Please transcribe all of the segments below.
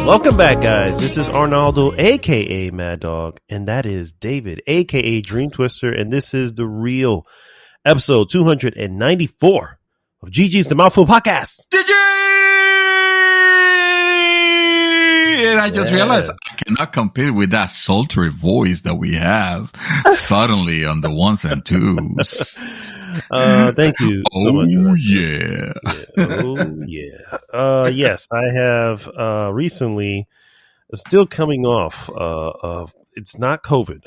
Welcome back, guys. This is Arnaldo, aka Mad Dog, and that is David, aka Dreamtwister, and this is the real episode 294 of GG's The Mouthful podcast. GG! And I just realized I cannot compete with that sultry voice that we have suddenly on the ones and twos. Thank you so much. Oh, yeah. Yes, I have recently still coming off of, it's not COVID.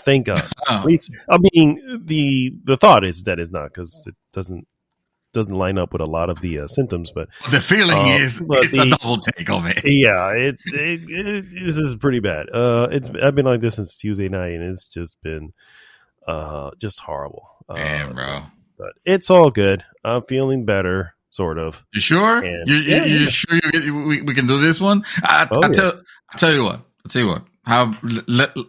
Thank God. At least, I mean, the thought is that it's not, because it doesn't line up with a lot of the symptoms, but the feeling is it's a double take of it. Yeah, this is pretty bad. I've been like this since Tuesday night, and it's just been just horrible. Damn, bro. But it's all good. I'm feeling better, sort of. You sure? And, you sure we can do this one? I'll tell you what. I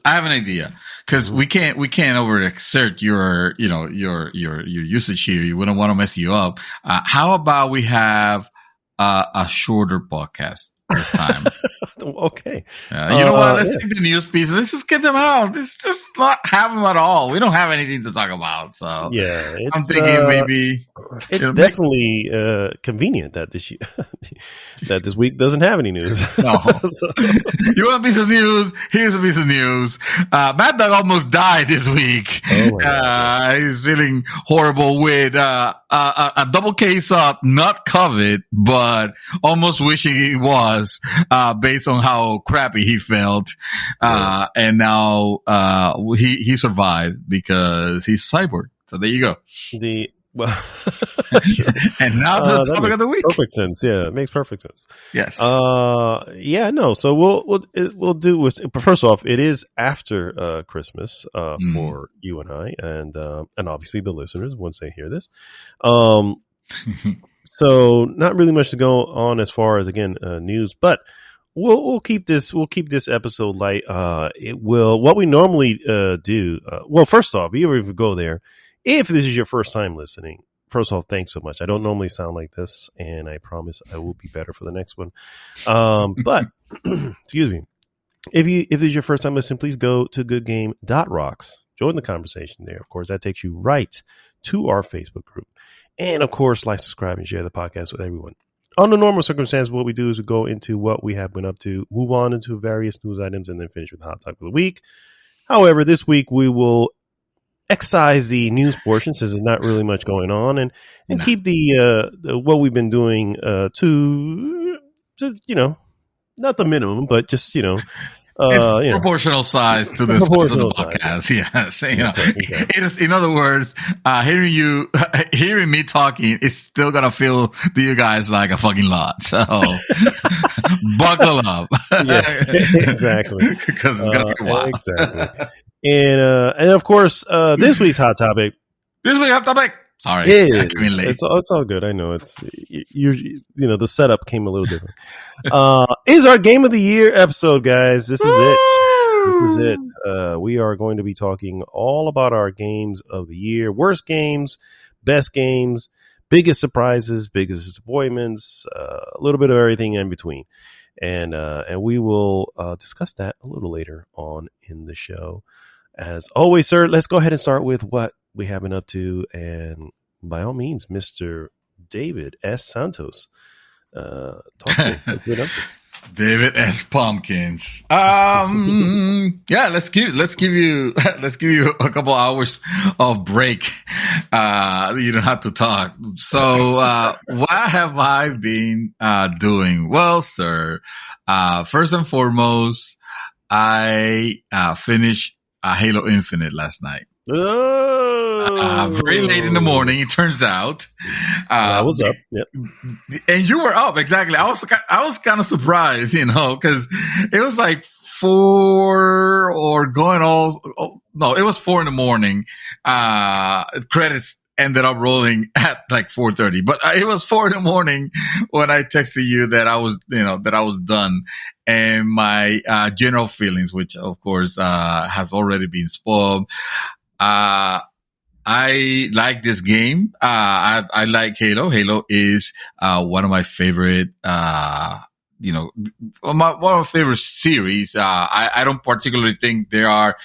have an idea, because we can't overexert your usage here. We don't want to mess you up. How about we have a shorter podcast this time? Okay. You know what? Let's take the news piece. Let's just get them out. Let's just not have them at all. We don't have anything to talk about. So yeah, I'm thinking maybe it's definitely convenient that this week doesn't have any news. No. You want a piece of news? Here's a piece of news. Mad Dog almost died this week. He's feeling horrible with a double case of not COVID, but almost wishing he was, based on how crappy he felt. And now he survived because he's cyborg. So there you go. Sure. And now to the topic of the week. Perfect sense. Yeah, it makes perfect sense. Yes. No. So we'll do. But first off, it is after Christmas for you and I, and obviously the listeners once they hear this. So not really much to go on as far as news, but we'll keep this episode light. What we normally do. Well, first off, you ever go there. If this is your first time listening, first of all, thanks so much. I don't normally sound like this, and I promise I will be better for the next one. But excuse me. If this is your first time listening, please go to goodgame.rocks. Join the conversation there. Of course, that takes you right to our Facebook group. And of course, like, subscribe, and share the podcast with everyone. Under normal circumstances, what we do is we go into what we have been up to, move on into various news items, and then finish with the hot topic of the week. However, this week we will excise the news portion, since there's not really much going on, and keep the what we've been doing to not the minimum, but just it's proportional size to the size of the podcast. Yes, exactly. It is, in other words, hearing me talking, it's still gonna feel to you guys like a fucking lot. So buckle up. Yeah, exactly. Because it's gonna be wild. Exactly. And of course, this week's hot topic. Sorry, it's all good. I know it's the setup came a little different. Is our game of the year episode, guys? This is it. We are going to be talking all about our games of the year, worst games, best games, biggest surprises, biggest disappointments, a little bit of everything in between, and we will discuss that a little later on in the show. As always, sir, let's go ahead and start with what we have been up to. And by all means, Mr. David S. Santos, talk to me. David S. Pumpkins. Let's give you a couple hours of break. You don't have to talk. So, what have I been doing? Well, sir, first and foremost, I finished Halo Infinite last night. Very late in the morning, it turns out. I was up. Yep. And you were up, exactly. I was kind of surprised, because it was like 4 or going no, it was 4 in the morning. Credits ended up rolling at like 4:30, but it was 4 in the morning when I texted you that I was done. And my general feelings, which of course has already been spoiled. I like this game. I like Halo. Halo is one of my favorite. One of my favorite series. I don't particularly think they are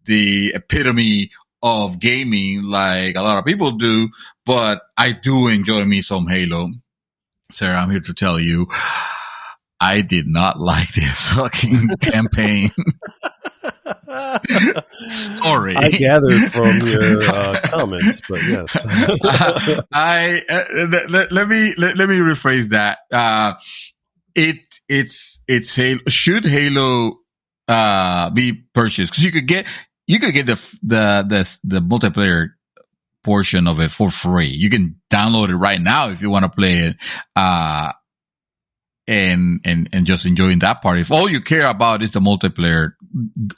the epitome of gaming like a lot of people do, but I do enjoy me some Halo. Sarah, I'm here to tell you, I did not like this fucking campaign. Story. I gathered from your comments, but yes. Let me rephrase that. It's Halo. Should Halo be purchased? Because you could get the multiplayer portion of it for free. You can download it right now if you want to play it. And just enjoying that part. If all you care about is the multiplayer,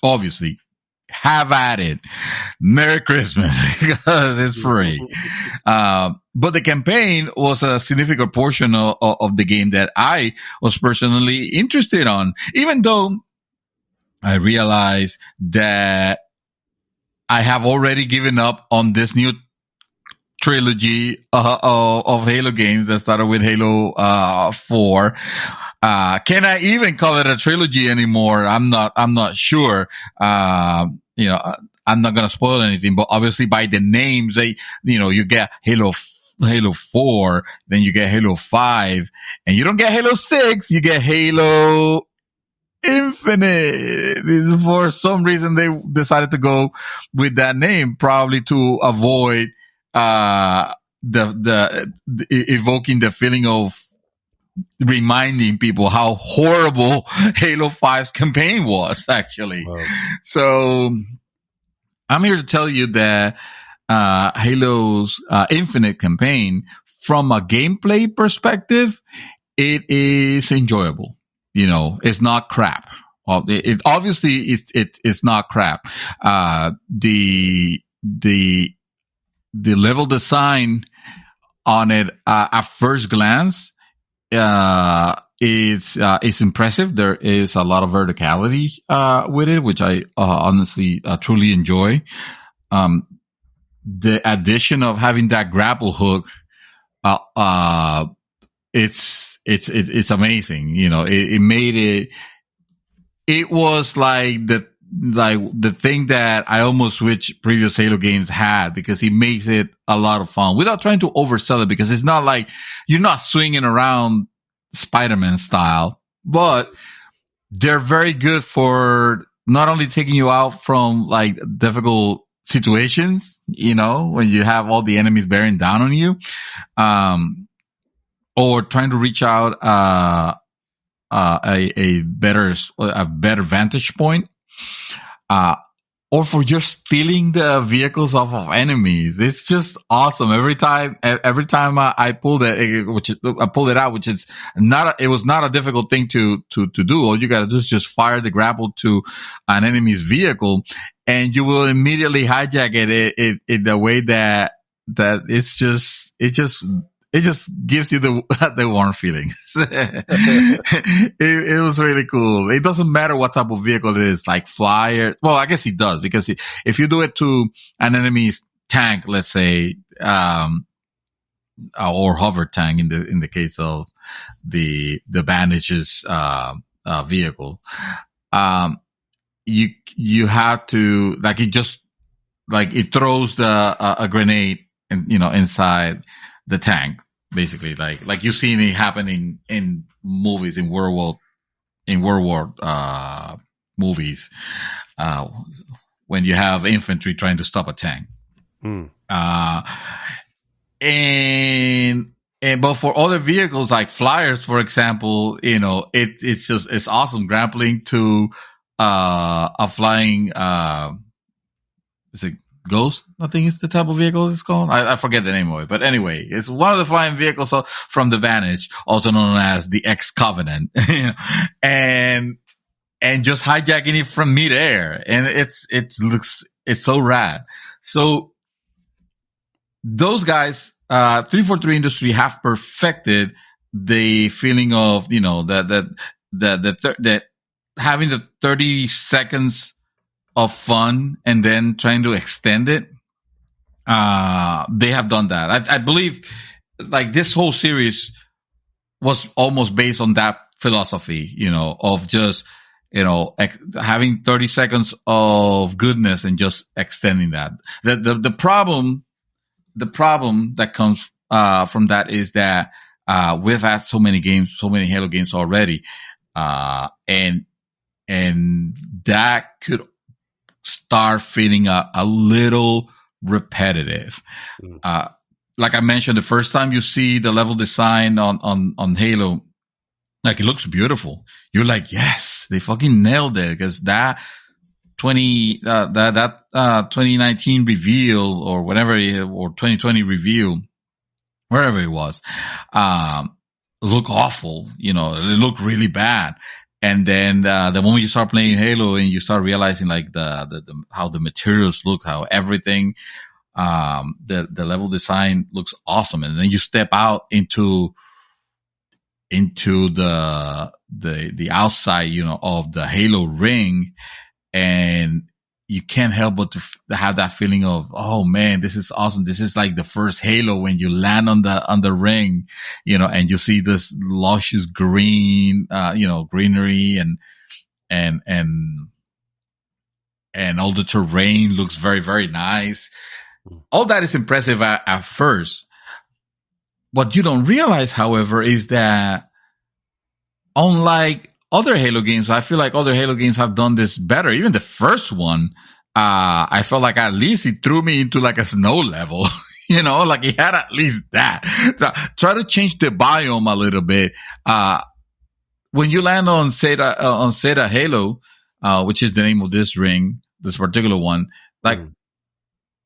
obviously, have at it. Merry Christmas, because it's free. But the campaign was a significant portion of the game that I was personally interested on, even though I realized that I have already given up on this new trilogy of Halo games that started with Halo 4. Can I even call it a trilogy anymore? I'm not sure. I'm not gonna spoil anything, but obviously by the names, you get Halo 4, then you get Halo 5, and you don't get Halo 6, you get Halo Infinite. For some reason, they decided to go with that name, probably to avoid the evoking the feeling of reminding people how horrible Halo 5's campaign was, actually. Wow. So I'm here to tell you that Halo's Infinite campaign, from a gameplay perspective, it is enjoyable. It's not crap. Well, it's not crap. The level design on it, at first glance, it's impressive. There is a lot of verticality with it, which I honestly truly enjoy. The addition of having that grapple hook, it's amazing. It made it. It was like the thing that I almost wish previous Halo games had, because it makes it a lot of fun without trying to oversell it, because it's not like you're not swinging around Spider-Man style, but they're very good for not only taking you out from like difficult situations, when you have all the enemies bearing down on you, or trying to reach out a better vantage point, or for just stealing the vehicles off of enemies. It's just awesome. Every time I pulled it, I pulled it out, which is it was not a difficult thing to do. All you gotta do is just fire the grapple to an enemy's vehicle, and you will immediately hijack it in the way that it just gives you the warm feelings. It was really cool. It doesn't matter what type of vehicle it is, like flyer. Well, I guess it does, because if you do it to an enemy's tank, let's say, or hover tank in the case of the bandages vehicle, you have to, like, it throws a grenade inside the tank, basically, like you've seen it happening in movies, in World War movies, when you have infantry trying to stop a tank. But for other vehicles like flyers, for example, it's awesome grappling to a flying is it Ghost, I think is the type of vehicle it's called. I forget the name of it. But anyway, it's one of the flying vehicles from the Vantage, also known as the X-Covenant. and just hijacking it from midair. And it's so rad. So those guys, 343 Industry, have perfected the feeling of, that having the 30 seconds of fun and then trying to extend it. they have done that. I believe like this whole series was almost based on that philosophy, of just, having 30 seconds of goodness and just extending that. The problem that comes, from that is that, we've had so many Halo games already. And that could start feeling a little repetitive. Like I mentioned, the first time you see the level design on Halo, like, it looks beautiful. You're like, yes, they fucking nailed it, because that 2019 reveal or whatever, or 2020 reveal, wherever it was, look awful. It looked really bad. And then the moment you start playing Halo and you start realizing like the how the materials look, how everything, the level design looks awesome. And then you step out into the outside, of the Halo ring, and you can't help but to have that feeling of, oh man, this is awesome. This is like the first Halo when you land on the ring, and you see this luscious green, greenery, and all the terrain looks very, very nice. All that is impressive at first. What you don't realize, however, is that unlike other Halo games, I feel like other Halo games have done this better. Even the first one, I felt like at least it threw me into like a snow level, like it had at least that. Try to change the biome a little bit. When you land on Zeta Halo, which is the name of this ring, this particular one, like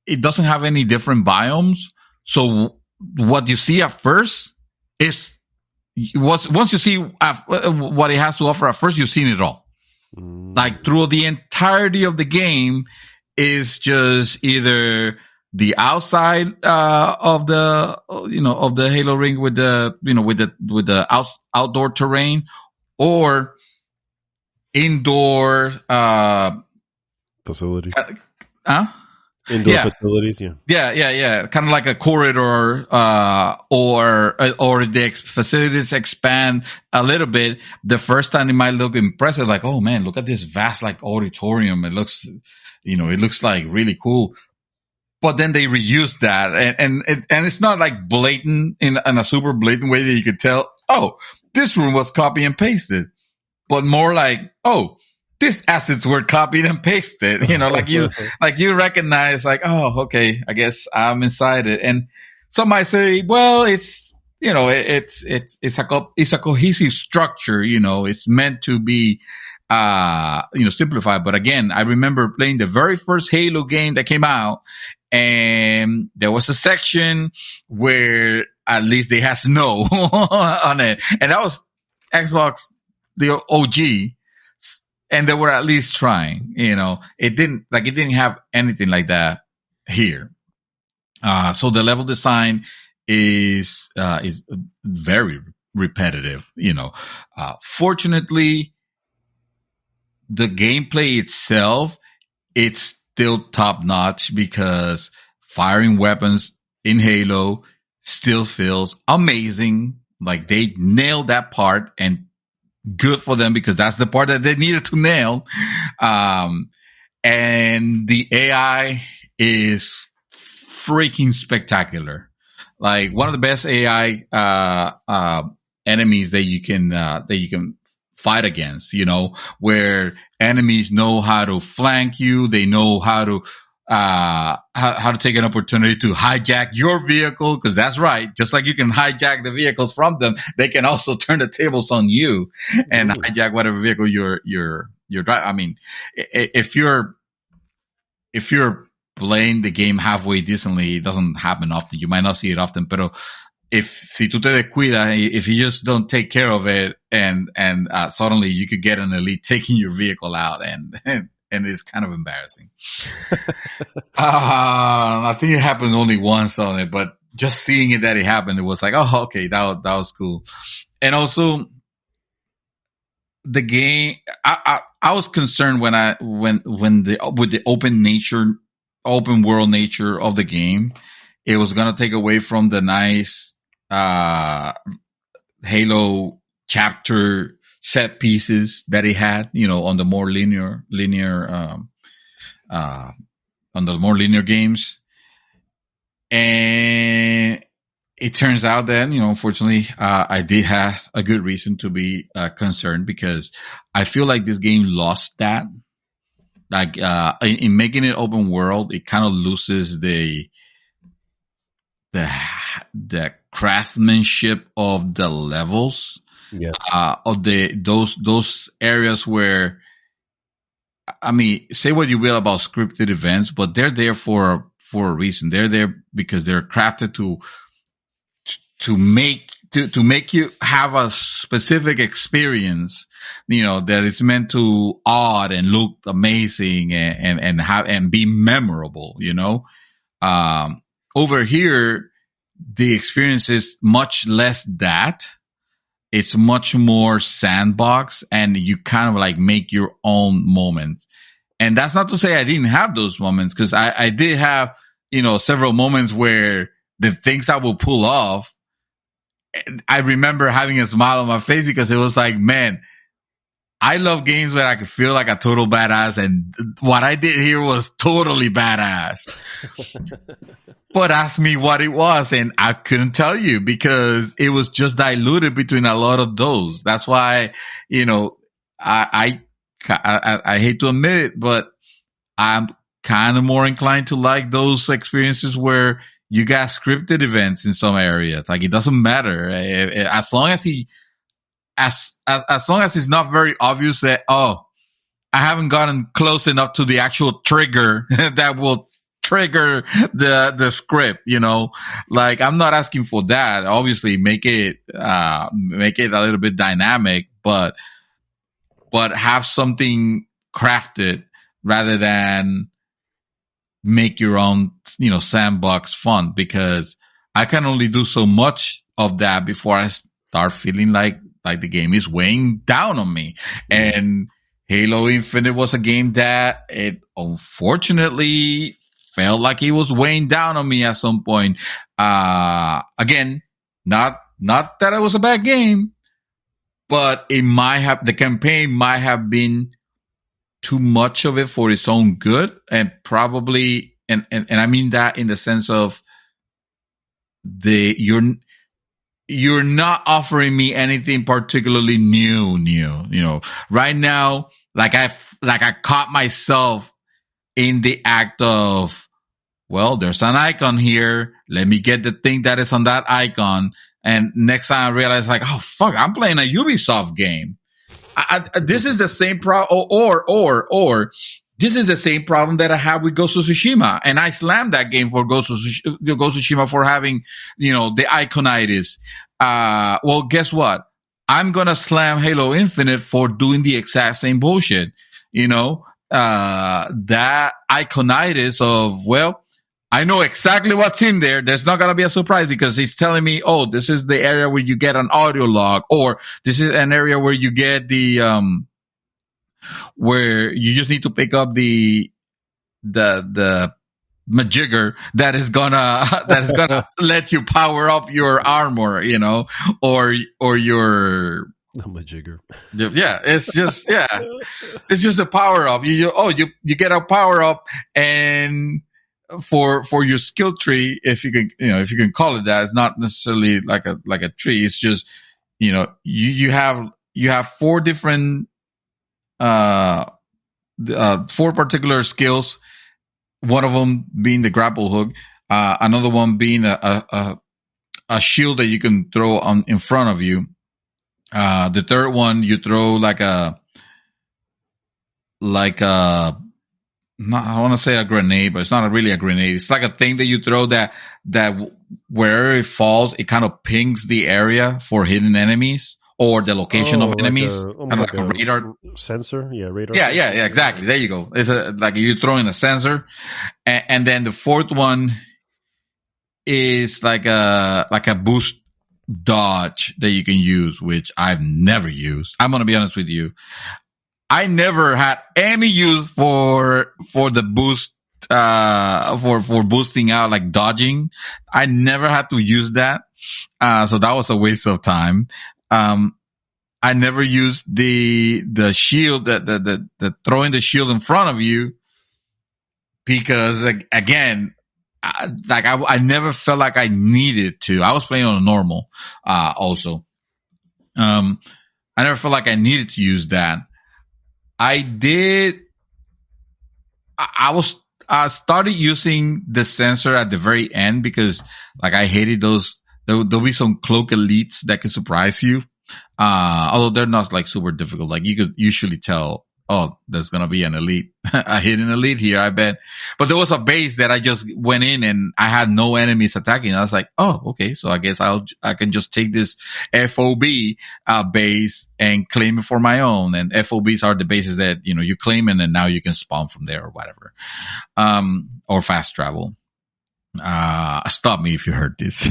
it doesn't have any different biomes. So what you see at first is once you see what it has to offer at first, you've seen it all. Like through the entirety of the game is just either the outside of the of the Halo ring with the with the outdoor terrain, or indoor facilities. Indoor facilities, yeah. Kind of like a corridor, or the facilities expand a little bit. The first time it might look impressive, like, oh man, look at this vast like auditorium. It looks, it looks like really cool. But then they reuse that, and it's not like blatant in a super blatant way that you could tell, oh, this room was copy and pasted, but more like, oh, these assets were copied and pasted, like you recognize, like, oh, okay, I guess I'm inside it. And some might say, well, it's, it's a cohesive structure, it's meant to be, simplified. But again, I remember playing the very first Halo game that came out, and there was a section where at least they had snow on it. And that was Xbox, the OG. And they were at least trying, it didn't have anything like that here. So the level design is very repetitive, fortunately the gameplay itself, it's still top notch, because firing weapons in Halo still feels amazing. Like they nailed that part, and good for them, because that's the part that they needed to nail. And the AI is freaking spectacular. Like one of the best AI enemies that you can fight against, where enemies know how to flank you, they know how to take an opportunity to hijack your vehicle, because that's right. Just like you can hijack the vehicles from them, they can also turn the tables on you and hijack whatever vehicle you're driving. I mean, if you're playing the game halfway decently, it doesn't happen often. You might not see it often, pero si tú te descuidas, if you just don't take care of it, and suddenly you could get an elite taking your vehicle out, and it's kind of embarrassing. I think it happened only once on it, but just seeing it that it happened, it was like, oh, okay, that was cool. And also the game, I was concerned with the open nature open world nature of the game. It was going to take away from the nice Halo chapter set pieces that it had, on the more linear on the more linear games. And it turns out that, unfortunately, I did have a good reason to be concerned, because I feel like this game lost that. Like, in making it open world, it kind of loses the craftsmanship of the levels. Yeah. Of those areas where, I mean, say what you will about scripted events, but they're there for a reason. They're there because they're crafted to make you have a specific experience, that is meant to odd and look amazing and be memorable, over here, the experience is much less that. It's much more sandbox, and you kind of like make your own moments. And that's not to say I didn't have those moments, because I did have, several moments where the things I will pull off, I remember having a smile on my face, because it was like, man, I love games where I could feel like a total badass, and what I did here was totally badass. But ask me what it was, and I couldn't tell you, because it was just diluted between a lot of those. That's why, I hate to admit it, but I'm kind of more inclined to like those experiences where you got scripted events in some areas. Like, it doesn't matter, as long as as long as it's not very obvious that, I haven't gotten close enough to the actual trigger that will trigger the script, like, I'm not asking for that. Obviously, make it a little bit dynamic, but have something crafted rather than make your own, sandbox fun, because I can only do so much of that before I start feeling like the game is weighing down on me. And Halo Infinite was a game that it unfortunately felt like it was weighing down on me at some point. Again, not that it was a bad game, but the campaign might have been too much of it for its own good, and probably, and I mean that in the sense of you're not offering me anything particularly new. Right now, like I caught myself in the act of, well, there's an icon here. Let me get the thing that is on that icon. And next time I realize, like, oh fuck, I'm playing a Ubisoft game. This is the same problem, or this is the same problem that I have with Ghost of Tsushima. And I slammed that game for Ghost of Tsushima for having, the iconitis. Well, guess what? I'm going to slam Halo Infinite for doing the exact same bullshit. That iconitis of, well, I know exactly what's in there. There's not going to be a surprise, because he's telling me, oh, this is the area where you get an audio log, or this is an area where you get the, where you just need to pick up the majigger that is gonna let you power up your armor, or your majigger. Yeah, it's just a power up. You get a power up, and for your skill tree, if you can call it that, it's not necessarily like a tree. It's just, you have four different, four particular skills. One of them being the grapple hook, another one being a shield that you can throw in front of you. The third one, you throw like a I want to say a grenade, but it's not really a grenade. It's like a thing that you throw that wherever it falls, it kind of pings the area for hidden enemies or the location of enemies. Like a radar sensor. Yeah, radar. Yeah, exactly. There you go. It's like you're throwing a sensor. And then the fourth one is like a boost dodge that you can use, which I've never used. I'm going to be honest with you. I never had any use for the boost for boosting out, like dodging. I never had to use that. So that was a waste of time. I never used the shield, the throwing the shield in front of you, because like, again, I never felt like I needed to. I was playing on a normal, also. I never felt like I needed to use that. I started using the sensor at the very end because, like, I hated those. There'll be some cloak elites that can surprise you. Although they're not like super difficult. Like, you could usually tell, oh, there's going to be an elite, a hidden elite here, I bet. But there was a base that I just went in and I had no enemies attacking. I was like, oh, okay. So I guess I can just take this FOB, base and claim it for my own. And FOBs are the bases that, you claim, and then now you can spawn from there or whatever. Or fast travel. Stop me if you heard this.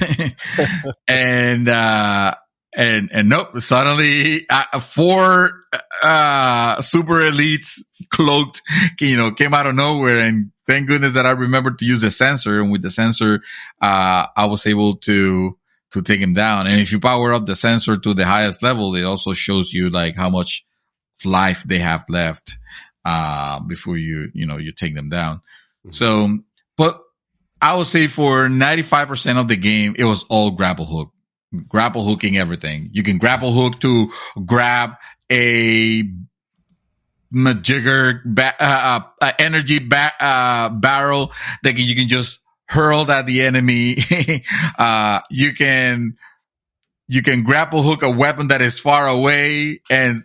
And nope, suddenly, 4, super elites cloaked, came out of nowhere. And thank goodness that I remembered to use the sensor. And with the sensor, I was able to take him down. And if you power up the sensor to the highest level, it also shows you like how much life they have left, before you take them down. Mm-hmm. So, but I would say for 95% of the game, it was all grapple hook. Grapple hooking everything. You can grapple hook to grab a majigger energy barrel that you can just hurl at the enemy. You can grapple hook a weapon that is far away and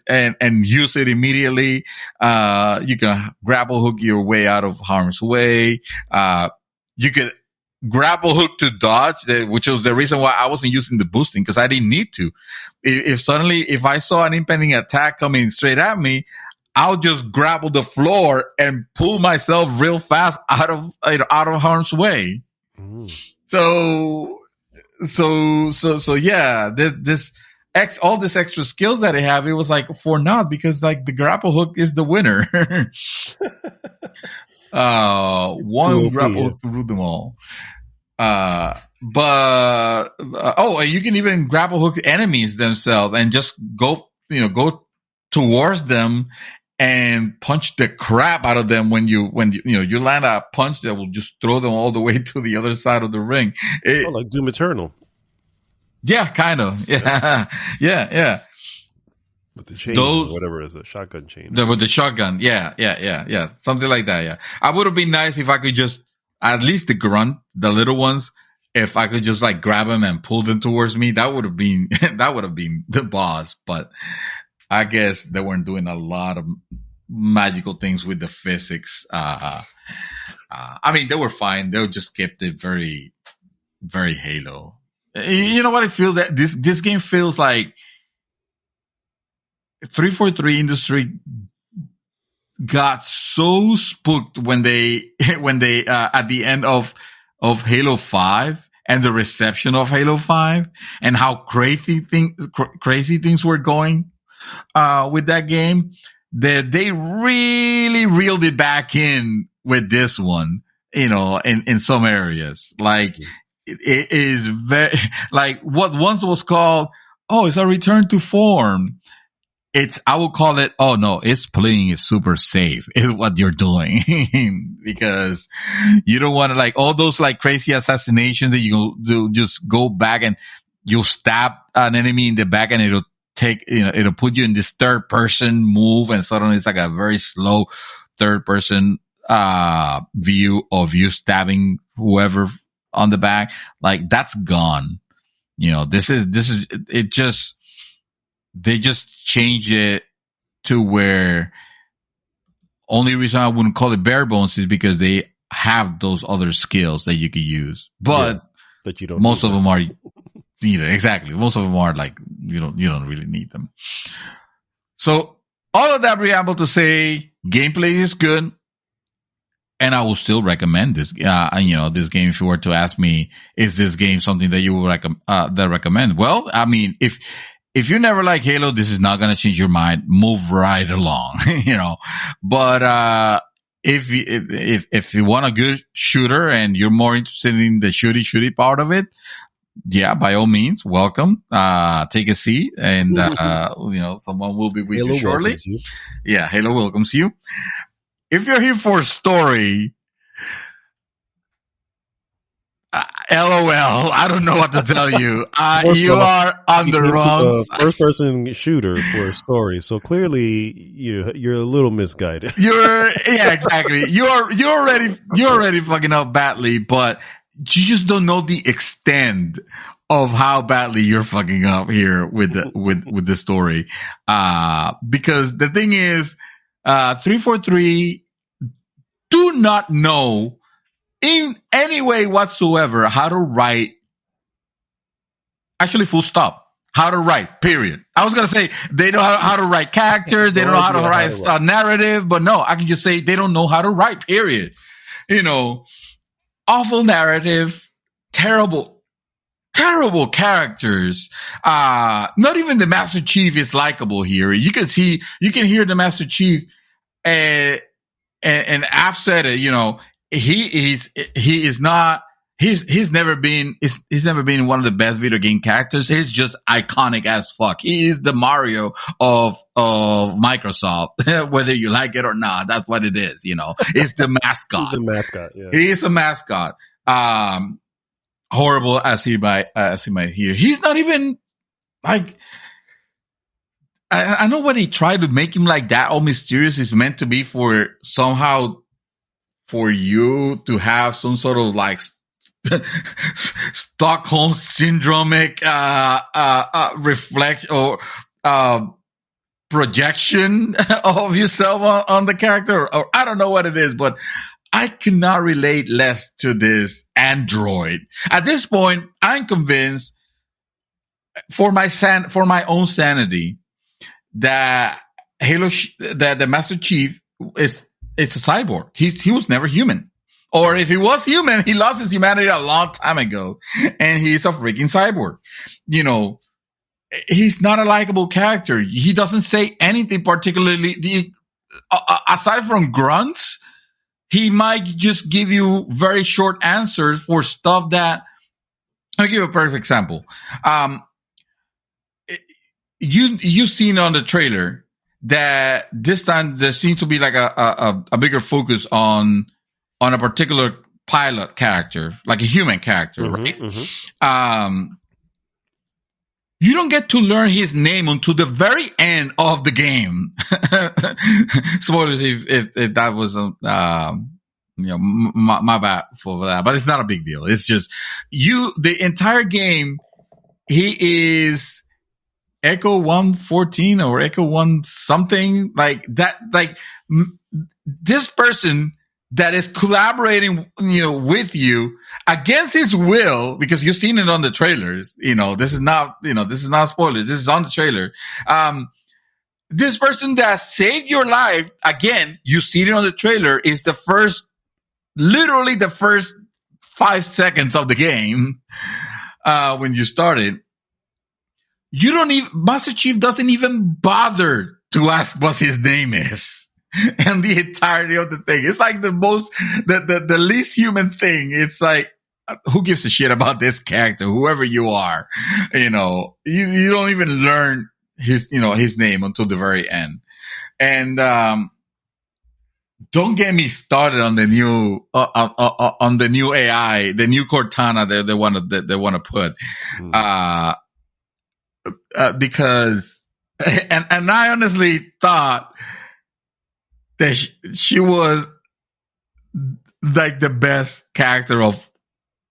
use it immediately. You can grapple hook your way out of harm's way. You could grapple hook to dodge, which was the reason why I wasn't using the boosting, because I didn't need to. If I saw an impending attack coming straight at me, I'll just grapple the floor and pull myself real fast out of harm's way. Mm. So yeah, all this extra skills that I have, it was like for naught, because like the grapple hook is the winner. One grapple hook to root them all. And you can even grapple hook enemies themselves and just go towards them and punch the crap out of them when you land a punch that will just throw them all the way to the other side of the ring. Like Doom Eternal. Yeah, kind of. Yeah. Yeah. With the chain, or whatever it is, a shotgun chain. With the shotgun. Yeah. Something like that, yeah. I would have been nice if I could just, at least the grunt, the little ones, if I could just like grab them and pull them towards me, that would have been the boss. But I guess they weren't doing a lot of magical things with the physics. I mean, they were fine. They just kept it very, very Halo. You know what it feels that this game feels like 343 Industry got so spooked when they at the end of Halo 5 and the reception of Halo 5 and how crazy things were going with that game, that they really reeled it back in with this one, in some areas. Like, it is very, like, what once was called, it's a return to form. I would call it, it's playing it super safe is what you're doing. Because you don't want to, like, all those like crazy assassinations that you do, just go back and you'll stab an enemy in the back and it'll put you in this third person move, and suddenly it's like a very slow third person view of you stabbing whoever on the back. Like, that's gone. This is it. Just, they just changed it to where only reason I wouldn't call it bare bones is because they have those other skills that you could use, but that you don't. Most of them are exactly. Most of them are like you don't really need them. So all of that, we're able to say gameplay is good, and I will still recommend this. This game. If you were to ask me, is this game something that you would recommend? Well, I mean, if you never like Halo, this is not going to change your mind. Move right along, But if you want a good shooter and you're more interested in the shooty part of it, yeah, by all means, welcome. Take a seat, and someone will be with Halo you shortly. welcomes you. Yeah, Halo welcomes you. If you're here for a story, LOL, I don't know what to tell you. You are on the wrong first-person shooter for a story, so clearly you're a little misguided. Exactly. You're already fucking up badly, but you just don't know the extent of how badly you're fucking up here with the story. Because the thing is, 343 do not know in any way whatsoever how to write, actually full stop, how to write, period. I was going to say they know how to write characters, they don't know how to write a narrative, but no, I can just say they don't know how to write, period. Awful narrative, terrible characters. Not even the Master Chief is likable here. You can hear the Master Chief, and I've said it, he's never been one of the best video game characters. He's just iconic as fuck. He is the Mario of Microsoft, whether you like it or not. That's what it is. It's the mascot. He's a mascot. Yeah. He is a mascot. Horrible as he might hear. He's not even like. I know when they try to make him like that, all mysterious is meant to be for somehow for you to have some sort of like Stockholm syndromic reflection or projection of yourself on the character, or I don't know what it is, but I cannot relate less to this android. At this point, I'm convinced for my own sanity that that the Master Chief it's a cyborg. He was never human. Or if he was human, he lost his humanity a long time ago. And he's a freaking cyborg. He's not a likable character. He doesn't say anything particularly. Aside from grunts, he might just give you very short answers for stuff that. I'll give you a perfect example. You've seen on the trailer that this time there seems to be like a bigger focus on a particular pilot character, like a human character, right? Mm-hmm. You don't get to learn his name until the very end of the game. Spoilers if that was my bad for that, but it's not a big deal. It's just the entire game, he is Echo 114 or Echo 1 something like that. Like this person that is collaborating, with you against his will, because you've seen it on the trailers. This is not spoilers. This is on the trailer. This person that saved your life, again, you see it on the trailer, is literally the first 5 seconds of the game, when you started. Master Chief doesn't even bother to ask what his name is. And the entirety of the thing. It's like the least human thing. It's like, who gives a shit about this character, whoever you are? You don't even learn his name until the very end. And, don't get me started on the new, on the new AI, the new Cortana that they want to put. Because, and I honestly thought that she was like the best character of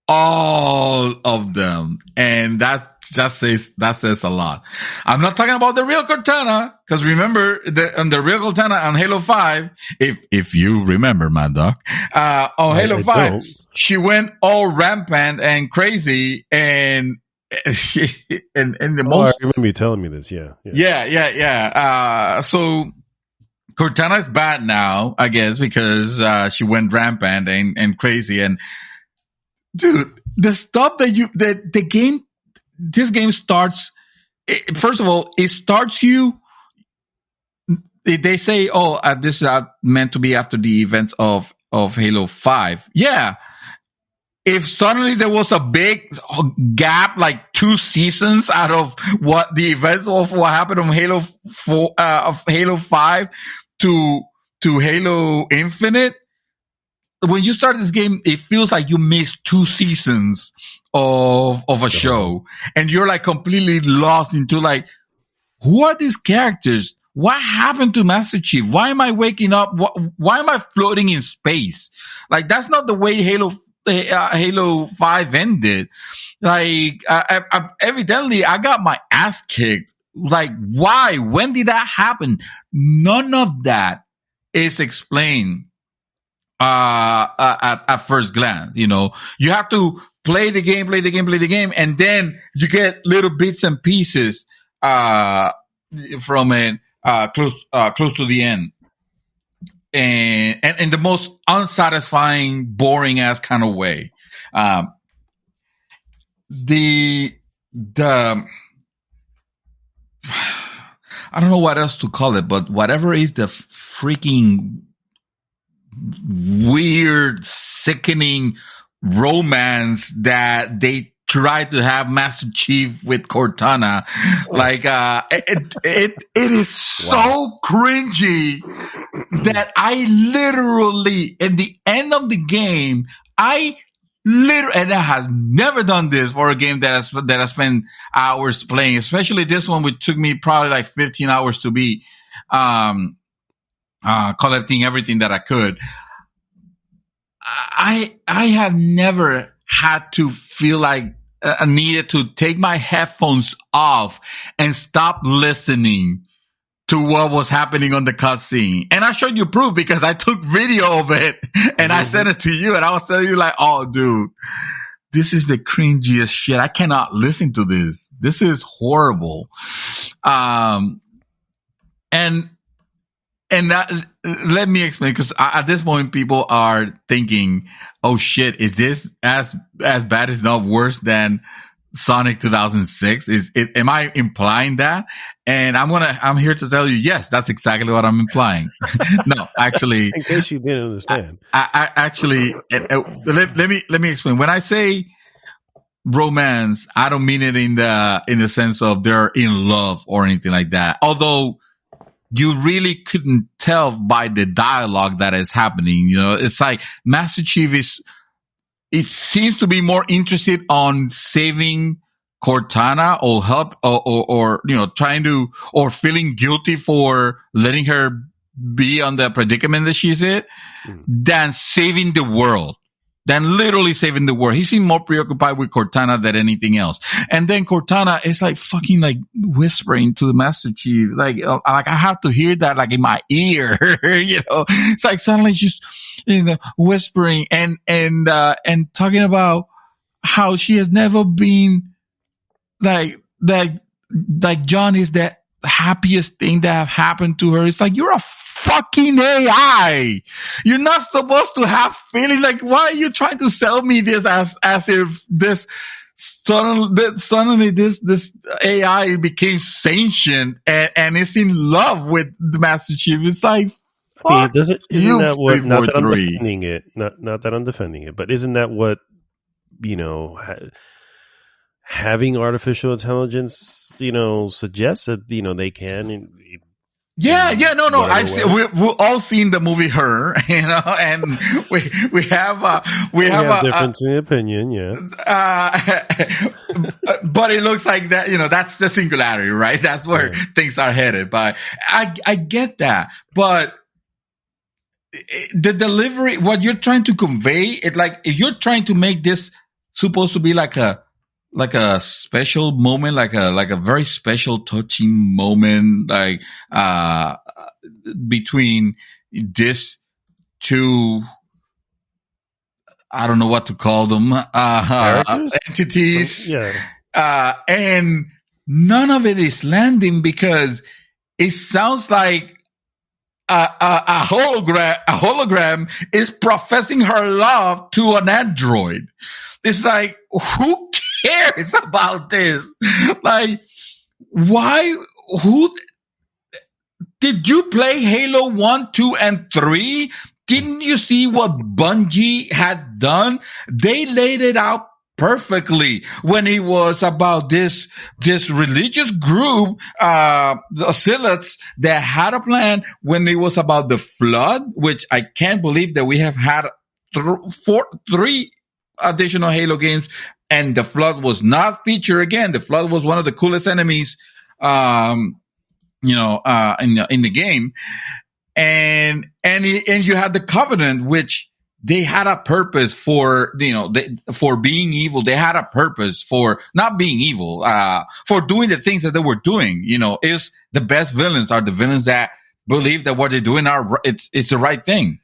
all of them. And that says a lot. I'm not talking about the real Cortana, because remember the real Cortana on Halo 5, if you remember, Mad Dog, on Halo 5, she went all rampant and crazy and the most. I remember you telling me this. Yeah. So Cortana is bad now, I guess, because she went rampant and crazy. And dude, the stuff that the game, this game starts. First of all, it starts you. they say, this is meant to be after the events of Halo 5. Yeah. If suddenly there was a big gap, like 2 seasons out of what the events of what happened on Halo 4, of Halo 5 to Halo Infinite, when you start this game, it feels like you missed 2 seasons of a show, and you're like completely lost into like, who are these characters? What happened to Master Chief? Why am I waking up? Why am I floating in space? Like, that's not the way Halo 5 ended. Like, evidently I got my ass kicked. Like, why? When did that happen? None of that is explained at first glance. You know, you have to play the game, and then you get little bits and pieces from it close to the end. And in the most unsatisfying, boring ass kind of way. I don't know what else to call it, but whatever is the freaking weird, sickening romance that they tried to have Master Chief with Cortana, like it is so cringy that I literally, in the end of the game, and I have never done this for a game that I spent hours playing, especially this one, which took me probably like 15 hours to beat, collecting everything that I could. I have never had to feel like I needed to take my headphones off and stop listening to what was happening on the cutscene. And I showed you proof because I took video of it and I sent it to you, and I was telling you like, oh dude, this is the cringiest shit. I cannot listen to this. This is horrible. And that, let me explain, because at this point people are thinking, oh shit, is this as bad as not worse than Sonic 2006? Am I implying that? And I'm here to tell you, yes, that's exactly what I'm implying. No, actually, in case you didn't understand, I actually, let me explain. When I say romance, I don't mean it in the sense of they're in love or anything like that. Although you really couldn't tell by the dialogue that is happening. You know, it's like Master Chief it seems to be more interested on saving Cortana or help or you know, trying to, or feeling guilty for letting her be on the predicament that she's in, than saving the world. Than literally saving the world. He seemed more preoccupied with Cortana than anything else. And then Cortana is like fucking like whispering to the Master Chief. Like I have to hear that like in my ear, you know. It's like suddenly she's, you know, whispering and talking about how she has never been like John is the happiest thing that have happened to her. It's like, you're a fucking AI. You're not supposed to have feeling. Like, why are you trying to sell me this as if this suddenly this AI became sentient and is in love with the Master Chief? It's like, I mean, isn't that what? Not that I'm defending it. Not that I'm defending it, but isn't that what, you know, having artificial intelligence, you know, suggests that, you know, they can. Yeah, no. We've all seen the movie Her, you know, and we have a difference in opinion, yeah. But it looks like that, you know, that's the singularity, right? That's where things are headed. But I get that, but the delivery, what you're trying to convey, it like, if you're trying to make this supposed to be like a special moment, like a very special touching moment, like, between this two, I don't know what to call them, entities. And none of it is landing because it sounds like a hologram is professing her love to an android. It's like, who cares about this? Like, why? Who? did you play Halo 1, 2, and 3? Didn't you see what Bungie had done? They laid it out perfectly when it was about this religious group, the Zealots, that had a plan. When it was about the flood, which I can't believe that we have had three additional Halo games, and the flood was not featured again. The flood was one of the coolest enemies, in the game. And you had the Covenant, which they had a purpose for, for being evil. They had a purpose for not being evil, for doing the things that they were doing. Is the best villains are the villains that believe that what they're doing it's the right thing.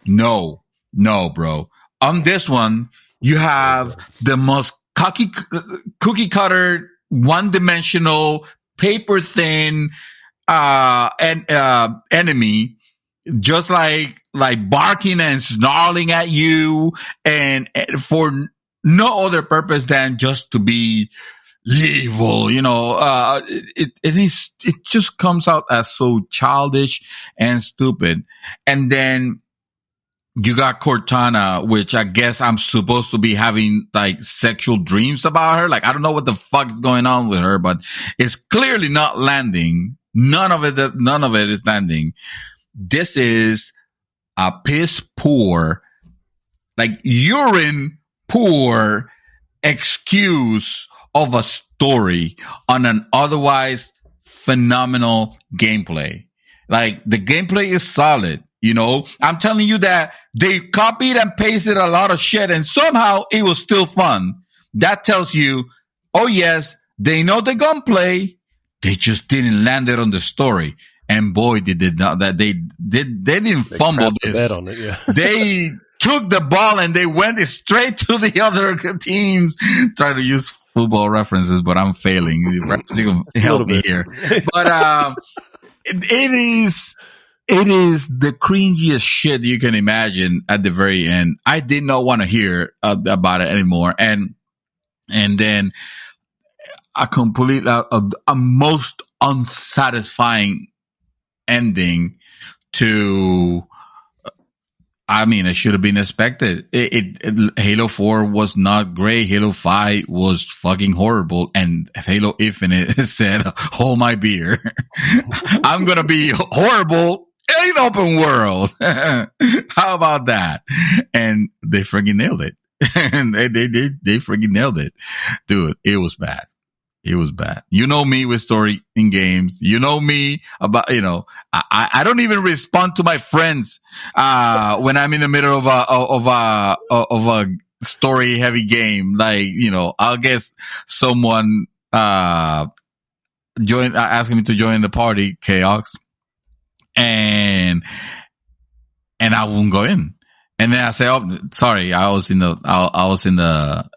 No, bro. On this one, you have the most cookie cutter, one dimensional, paper thin, enemy, just like barking and snarling at you, and for no other purpose than just to be evil. It just comes out as so childish and stupid. And then you got Cortana, which I guess I'm supposed to be having like sexual dreams about her. Like, I don't know what the fuck is going on with her, but it's clearly not landing. None of it is landing. This is a piss poor, like urine poor excuse of a story on an otherwise phenomenal gameplay. Like, the gameplay is solid. I'm telling you that they copied and pasted a lot of shit, and somehow it was still fun. That tells you, oh yes, they know the gunplay. They just didn't land it on the story. And boy, they did not. That they didn't fumble this. On it, yeah. They took the ball and they went straight to the other teams. Trying to use football references, but I'm failing. You can help me here. But it is the cringiest shit you can imagine at the very end. I did not want to hear about it anymore. And then a complete, a most unsatisfying ending to, it should have been expected. Halo 4 was not great. Halo 5 was fucking horrible. And Halo Infinite said, hold my beer. I'm going to be horrible in open world. How about that? And they freaking nailed it. And they freaking nailed it. Dude, it was bad. It was bad. You know me with story in games. You know me about, I don't even respond to my friends, when I'm in the middle of a story heavy game. Like, I'll get someone, asking me to join the party, Chaos. And I won't go in. And then I say, oh, sorry, I was in the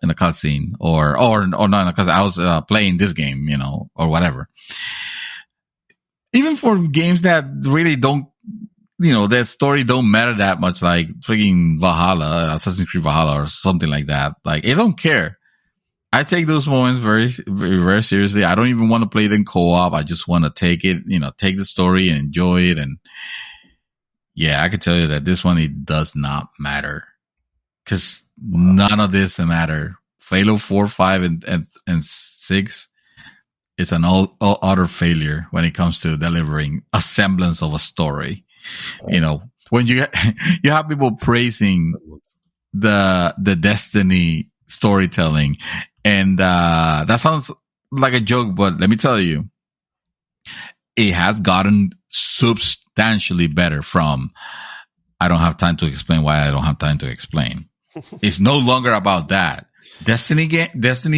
cutscene or not, because I was playing this game, or whatever. Even for games that really don't, that story don't matter that much, like freaking Valhalla, Assassin's Creed Valhalla or something like that. Like, I don't care. I take those moments very, very, very seriously. I don't even want to play them co-op. I just want to take it, take the story and enjoy it. And yeah, I can tell you that this one, it does not matter, because none of this matter. Halo 4, 5, and 6, it's an utter failure when it comes to delivering a semblance of a story. When you have people praising the Destiny storytelling, and that sounds like a joke, but let me tell you, it has gotten substantially better from, I don't have time to explain why I don't have time to explain. It's no longer about that. Destiny games and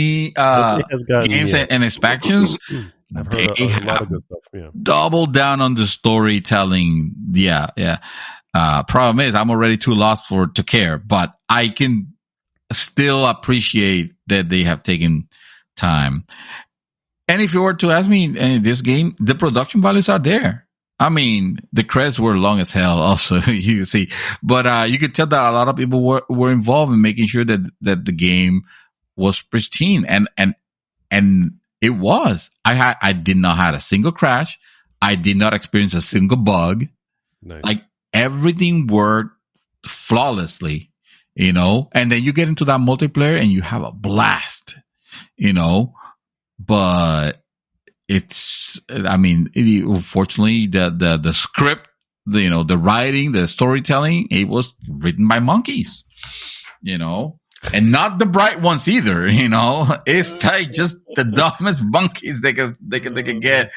expansions, I've heard a lot of good stuff. Yeah. Double down on the storytelling. Yeah. Problem is, I'm already too lost to care, but I can still appreciate that they have taken time. And if you were to ask me, in this game, the production values are there. The credits were long as hell also, you can see. But you could tell that a lot of people were involved in making sure that the game was pristine. And it was. I did not have a single crash. I did not experience a single bug. Nice. Like everything worked flawlessly, and then you get into that multiplayer and you have a blast, but unfortunately the script, the writing, the storytelling, it was written by monkeys, and not the bright ones either, it's like just the dumbest monkeys they could get,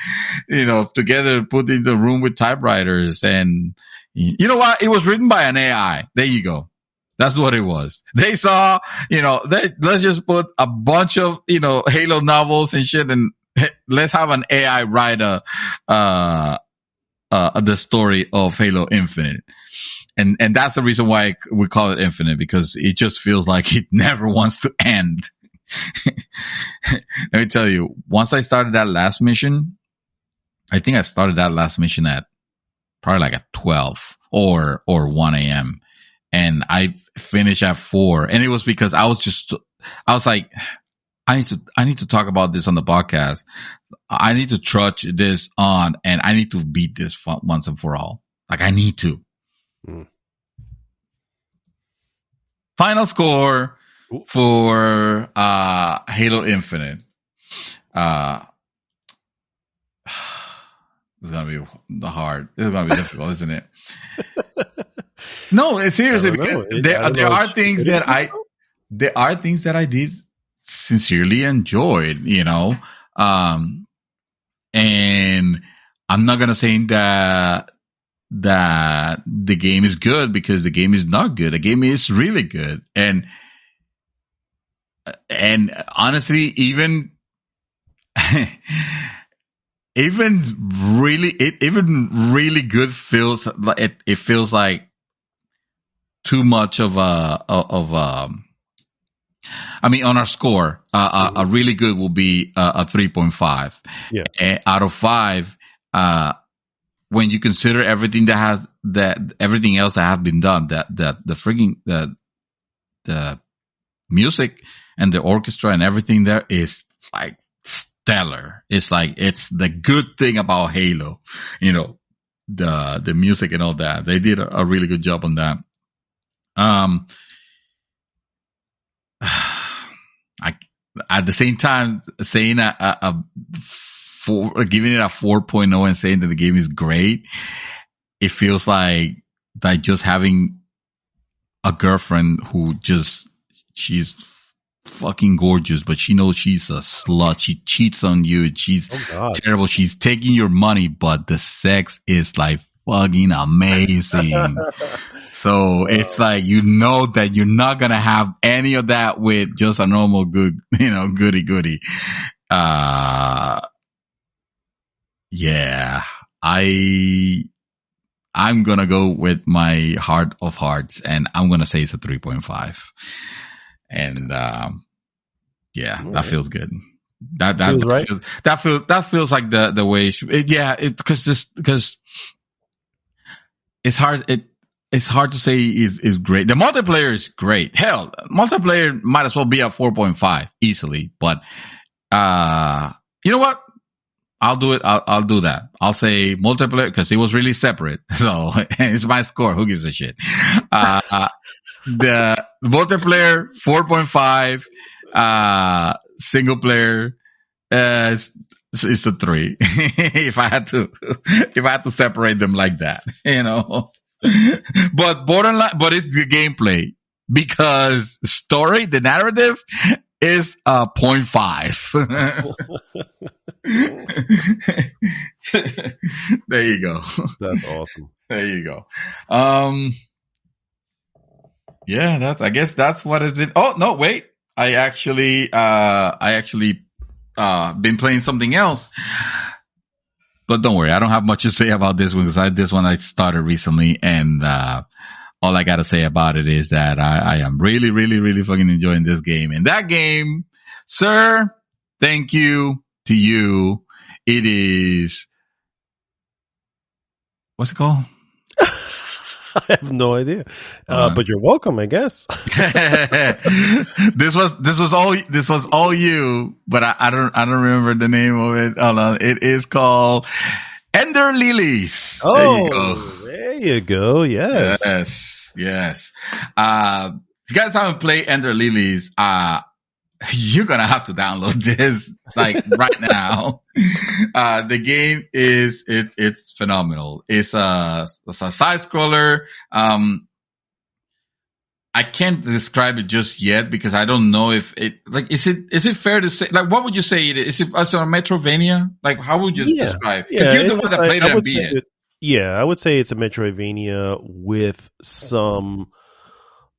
together, put in the room with typewriters. And you know what? It was written by an AI. There you go. That's what it was. They saw, let's just put a bunch of, Halo novels and shit, and let's have an AI write the story of Halo Infinite. And that's the reason why we call it Infinite, because it just feels like it never wants to end. Let me tell you, once I started that last mission, I think I started that last mission at probably like at 12 or 1 a.m. And I finished at 4. And it was because I was like, I need to talk about this on the podcast. I need to trudge this on, and I need to beat this once and for all. Like, I need to. Final score for Halo Infinite. It's gonna be hard. It's gonna be difficult, isn't it? No, it's seriously, because there are things that I did sincerely enjoyed, and I'm not gonna say that the game is good, because the game is not good. The game is really good, and honestly, even really good feels like it feels like too much of on our score, a really good will be a 3.5. Yeah. Out of 5. When you consider everything everything else that have been done, the music and the orchestra and everything there is like stellar. It's like, it's the good thing about Halo, the music and all that. They did a really good job on that. At the same time, saying giving it a 4.0 and saying that the game is great, it feels like just having a girlfriend who she's fucking gorgeous, but she knows she's a slut. She cheats on you. She's terrible. She's taking your money, but the sex is like fucking amazing. So it's like, that you're not gonna have any of that with just a normal good, goody. Yeah, I'm gonna go with my heart of hearts, and I'm gonna say it's a 3.5. And that feels good. That feels right. That feels like the way it should. Because it's hard. It's hard to say is great. The multiplayer is great. Hell, multiplayer might as well be a 4.5 easily. But you know what? I'll do it. I'll do that. I'll say multiplayer, because it was really separate. So it's my score. Who gives a shit? The multiplayer 4.5. Single player is a 3. if I had to separate them like that, But it's the gameplay, because story, the narrative, is a 0.5. There you go. That's awesome. There you go. Yeah, I guess that's what it did. Oh no, wait. I actually been playing something else. But don't worry, I don't have much to say about this one, because this one I started recently, and all I gotta say about it is that I am really, really, really fucking enjoying this game. And that game, sir, thank you to you. It is, what's it called? I have no idea, but you're welcome, I guess. This was all you, but I don't remember the name of it. Hold on. It is called Ender Lillies. Oh, there you go. There you go. Yes. If you guys haven't played Ender Lillies, you're gonna have to download this like right now. The game it's phenomenal. It's a side scroller. I can't describe it just yet because I don't know if it like is it fair to say like what would you say it is? Is it as a Metroidvania? Like how would you describe? Because you're the one that played it and beat it. Yeah, I would say it's a Metroidvania with some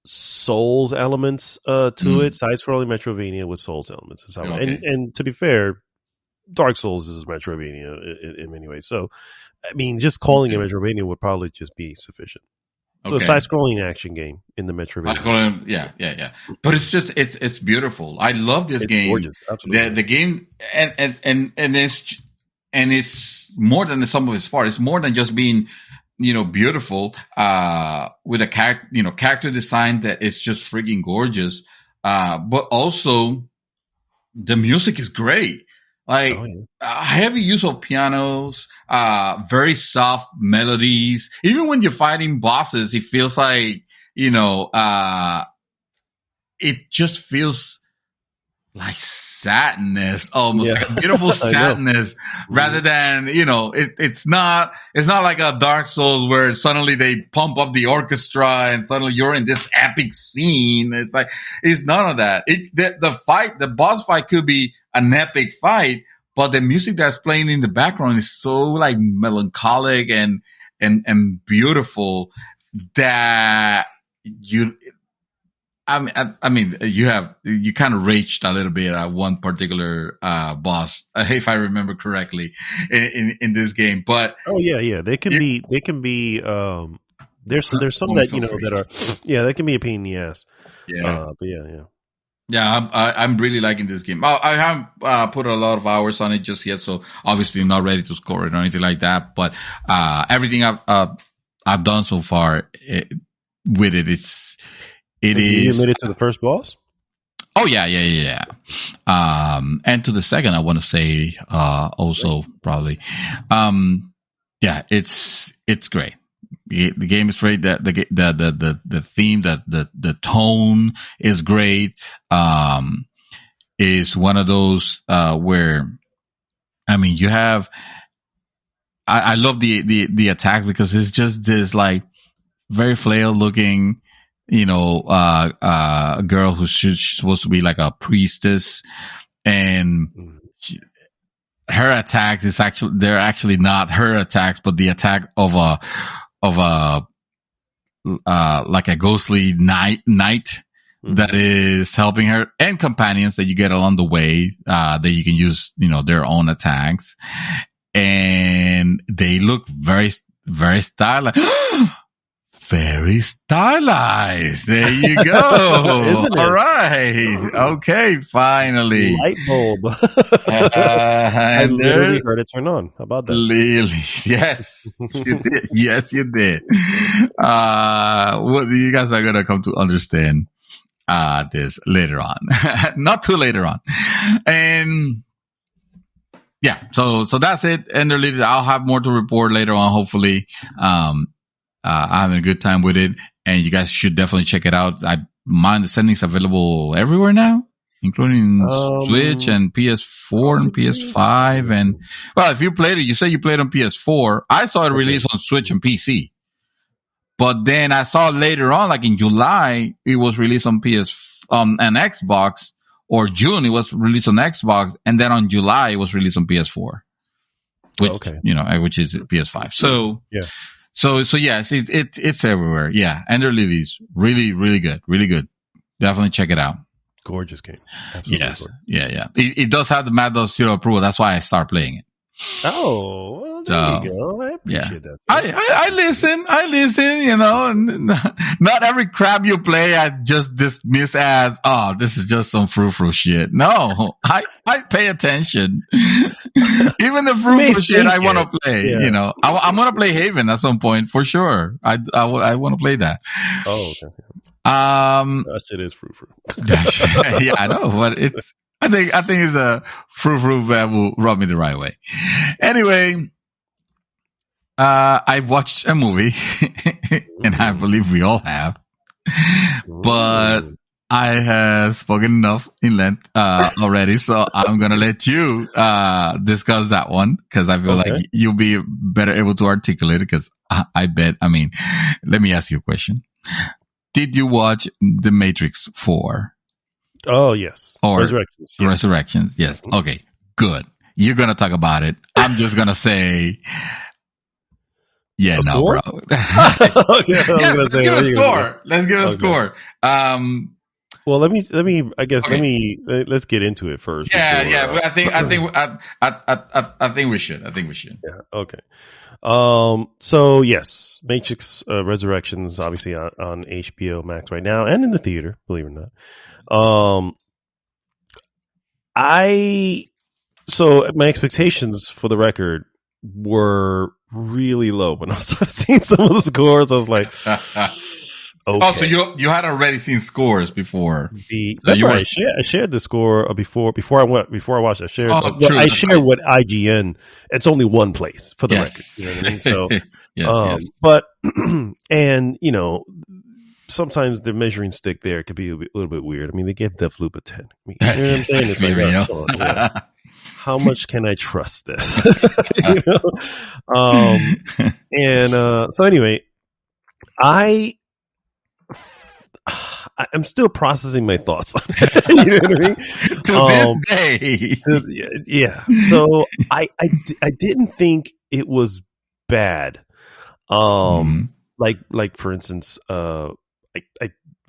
Souls elements to it. Side-scrolling Metroidvania with Souls elements. And to be fair, Dark Souls is Metroidvania in many ways. So, I mean, just calling it Metroidvania would probably just be sufficient. So, a side-scrolling action game in the Metroidvania. Yeah. But it's beautiful. I love this game. It's gorgeous. Absolutely. The game and it's more than the sum of its parts. It's more than just being, beautiful, with a character design that is just freaking gorgeous. But also the music is great. Like heavy use of pianos, very soft melodies. Even when you're fighting bosses, it feels like, it just feels like sadness, almost like a beautiful sadness rather than, it's not like a Dark Souls where suddenly they pump up the orchestra and suddenly you're in this epic scene. It's like, it's none of that. The boss fight could be an epic fight, but the music that's playing in the background is so like melancholic and beautiful that you kind of raged a little bit at one particular boss, if I remember correctly, in this game. But they can be. There's some that that are that can be a pain in the ass. I'm really liking this game. I haven't put a lot of hours on it just yet, so obviously not ready to score it or anything like that. But everything I've done so far with it, You made it to the first boss? Oh yeah. And to the second, I want to say also probably. It's great. The game is great. The theme, the tone is great. Is one of those where, you have. I love the attack because it's just this like very flail looking, a girl who's supposed to be like a priestess, and her attacks they're actually not her attacks, but the attack of a like a ghostly knight that is helping her, and companions that you get along the way that you can use, their own attacks, and they look very, very stylized. Very stylized. There you go. Isn't it? All right. Okay. Finally. Light bulb. I literally heard it turn on. How about that? Lily. Yes, you did. Yes, you did. What you guys are going to come to understand this later on. Not too later on. And yeah, so that's it. Ender Lillies. I'll have more to report later on, hopefully. I'm having a good time with it, and you guys should definitely check it out. My understanding is available everywhere now, including Switch and PS4 and PS5. And well, if you played it, you say you played on PS4. I saw it released on Switch and PC, but then I saw later on, like in July, it was released on and Xbox, or June it was released on Xbox, and then on July it was released on PS4, which which is PS5. So yeah. So yes, it's everywhere. Yeah, Ender Lillies, really, really good, really good. Definitely check it out. Gorgeous game. Absolutely yes, gorgeous. Yeah. It does have the Mad Zero approval. That's why I start playing it. Oh, well, there you go. I appreciate that. I listen. Not every crap you play I just dismiss as, this is just some frou-frou shit. No, I pay attention. Even the frou-frou shit I want to play. Yeah. I'm going to play Haven at some point for sure. I want to play that. Oh, okay. That shit is frou-frou. Yeah, I know, but I think it's a frou-frou that will rub me the right way. Anyway, I watched a movie, and I believe we all have, but I have spoken enough in length already, so I'm gonna let you discuss that one because I feel like you'll be better able to articulate it. Because I bet. I mean, let me ask you a question: did you watch The Matrix 4? Oh yes, or Resurrections. Yes. Resurrections? Yes. Okay. Good. You're gonna talk about it. I'm just gonna say. Yeah, no, bro. Let's give it a score. Let's give it a score. Well, let's get into it first. Yeah. I think we should. Yeah. Okay. So yes, Matrix Resurrections, obviously on HBO Max right now and in the theater, believe it or not. So my expectations, for the record, were really low when I started seeing some of the scores. I was like, okay. Oh, so you had already seen scores before? I shared the score before I watched it. I shared with IGN. It's only one place for the record. You know what I mean? So, yes. But and sometimes the measuring stick there could be a little bit weird. I mean, they gave Deathloop a 10. I mean, you know what I'm saying? It's like, how much can I trust this? So anyway, I'm still processing my thoughts on it. You know what I mean? To this day. Yeah. So I didn't think it was bad. Like for instance, I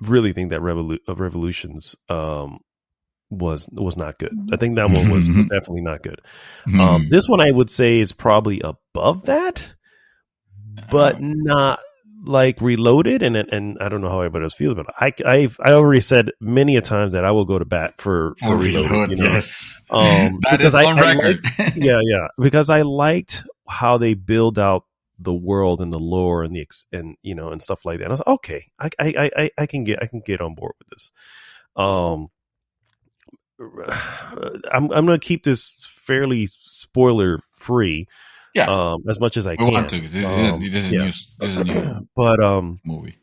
really think that Revolutions was not good. I think that one was definitely not good. This one I would say is probably above that, but not like Reloaded. And I don't know how everybody else feels, but I already said many a times that I will go to bat for Reloaded. Yes, that is on record. Because I liked how they build out the world and the lore and and stuff like that. And I was like, okay, I can get on board with this. I'm going to keep this fairly spoiler free. Yeah. As much as I can. Want to, this is a new but movie.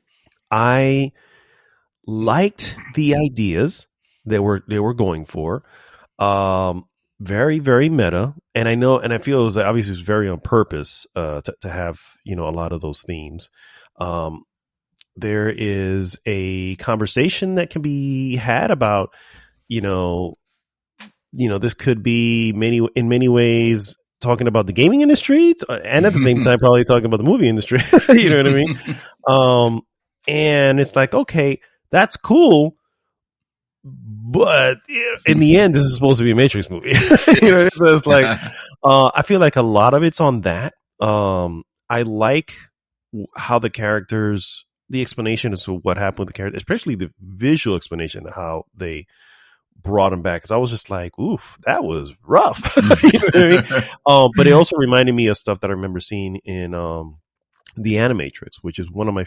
I liked the ideas they were going for. Very, very meta, and I know, and I feel it was obviously very on purpose to have a lot of those themes. There is a conversation that can be had about this could be in many ways talking about the gaming industry, and at the same time probably talking about the movie industry. You know what I mean? And it's like, okay, that's cool, but in the end, this is supposed to be a Matrix movie. So it's like, I feel like a lot of it's on that. I like how the characters, the explanation as to what happened with the character, especially the visual explanation of how they brought him back, because I was just like, oof, that was rough. You know what I mean? But it also reminded me of stuff that I remember seeing in the Animatrix, which is one of my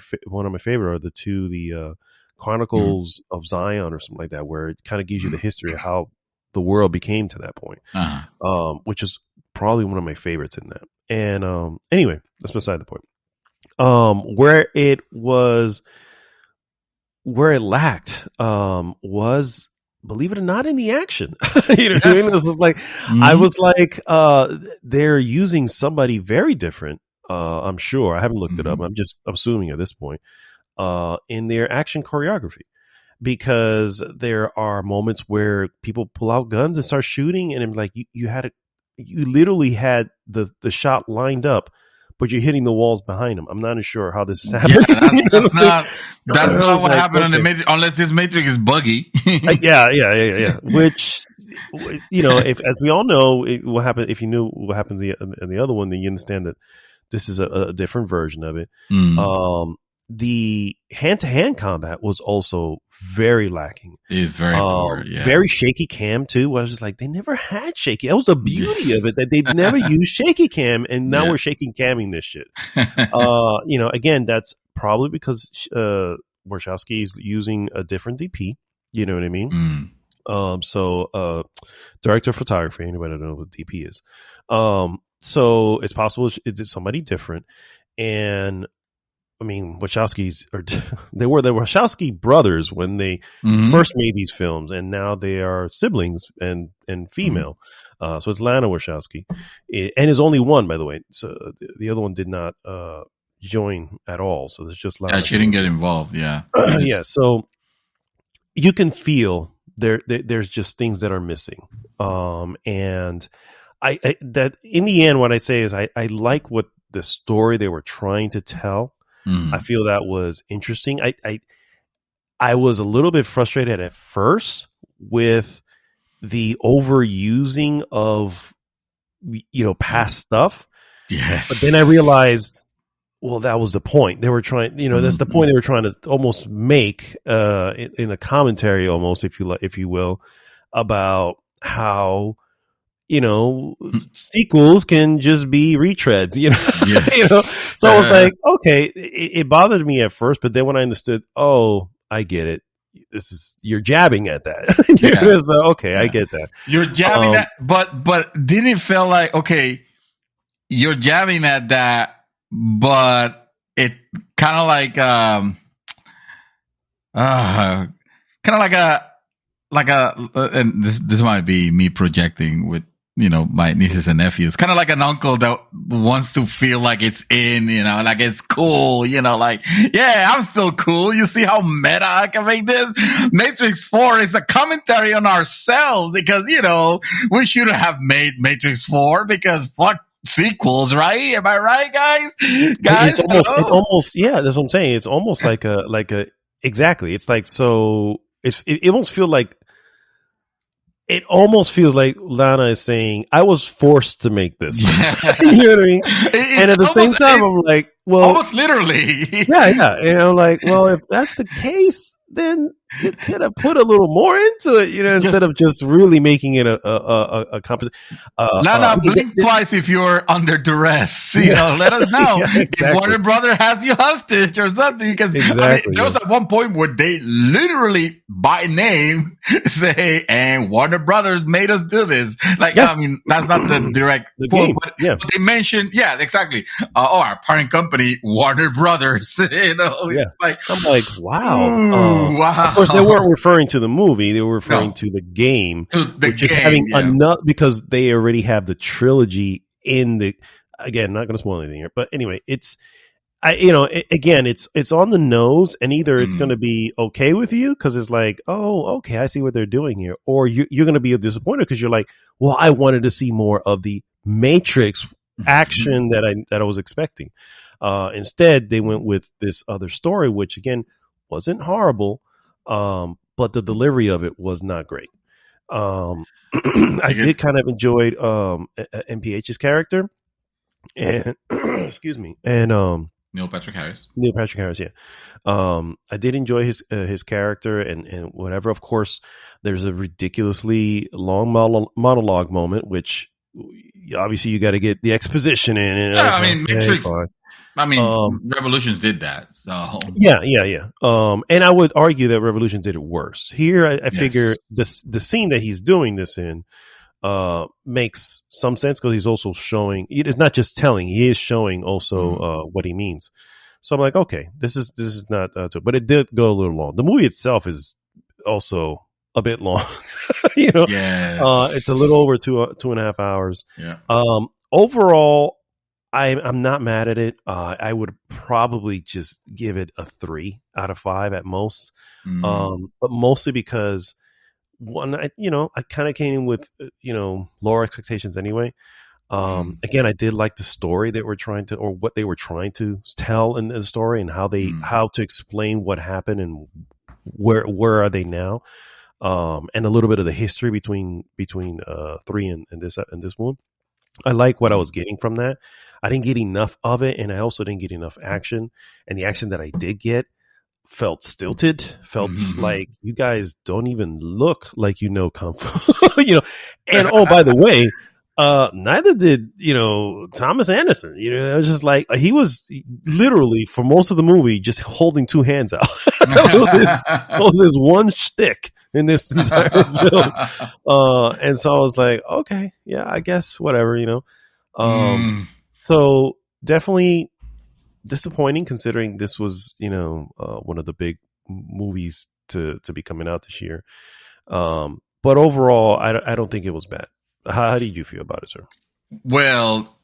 favorite, are the Chronicles of Zion or something like that, where it kind of gives you the history of how the world became to that point, which is probably one of my favorites in that. And anyway, that's beside the point. Where it lacked was, believe it or not, in the action. You know what I mean? This is like, I was like, they're using somebody very different. I'm sure. I haven't looked it up. I'm just assuming at this point, in their action choreography, because there are moments where people pull out guns and start shooting, and I'm like, you literally had the shot lined up, but you're hitting the walls behind them. I'm not sure how this is happening. Yeah, that's not what happened on the Matrix, unless this Matrix is buggy. Yeah. Which, if, as we all know, what happened, if you knew what happened in the other one, then you understand that this is a different version of it. The hand-to-hand combat was also very lacking. It's very poor, very shaky cam too. I was just like, they never had shaky. That was the beauty of it, that they'd never used shaky cam, and now we're shaking camming this shit. Again, that's probably because Wachowski is using a different DP. You know what I mean? So director of photography. Anybody don't know what DP is? so it's possible it's somebody different. And I mean, Wachowskis are they were the Wachowski brothers when they first made these films, and now they are siblings and female. So it's Lana Wachowski, and is only one, by the way. So the other one did not join at all. So there's just Lana. Yeah, she didn't get involved. Yeah, yeah. So you can feel there's just things that are missing, and I that in the end, what I say is I like what the story they were trying to tell. I feel that was interesting. I was a little bit frustrated at first with the overusing of past stuff. Yes. But then I realized, well, that was the point. They were trying, that's the point they were trying to almost make in a commentary, almost, if you will, about how sequels can just be retreads, Yes. So I was like, okay, it bothered me at first, but then when I understood, oh, I get it. You're jabbing at that. So, okay, I get that. You're jabbing at, but didn't it feel like, okay, you're jabbing at that, but it kind of like, and this might be me projecting with, my nieces and nephews, kind of like an uncle that wants to feel like it's in, like it's cool, like, yeah, I'm still cool. You see how meta I can make this? Matrix 4 is a commentary on ourselves because, we should have made Matrix 4 because fuck sequels, right? Am I right, guys? It's almost, yeah, that's what I'm saying. It's almost like exactly. It's like, so it almost feels like, it almost feels like Lana is saying, I was forced to make this. You know what I mean? And at the same time, I'm like, well, almost literally. Yeah. And I'm like, well, if that's the case, then you could have put a little more into it, instead of just really making it a composition. Lana, blink twice if you're under duress. Let us know if Warner Brother has you hostage or something. Because there was at one point where they literally by name say, and Warner Brothers made us do this. Like, I mean, that's not the direct quote, but they mentioned, exactly. Our parent company, Warner Brothers. Like, I'm like, wow. Of course, they weren't referring to the movie; they were referring to the game, which is having enough because they already have the trilogy in the. Again, not going to spoil anything here, but anyway, it's on the nose, and either it's going to be okay with you because it's like, oh, okay, I see what they're doing here, or you're going to be disappointed because you're like, well, I wanted to see more of the Matrix action that I was expecting. Instead, they went with this other story, which again wasn't horrible, but the delivery of it was not great. I did kind of enjoy MPH's character, and excuse me, and Neil Patrick Harris, yeah. I did enjoy his character and whatever. Of course, there's a ridiculously long monologue moment, which obviously you got to get the exposition in. And I mean, Matrix. Revolutions did that. So yeah. And I would argue that Revolution did it worse. Here, I figure the scene that he's doing this in makes some sense because he's also showing. It's not just telling; he is showing also what he means. So I'm like, okay, this is not, but it did go a little long. The movie itself is also a bit long. It's a little over 2.5 hours. Yeah. Overall, I'm not mad at it. I would probably just give it a 3 out of 5 at most. But mostly because one, I kind of came in with, lower expectations anyway. Again, I did like the story that what they were trying to tell in the story and how to explain what happened and where are they now. And a little bit of the history between 3 and this one. I like what I was getting from that. I didn't get enough of it, and I also didn't get enough action. And the action that I did get felt stilted, felt like you guys don't even look like Kung Fu. And by the way, neither did Thomas Anderson. It was just like he was literally for most of the movie just holding 2 hands out. that was his one shtick in this entire film. And so I was like, okay, yeah, I guess whatever. So definitely disappointing, considering this was, one of the big movies to be coming out this year. But overall, I don't think it was bad. How did you feel about it, sir? Well,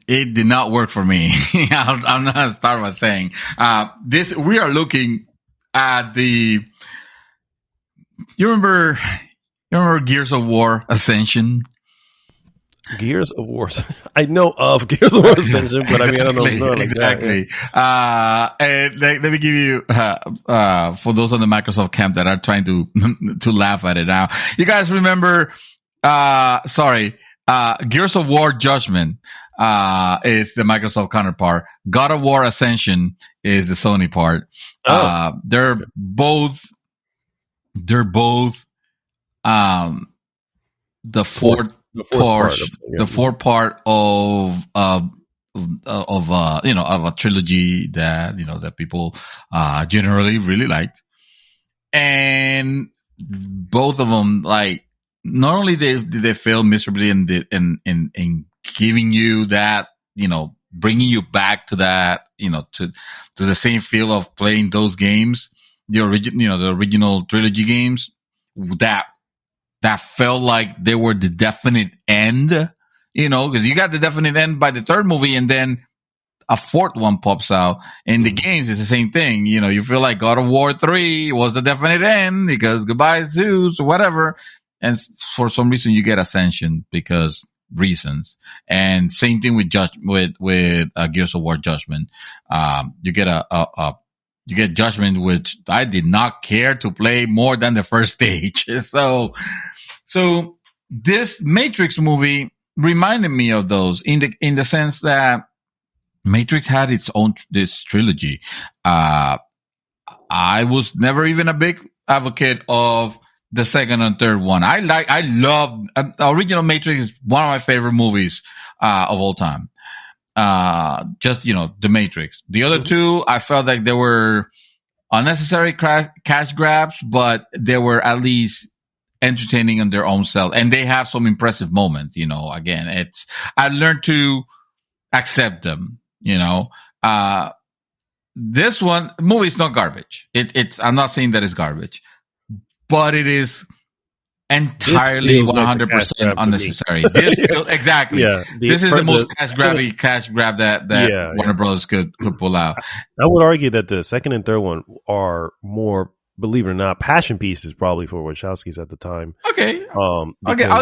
it did not work for me. I'm not gonna start by saying we are looking at the. You remember Gears of War Ascension? Gears of War. I know of Gears of War Ascension, but I don't know like exactly. That. And let me give you for those on the Microsoft camp that are trying to laugh at it now. You guys remember? Gears of War Judgment is the Microsoft counterpart. God of War Ascension is the Sony part. They're both the fourth part of a trilogy that people generally really liked, and both of them, like, not only did they fail miserably in giving you that, bringing you back to that, to the same feel of playing those games, the original trilogy games, that felt like they were the definite end, because you got the definite end by the third movie, and then a fourth one pops out. In the games, it's the same thing. You feel like God of War 3 was the definite end because goodbye Zeus or whatever. And for some reason, you get Ascension because reasons. And same thing with Gears of War Judgment. You get Judgment, which I did not care to play more than the first stage. So this Matrix movie reminded me of those in the sense that Matrix had its own this trilogy. I was never even a big advocate of the second and third one. I love original Matrix is one of my favorite movies of all time. The Matrix. The other two, I felt like they were unnecessary cash grabs, but they were at least entertaining on their own self, and they have some impressive moments. Again, I learned to accept them. This movie is not garbage. I'm not saying that it's garbage, but it is entirely 100% unnecessary. Exactly. Yeah, this is the most cash grab that Warner Brothers could pull out. I would argue that the second and third one are more, believe it or not, passion pieces probably for Wachowskis at the time. Okay. I'll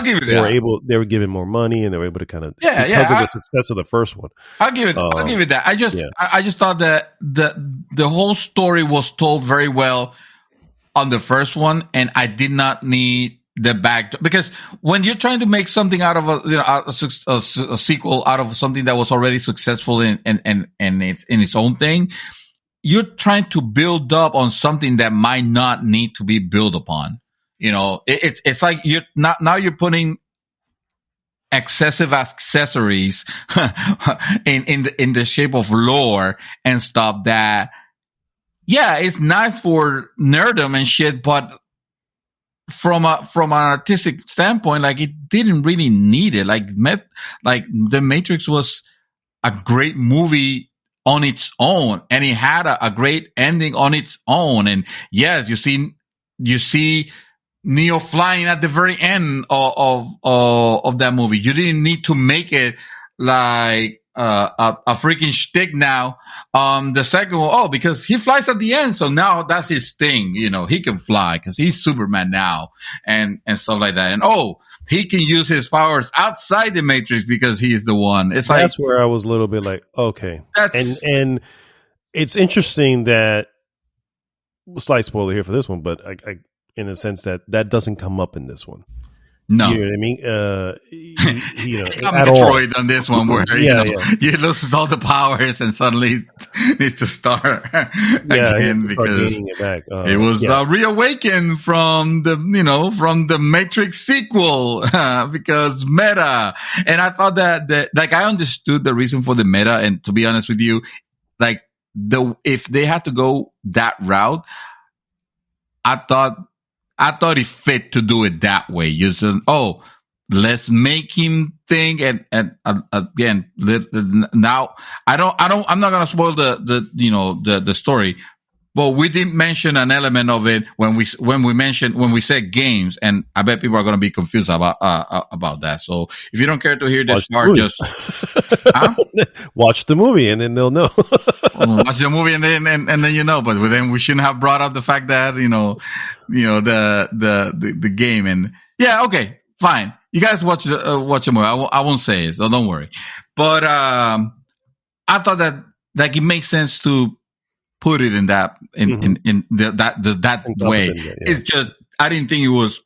give it that. They were given more money, and they were able to kind of because of the success of the first one. I'll give it that. I just thought that the whole story was told very well on the first one, and I did not need the back, because when you're trying to make something out of a sequel out of something that was already successful and it's in its own thing, you're trying to build up on something that might not need to be built upon. It's like you're putting excessive accessories in the shape of lore and stuff that, it's nice for nerdom and shit, but from an artistic standpoint, like, it didn't really need it. Like The Matrix was a great movie on its own, and it had a great ending on its own. And yes, you see Neo flying at the very end of that movie. You didn't need to make it like a freaking shtick now. The second one, because he flies at the end, so now that's his thing. He can fly because he's Superman now, and stuff like that. And he can use his powers outside the Matrix because he's the one. That's where I was a little bit like, okay. And it's interesting that, slight spoiler here for this one, but I in a sense that doesn't come up in this one. No, you know what I mean? I'm Detroit on this one where you loses all the powers and suddenly needs to start again because it back. It was reawakened from the Matrix sequel because meta. And I thought that like, I understood the reason for the meta, and to be honest with you, like, if they had to go that route, I thought it fit to do it that way. You said, let's make him think. And again, now I'm not going to spoil the story. But we didn't mention an element of it when we said games, and I bet people are going to be confused about that. So if you don't care to hear this part, just watch the movie, and then they'll know. Watch the movie, and then you know. But then we shouldn't have brought up the fact that the game, and yeah, okay, fine. You guys watch the movie. I won't say it, so don't worry. But I thought that like it makes sense to put it in that way. Yeah. It's just I didn't think it was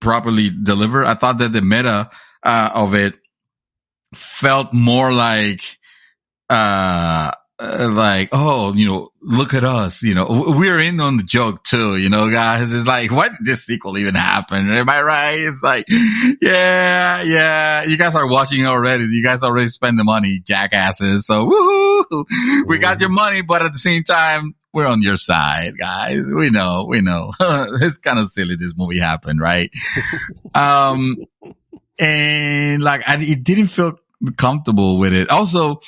properly delivered. I thought that the meta of it felt more like look at us, we're in on the joke too, guys. It's like, why did this sequel even happen? Am I right? It's like, yeah, you guys are watching already. You guys already spend the money, jackasses. So woohoo, we got your money, but at the same time, we're on your side, guys. We know. It's kind of silly this movie happened, right? And like, it didn't feel comfortable with it. Also,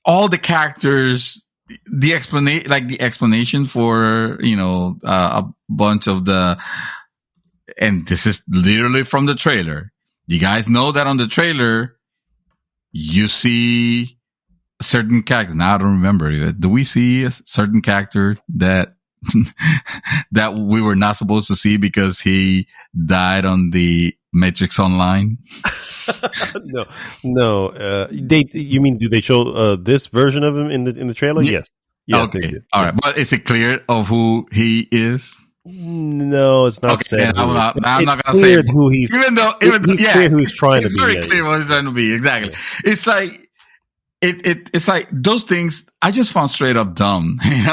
all the characters, the explanation for, a bunch of and this is literally from the trailer. You guys know that on the trailer, you see a certain character. Now I don't remember. Do we see a certain character that that we were not supposed to see because he died on the Matrix Online? No. You mean, do they show this version of him in the trailer? Yeah. Yes. Okay. All right. But is it clear of who he is? No, it's not said. I'm not going to say who he's. Even though clear who he's trying to be. It's very clear what he's trying to be. Exactly. Yeah. It's like it's like those things I just found straight up dumb. And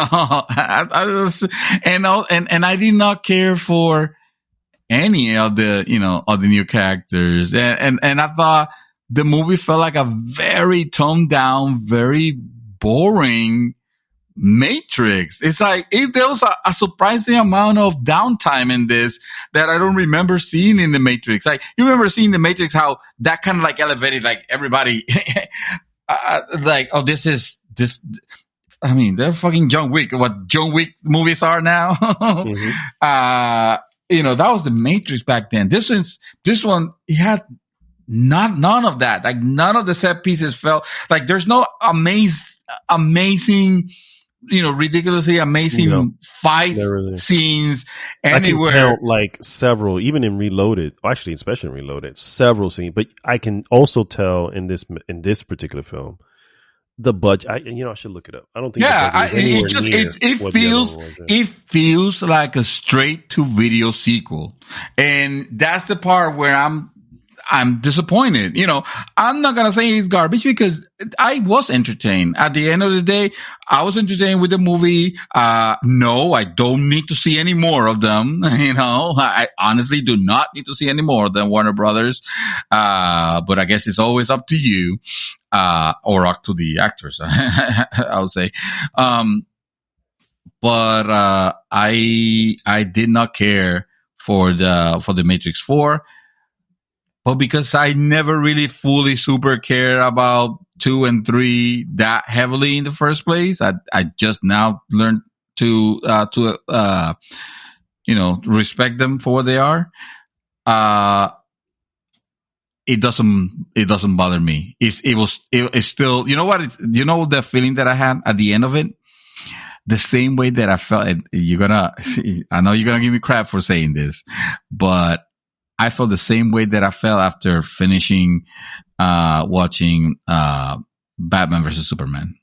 I did not care for any of the of the new characters, and I thought the movie felt like a very toned down, very boring Matrix. It's like there was a surprising amount of downtime in this that I don't remember seeing in the Matrix. Like, you remember seeing the Matrix, how that kind of like elevated like everybody like, oh, this. I mean, they're fucking John Wick. What John Wick movies are now. Mm-hmm. That was the Matrix back then. This one, it had none of that. Like, none of the set pieces felt like there's no amazing, ridiculously amazing fight scenes anywhere. I can count like several, even in Reloaded, actually, especially in Reloaded, several scenes. But I can also tell in this particular film, the budget. I should look it up. I don't think. Yeah, it feels like a straight to video sequel, and that's the part where I'm disappointed. I'm not going to say it's garbage because I was entertained. At the end of the day, I was entertained with the movie. No, I don't need to see any more of them. I honestly do not need to see any more than Warner Brothers. But I guess it's always up to you, or up to the actors, I would say. But I did not care for the Matrix 4. But because I never really fully super care about 2 and 3 that heavily in the first place, I just now learned to respect them for what they are. It doesn't bother me. It's still, the feeling that I had at the end of it, the same way that I felt. I know you're gonna give me crap for saying this, but I felt the same way that I felt after finishing watching Batman vs. Superman,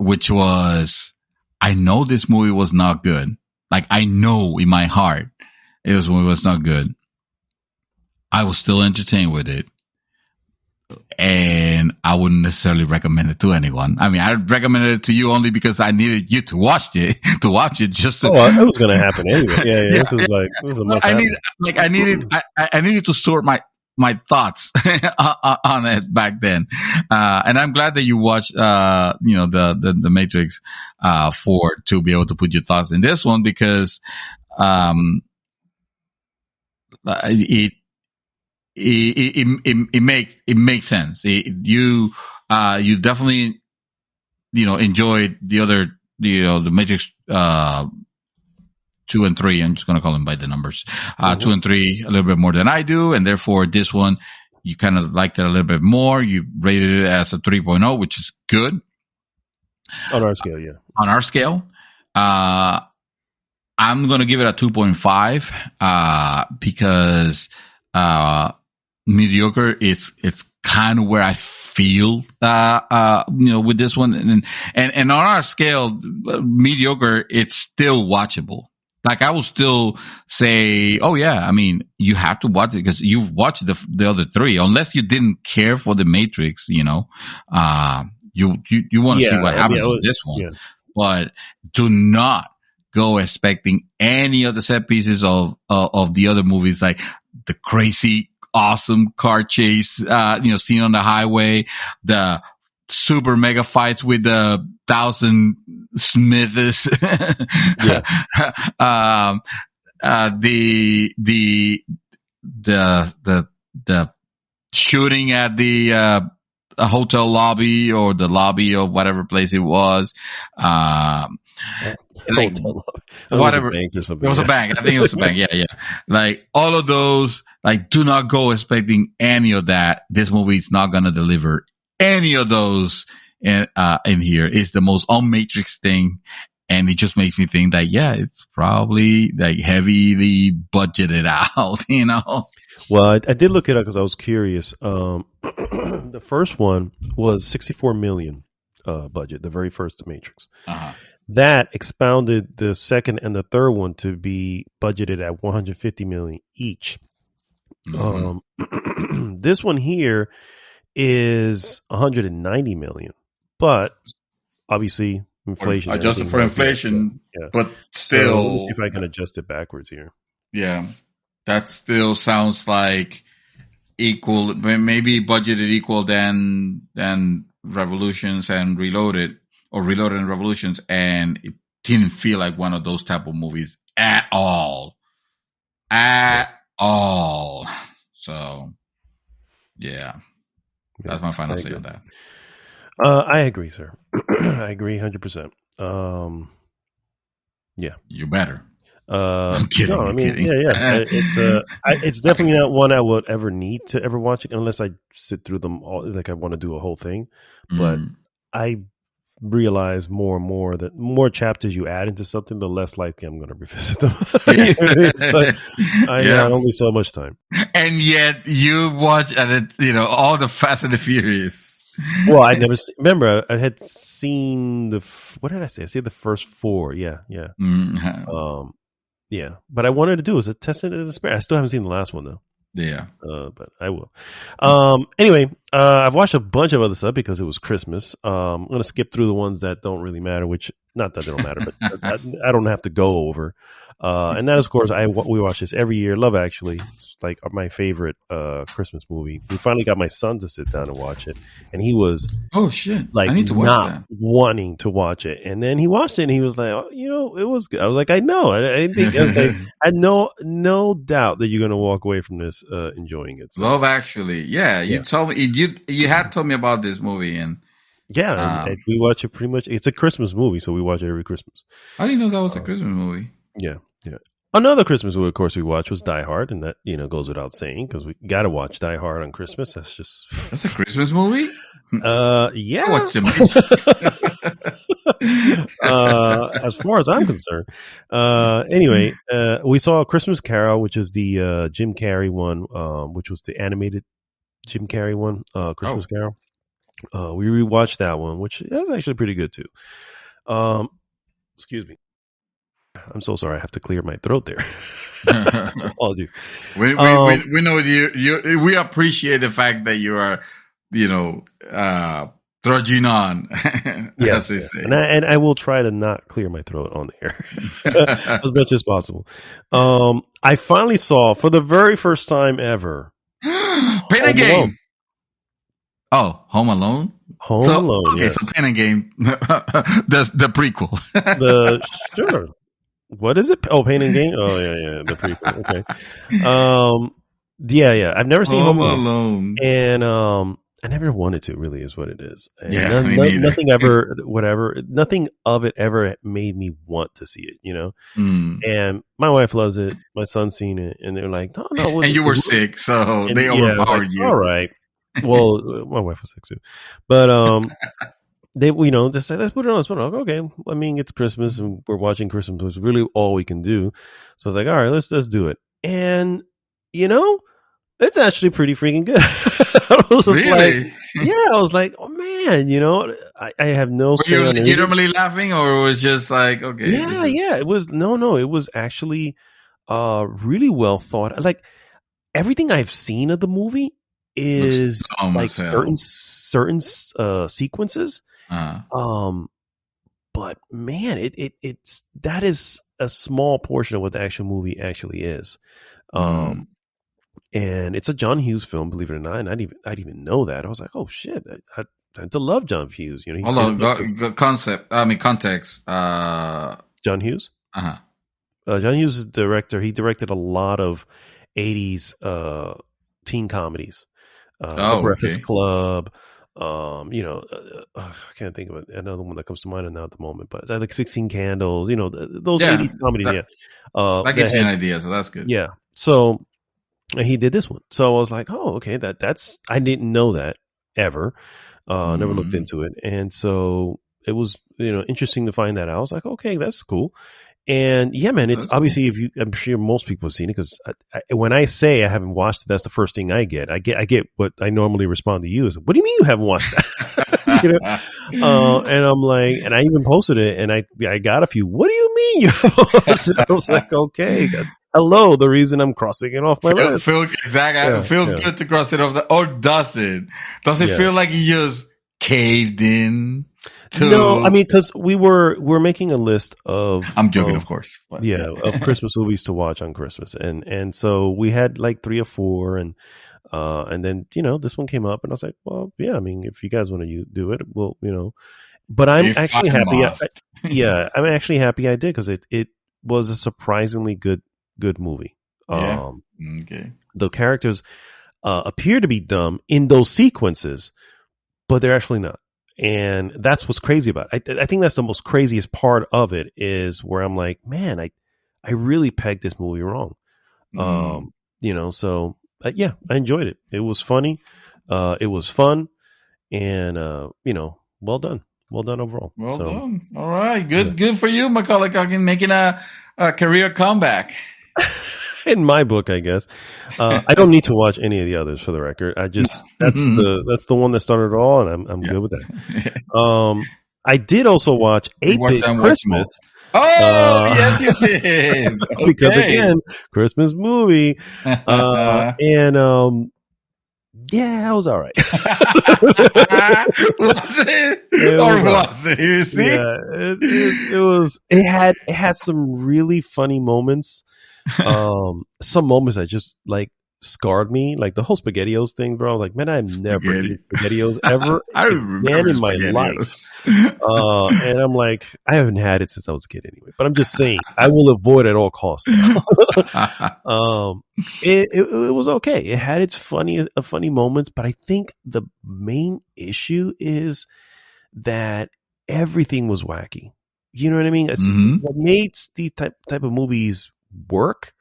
which was, I know this movie was not good. Like, I know in my heart this movie was not good. I was still entertained with it, and I wouldn't necessarily recommend it to anyone. I mean, I recommended it to you only because I needed you to watch it, just to. Oh, it was going to happen anyway. Yeah. This was a must happen. I needed to sort my thoughts on it back then. And I'm glad that you watched, the Matrix, 4 to be able to put your thoughts in this one, because, it makes sense. You definitely enjoyed the other the Matrix 2 and 3. I'm just going to call them by the numbers. 2 and 3 a little bit more than I do, and therefore this one you kind of liked it a little bit more. You rated it as a 3.0, which is good on our scale. Yeah, on our scale. I'm going to give it a 2.5 because mediocre. It's kind of where I feel with this one, and on our scale, mediocre. It's still watchable. Like I will still say, oh yeah, I mean, you have to watch it because you've watched the other three, unless you didn't care for the Matrix, you want to see what happens with this one, but do not go expecting any of the set pieces of the other movies, like the crazy, awesome car chase, scene on the highway, the super mega fights with the 1,000 Smiths. The shooting at the hotel lobby or the lobby of whatever place it was. Like whatever, bank or something. It was a bank. I think it was a bank. Yeah. Like all of those. Like, do not go expecting any of that. This movie is not gonna deliver any of those in here. It's the most un-Matrix thing, and it just makes me think that it's probably like heavily budgeted out. Well, I did look it up because I was curious. The first one was 64 million budget. The very first Matrix. That expounded the second and the third one to be budgeted at 150 million each. This one here is 190 million, but obviously inflation adjusted for inflation, but still, so let me see if I can adjust it backwards here. Yeah, that still sounds like equal, maybe budgeted equal than Revolutions and Reloaded, or Reloaded and Revolutions, and it didn't feel like one of those type of movies at all. All. So, that's my final say on that. I agree, sir. I agree 100%. You better. I'm kidding. No, kidding. It's definitely not one I would ever need to ever watch it unless I sit through them all. Like I want to do a whole thing, but I realize more and more that more chapters you add into something, the less likely I'm going to revisit them. I had only so much time, and yet you watch all the Fast and the Furious. Well, I never remember. I had seen what did I say? I said the first 4. Yeah. But I wanted to do was a test it in the spirit. I still haven't seen the last one though. Yeah. But I will. Anyway, I've watched a bunch of other stuff because it was Christmas. I'm going to skip through the ones that don't really matter, which not that they don't matter, but I don't have to go over. And that is, of course, we watch this every year. Love Actually. It's like my favorite Christmas movie. We finally got my son to sit down and watch it, and he was like I need to watch that. Wanting to watch it, and then he watched it and he was like, it was good. I was like, I know. I didn't think I was like, I had no doubt that you're going to walk away from this enjoying it. So. Love Actually, you told me you had told me about this movie, and and we watch it pretty much. It's a Christmas movie, so we watch it every Christmas. I didn't know that was a Christmas movie. Yeah. Another Christmas movie, of course, we watched was Die Hard, and that goes without saying because we got to watch Die Hard on Christmas. That's a Christmas movie. Yeah. As far as I'm concerned. Anyway, we saw A Christmas Carol, which is the Jim Carrey one, which was the animated Jim Carrey one, Christmas Carol. We rewatched that one, which is actually pretty good too. Excuse me. I'm so sorry. I have to clear my throat there. Apologies. We know you. We appreciate the fact that you are, trudging on. Yes. And I will try to not clear my throat on the air as much as possible. I finally saw for the very first time ever. Pain and Game. Oh, Home Alone. Home Alone. Okay, yes. So Pain and Game. the prequel. Sure. What is it? Oh, Pain and Gain. Oh yeah, the prequel. Okay. Yeah. I've never seen Home Alone, and I never wanted to. Really, is what it is. And yeah, me neither. Nothing ever, whatever. Nothing of it ever made me want to see it. You know. And my wife loves it. My son's seen it, and they're like, "No." And you were sick, so they overpowered you. All right. Well, my wife was sick too, but they, they say, let's put it on. Let's put it on. Okay. I mean, it's Christmas and we're watching Christmas. It's really all we can do. So I was like, all right, let's do it. And it's actually pretty freaking good. I was just really? I was like, oh man, I have no. Were you legitimately laughing, or was just like, okay? Yeah. It was no. It was actually really well thought. Like everything I've seen of the movie is like certain sequences. But man, it's that is a small portion of what the actual movie actually is. And it's a John Hughes film, believe it or not. And I didn't even know that. I was like, oh shit, I tend to love John Hughes. Hold on, context. John Hughes. John Hughes is the director. He directed a lot of 80s teen comedies. The Breakfast Club. I can't think of another one that comes to mind now at the moment, but like 16 Candles, those 80s comedies. That gives me an idea, so that's good. Yeah. So, and he did this one. So I was like, oh, okay, that's, I didn't know that ever. Never looked into it. And so it was, interesting to find that out. I was like, okay, that's cool. And yeah, man, it's obviously cool. I'm sure most people have seen it because when I say I haven't watched it, that's the first thing I get. I get what I normally respond to you is, what do you mean you haven't watched that? And I'm like, and I even posted it, and I got a few. What do you mean you haven't watched it? I was like, okay, hello, the reason I'm crossing it off my list. It feels good to cross it off, or does it? Does it feel like you just caved in? No, I mean, because we're making a list of. I'm joking, of course. But, of Christmas movies to watch on Christmas, and so we had like 3 or 4, and then this one came up, and I was like, well, yeah, I mean, if you guys want to do it, well, But I'm actually happy. I'm actually happy I did because it was a surprisingly good movie. Okay. The characters appear to be dumb in those sequences, but they're actually not. And that's what's crazy about it. I think that's the most craziest part of it is where I'm like, man, I really pegged this movie wrong. So I enjoyed it. It was funny. It was fun, and well done. Well done overall. Well done. All right. Good for you, Macaulay Culkin, making a career comeback. In my book, I guess. I don't need to watch any of the others for the record. That's the one that started it all, and I'm good with that. I did also watch 8-Bit Christmas. Yes, you did. Because again, Christmas movie. And yeah, it was all right. Was it? Was it? You see? Yeah, it was. It had some really funny moments. Some moments that just like scarred me, like the whole SpaghettiOs thing, bro. I was like, man, I've never eaten SpaghettiOs ever again in my life. And I'm like, I haven't had it since I was a kid anyway. But I'm just saying, I will avoid at all costs. It was okay. It had its funny moments, but I think the main issue is that everything was wacky. You know what I mean? What made these type of movies work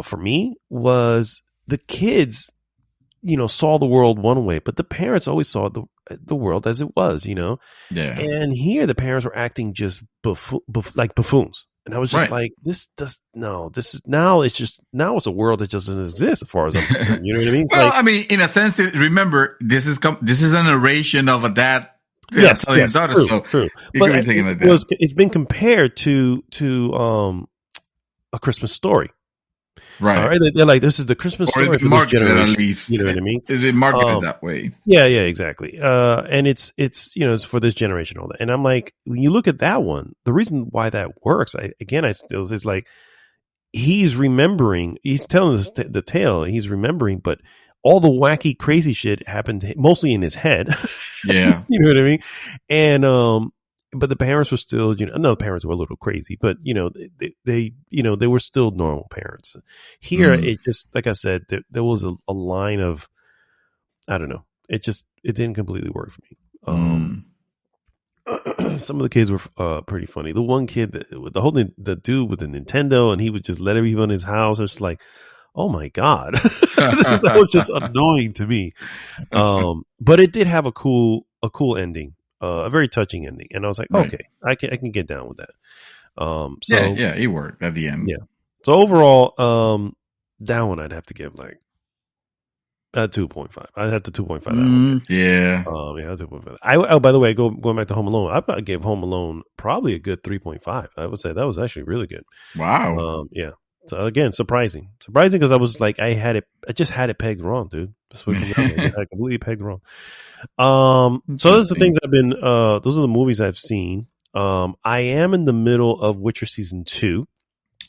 for me was the kids, saw the world one way, but the parents always saw the world as it was, Yeah. And here the parents were acting just like buffoons. And I was just like, it's a world that just doesn't exist as far as I'm concerned. You know what I mean? Well, I mean, in a sense, remember, this is a narration of a dad. Yes, daughter, true. But it's been compared to A Christmas Story. Right. All right. They're like, this is the Christmas story for this generation. At least. You know what I mean? It's been marketed that way. Yeah, exactly. And it's it's for this generation, all that. And I'm like, when you look at that one, the reason why that works, is like, he's remembering, he's telling us the tale, he's remembering, but all the wacky, crazy shit happened mostly in his head. Yeah. You know what I mean? And, but the parents were still, no, the parents were a little crazy, but they they were still normal parents. Here, it just, like I said, there was a line of, I don't know, it didn't completely work for me. Some of the kids were pretty funny. The one kid, the dude with the Nintendo, and he would just let everyone in his house. It's like, oh my god, that was just annoying to me. But it did have a cool ending, a very touching ending, and I was like, okay, I can get down with that. So it worked at the end. Yeah. So overall, that one I'd have to give like a 2.5. I'd have to 2.5. Yeah. 2.5. By the way, going back to Home Alone, I gave Home Alone probably a good 3.5. I would say that was actually really good. Wow. Yeah. So again, surprising because I was like, I just had it pegged wrong, dude. That's what I had completely pegged wrong. So those are the things those are the movies I've seen. I am in the middle of Witcher season 2.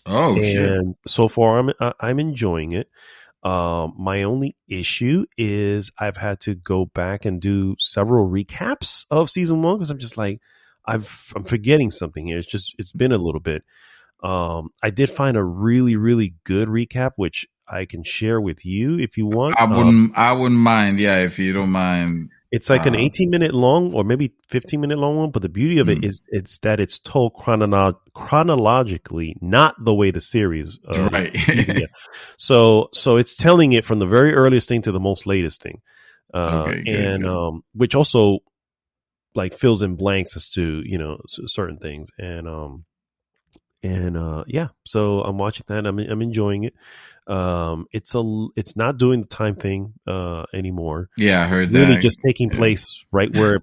Oh, shit. And so far I'm enjoying it. My only issue is I've had to go back and do several recaps of season 1 because I'm just like, I'm forgetting something here. It's been a little bit. I did find a really, really good recap, which I can share with you if you want. I wouldn't mind. Yeah, if you don't mind. It's like an 18-minute long or maybe 15-minute long one, but the beauty of it is it's that it's told chronologically, not the way the series. Right. So it's telling it from the very earliest thing to the most latest thing, good. Which also like fills in blanks as to certain things, yeah. So I'm watching that. I'm enjoying it. It's not doing the time thing anymore. Yeah, I heard really that. Just taking place right where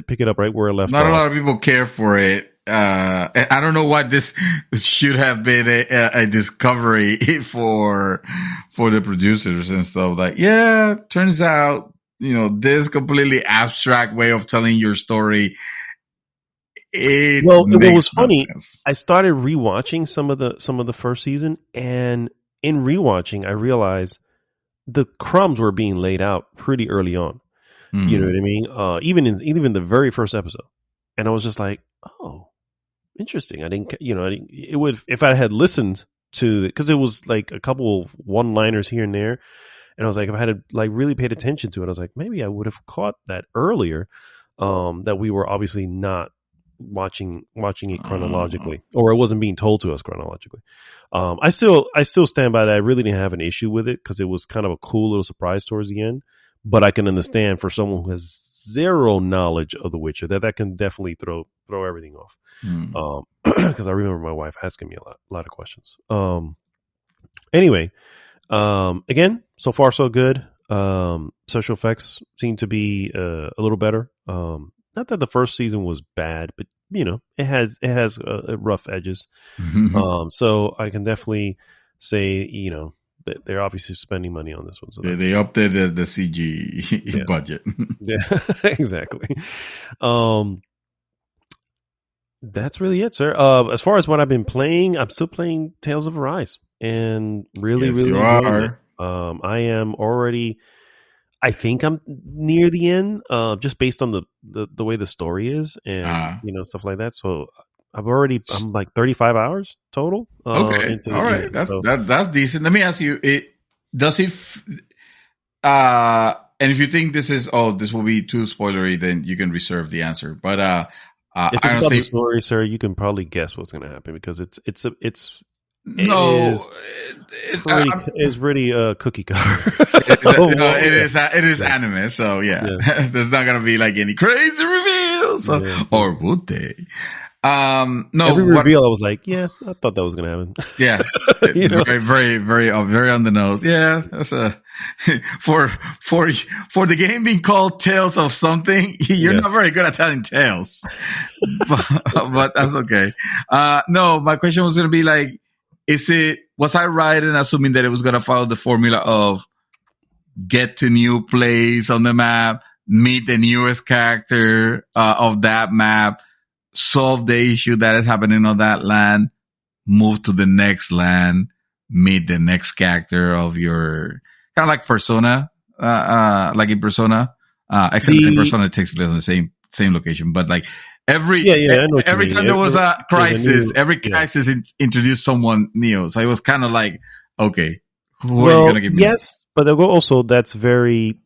pick it up right where it left Not off. a lot of people care for it. I don't know what this should have been a discovery for the producers and stuff. Like, yeah, turns out, this completely abstract way of telling your story. It was funny. Sense. I started rewatching some of the first season, and in rewatching, I realized the crumbs were being laid out pretty early on. You know what I mean? Even in the very first episode, and I was just like, oh, interesting. I didn't. It would if I had listened to it, because it was like a couple one-liners here and there, and I was like, if I had like really paid attention to it, I was like, maybe I would have caught that earlier. That we were obviously not watching it chronologically, or it wasn't being told to us chronologically. I still stand by that. I really didn't have an issue with it because it was kind of a cool little surprise towards the end. But I can understand for someone who has zero knowledge of The Witcher that can definitely throw everything off. Because I remember my wife asking me a lot of questions. Anyway, again, so far so good. Special effects seem to be a little better. Not that the first season was bad, but it has rough edges. So I can definitely say they're obviously spending money on this one. So they upped the CG budget. Yeah, exactly. That's really it, sir. As far as what I've been playing, I'm still playing Tales of Arise, and really enjoying it. I am already. I think I'm near the end, just based on the way the story is, and stuff like that. So I'm like 35 hours total. Okay, all right, that's decent. Let me ask you: and if you think this will be too spoilery, then you can reserve the answer. But if it's about the story, sir, you can probably guess what's going to happen because it's pretty cookie cutter. It is anime, so yeah. There's not gonna be like any crazy reveals, or would they? No. Every reveal, I was like, yeah, I thought that was gonna happen. Yeah, very, very, very, very on the nose. Yeah, that's for the game being called Tales of something. You're not very good at telling tales, but that's okay. No, my question was gonna be like, was I right in assuming that it was going to follow the formula of get to new place on the map, meet the newest character of that map, solve the issue that is happening on that land, move to the next land, meet the next character of your, kind of like Persona, like in Persona, except in Persona it takes place on the same location, but like Every I know what you every mean. time there was a crisis, every yeah. crisis introduced someone new. So I was kind of like, okay, who are you gonna give me? Yes, but also that's very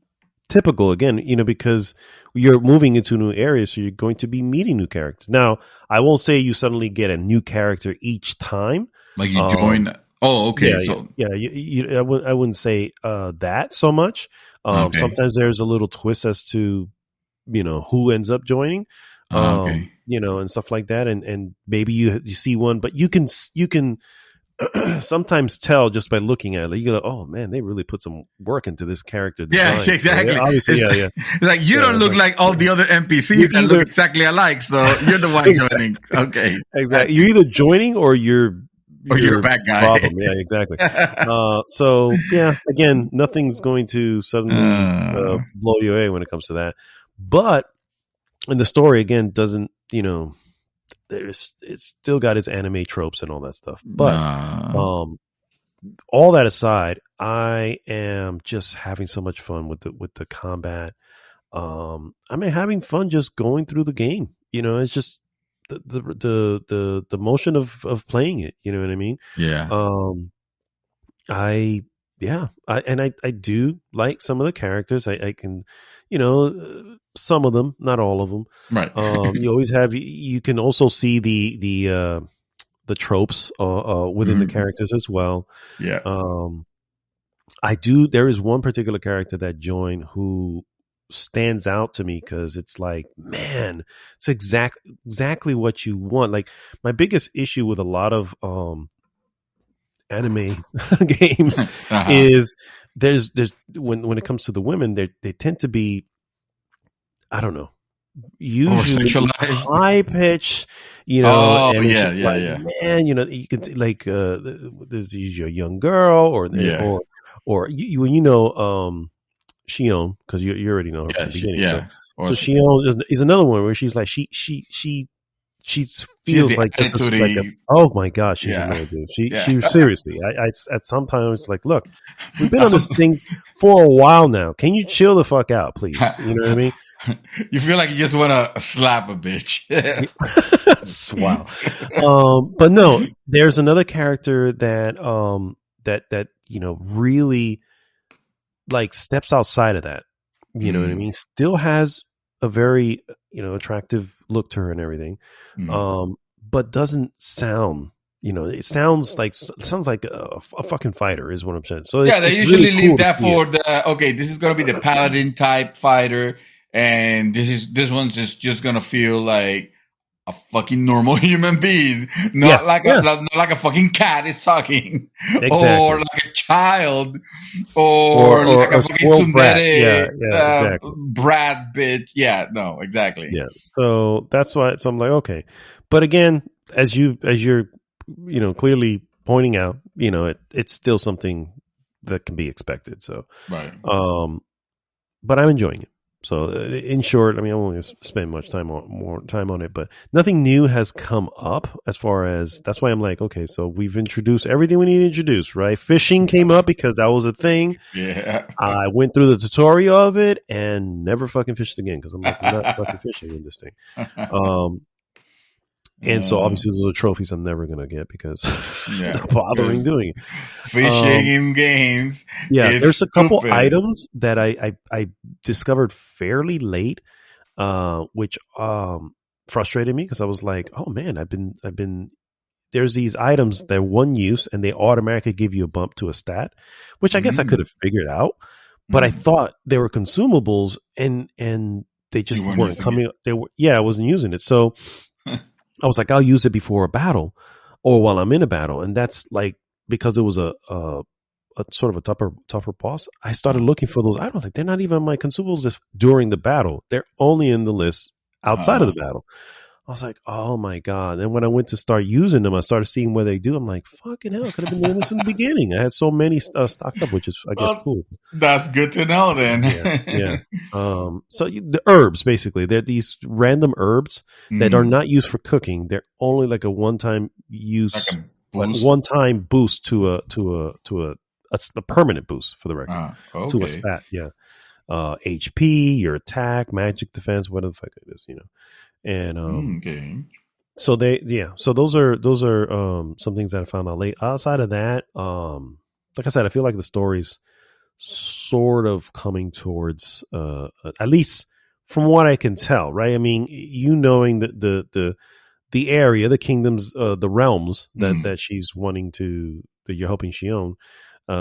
typical again, because you're moving into new areas, so you're going to be meeting new characters. Now, I won't say you suddenly get a new character each time. Like you join. Oh, okay. I wouldn't say that so much. Okay. Sometimes there's a little twist as to who ends up joining, Okay. and stuff like that, and maybe you see one, but you can sometimes tell just by looking at it. You go, oh man, they really put some work into this character design. Yeah, exactly. So, obviously, it's like you don't look like all the other NPCs that look exactly alike, so you're the one joining. Okay, exactly. You're either joining or you're a bad guy. Problem. Yeah, exactly. So yeah, again, nothing's going to suddenly blow you away when it comes to that. But and the story again doesn't, it's still got its anime tropes and all that stuff. But all that aside, I am just having so much fun with the combat. Having fun just going through the game. It's just the motion of playing it. You know what I mean? Yeah. I do like some of the characters. I can, some of them, not all of them. Right. You always have. You can also see the tropes within the characters as well. Yeah. I do. There is one particular character that joined who stands out to me because it's like, man, it's exactly what you want. Like my biggest issue with a lot of anime games is there's when it comes to the women, they tend to be, I don't know, usually high pitch, and it's just man, you could like there's usually a young girl or Shion, because you already know her from the beginning. So Shion is another one where she's like she feels like this is like oh my gosh, she's another dude. She seriously, I at some times like, look, we've been on this thing for a while now. Can you chill the fuck out, please? You know what I mean? You feel like you just want to slap a bitch. Wow. But no, there's another character that that really like steps outside of that. You know what I mean? Still has a very attractive look to her and everything, but doesn't sound. It sounds like a fucking fighter is what I'm saying. So they usually really leave that for the this is gonna be the paladin type fighter, and this one's just gonna feel like a fucking normal human being, not like a fucking cat is talking, or like a child, or like a fucking tsundere, brat bitch. Yeah, no, exactly. Yeah, so that's why. So I'm like, okay, but again, as you're clearly pointing out, it's still something that can be expected. So right, but I'm enjoying it. So in short, I won't really spend more time on it, but nothing new has come up as far as, that's why I'm like, okay, so we've introduced everything we need to introduce, right? Fishing came up because that was a thing. Yeah. I went through the tutorial of it and never fucking fished again because I'm like, I'm not fucking fishing in this thing. And so obviously those are trophies I'm never going to get because I'm not bothering doing it. Fishing in games. Yeah, there's a couple items that I discovered fairly late, which frustrated me because I was like, oh man, I've been there's these items that are one use and they automatically give you a bump to a stat, which I guess I could have figured out, but I thought they were consumables and they just weren't coming. I wasn't using it. So I was like, I'll use it before a battle or while I'm in a battle. And that's like, because it was a sort of a tougher boss, I started looking for those. I don't think they're not even my consumables during the battle. They're only in the list outside of the battle. I was like, oh my God. And when I went to start using them, I started seeing where they do. I'm like, fucking hell, I could have been doing this in the beginning. I had so many stocked up, which is, I guess, cool. That's good to know then. Yeah. So the herbs, basically, they're these random herbs that are not used for cooking. They're only like a one-time use, like one-time boost to a permanent boost for the record, to a stat. Yeah. HP, your attack, magic defense, whatever the fuck it is, And Okay. so so those are some things that I found out late. Outside of that, like I said, I feel like the story's sort of coming towards at least from what I can tell, right? I mean, you knowing that the area, the kingdoms, the realms that she's wanting to, that you're hoping she own,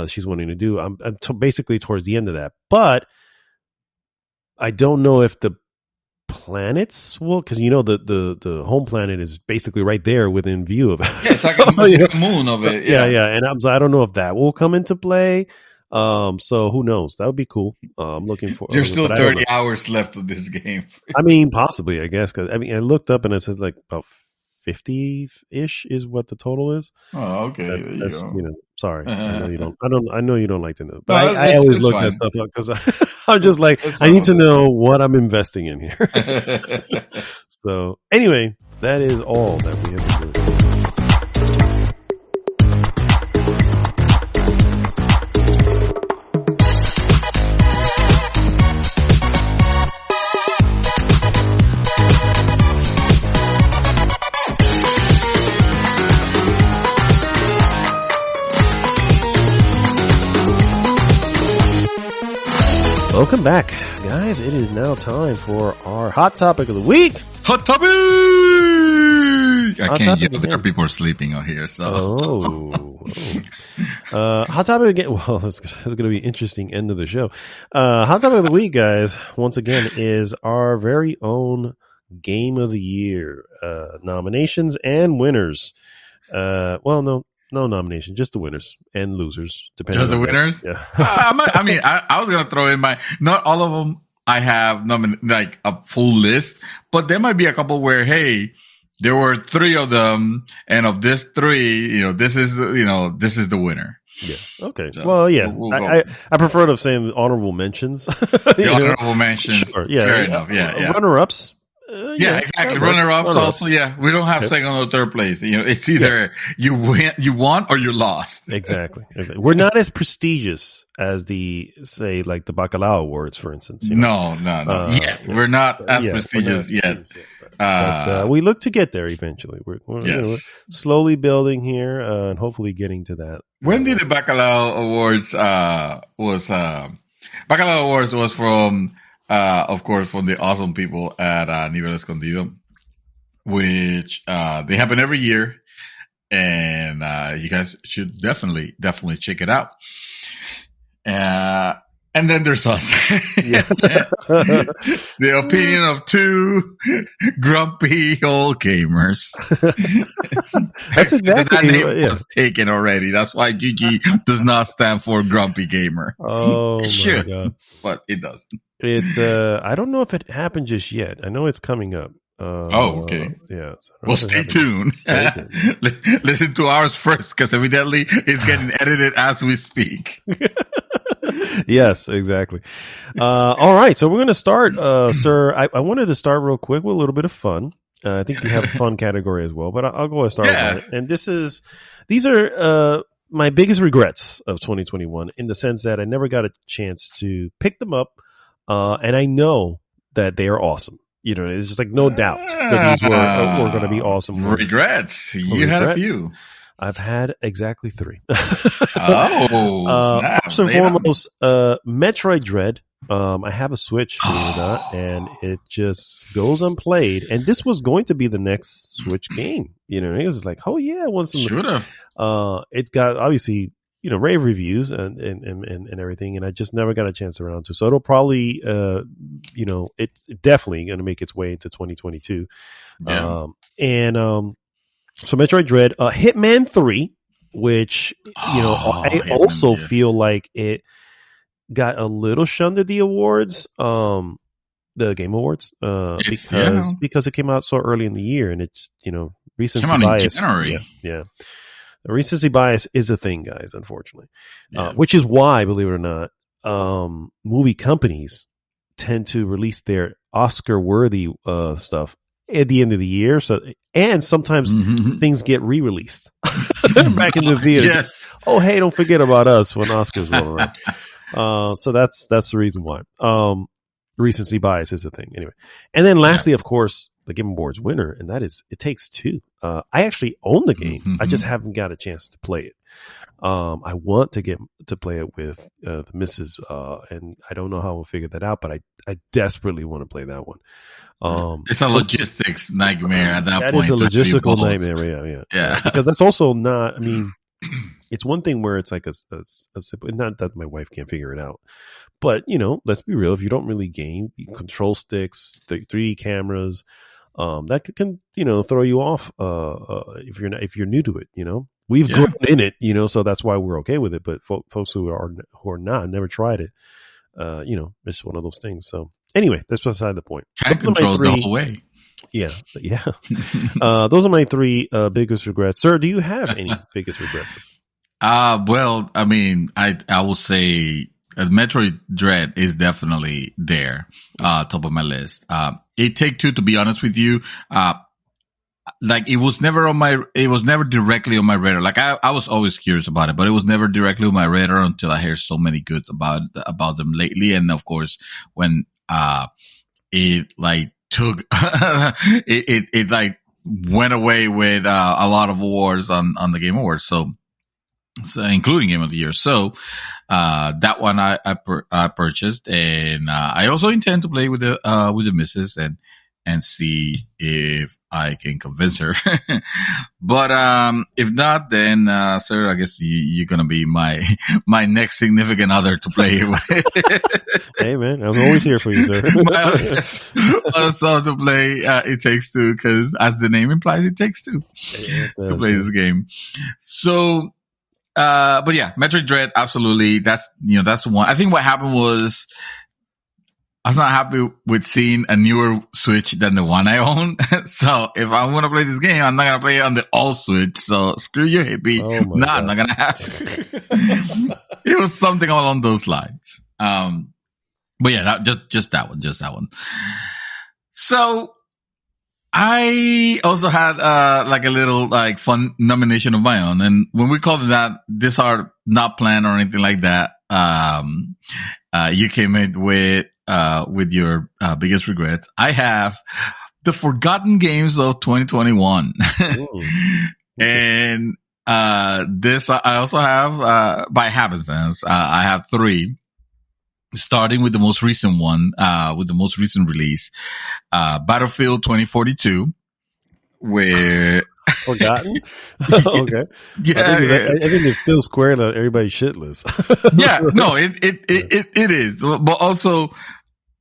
she's wanting to do. I'm basically towards the end of that, but I don't know if the planets will, because the home planet is basically right there within view of it. Yeah, it's like a moon of it. Yeah, and I don't know if that will come into play. So who knows? That would be cool. I'm looking for. There's still 30 hours left of this game. I mean, possibly, I guess, because I mean, I looked up and it says like about 50-ish is what the total is. Oh, okay. That's, there you go. Sorry, I know you don't. I know you don't like to know, but No, I always look fine. that stuff up because I'm just like, I need to know what I'm investing in here. So anyway, that is all that we have to do. Welcome back, guys. It is now time for our hot topic of the week. Hot topic! I can't yell. There are people sleeping out here, so. Hot topic again. Well, it's going to be an interesting end of the show. Hot topic of the week, guys, once again, is our very own game of the year. Nominations and winners. Well, no nomination, just the winners and losers. Just the winners? Yeah. I was going to throw in not all of them I have like a full list, but there might be a couple where, hey, there were 3 of them, and of this 3, this is the winner. Yeah. Okay. So well, yeah. I prefer to say honorable mentions. The honorable mentions. Sure. Yeah. Fair enough. Yeah. Runner-ups. Exactly. Runner-ups also. Yeah. We don't have second or third place. It's either you won or you lost. Exactly. We're not as prestigious as the Bacalao Awards, for instance. No. Yet. We're not as prestigious yet. But we look to get there eventually. We're slowly building here, and hopefully getting to that. When did the Bacalao Awards Bacalao Awards was from, of course, from the awesome people at Nivel Escondido, which they happen every year, and you guys should definitely check it out. And then there's us. The opinion of 2 grumpy old gamers. That's exactly that name was taken already. That's why GG does not stand for grumpy gamer. Oh, it should, God. But it doesn't. I don't know if it happened just yet. I know it's coming up. Okay. Yeah. So well, stay tuned. Listen to ours first, because evidently it's getting edited as we speak. Yes, exactly. All right. So we're going to start, sir. I wanted to start real quick with a little bit of fun. I think you have a fun category as well, but I'll go and start with it. And these are my biggest regrets of 2021, in the sense that I never got a chance to pick them up. And I know that they are awesome. It's just like no doubt that these were going to be awesome. Regrets. You had a few. I've had exactly 3. Snap. First and foremost, Metroid Dread. I have a Switch, believe it or not, and it just goes unplayed. And this was going to be the next Switch game. It was like, oh yeah, I want some. Should have. It's got obviously rave reviews and everything, and I just never got a chance around to. So it'll probably, it's definitely going to make its way into 2022. Yeah. So Metroid Dread, Hitman 3, which, I also feel like it got a little shunned at the awards, the Game Awards, because it came out so early in the year, and it's, recency bias. Yeah. The recency bias is a thing, guys, unfortunately, which is why, believe it or not, movie companies tend to release their Oscar-worthy stuff at the end of the year. So, and sometimes things get re-released back in the theater. Yes. Oh, hey, don't forget about us when Oscars roll around. So that's the reason why. recency bias is a thing anyway. And then lastly, of course, the Game Awards winner, and that is It Takes Two. I actually own the game. Mm-hmm. I just haven't got a chance to play it. I want to get to play it with the missus, and I don't know how we'll figure that out, but I desperately want to play that one. It's a logistics nightmare at that point. That is a logistical nightmare, yeah. Because that's also not, I mean, it's one thing where it's like a simple, not that my wife can't figure it out, but let's be real. If you don't really game, control sticks, 3D cameras, that can throw you off if you're new to it. We've grown in it, so that's why we're okay with it. But folks who are not, never tried it, it's one of those things. So anyway, that's beside the point. Hand controls the whole way. Yeah. Those are my 3 biggest regrets. Sir, do you have any biggest regrets? Well, I mean, I will say Metroid Dread is definitely there, top of my list. It Take Two, to be honest with you, like it was never directly on my radar. Like I was always curious about it, but it was never directly on my radar until I heard so many good about them lately. And of course, when, it like took, it like went away with, a lot of awards on the Game Awards. So including Game of the Year. So, that one I purchased, and, I also intend to play with the missus and see if I can convince her. But, if not, then, sir, I guess you're going to be my next significant other to play with. Hey man, I'm always here for you, sir. Also to play, It Takes Two, because as the name implies, it takes two to play this game. So, but yeah, Metroid Dread, absolutely. That's the one. I think what happened was I was not happy with seeing a newer Switch than the one I own. So if I want to play this game, I'm not going to play it on the old Switch. So screw you, hippie. I'm not going to have it. It was something along those lines. But yeah, just that one. So I also had, like a little, like fun nomination of my own. And when we called it that, these are not planned or anything like that. You came in with your, biggest regrets. I have the forgotten games of 2021. And, this I also have, by happenstance, I have 3. Starting with the most recent one, with the most recent release, Battlefield 2042, where forgotten. Okay, yeah, I think it's still squaring on everybody's shit list. Yeah, no, it is, but also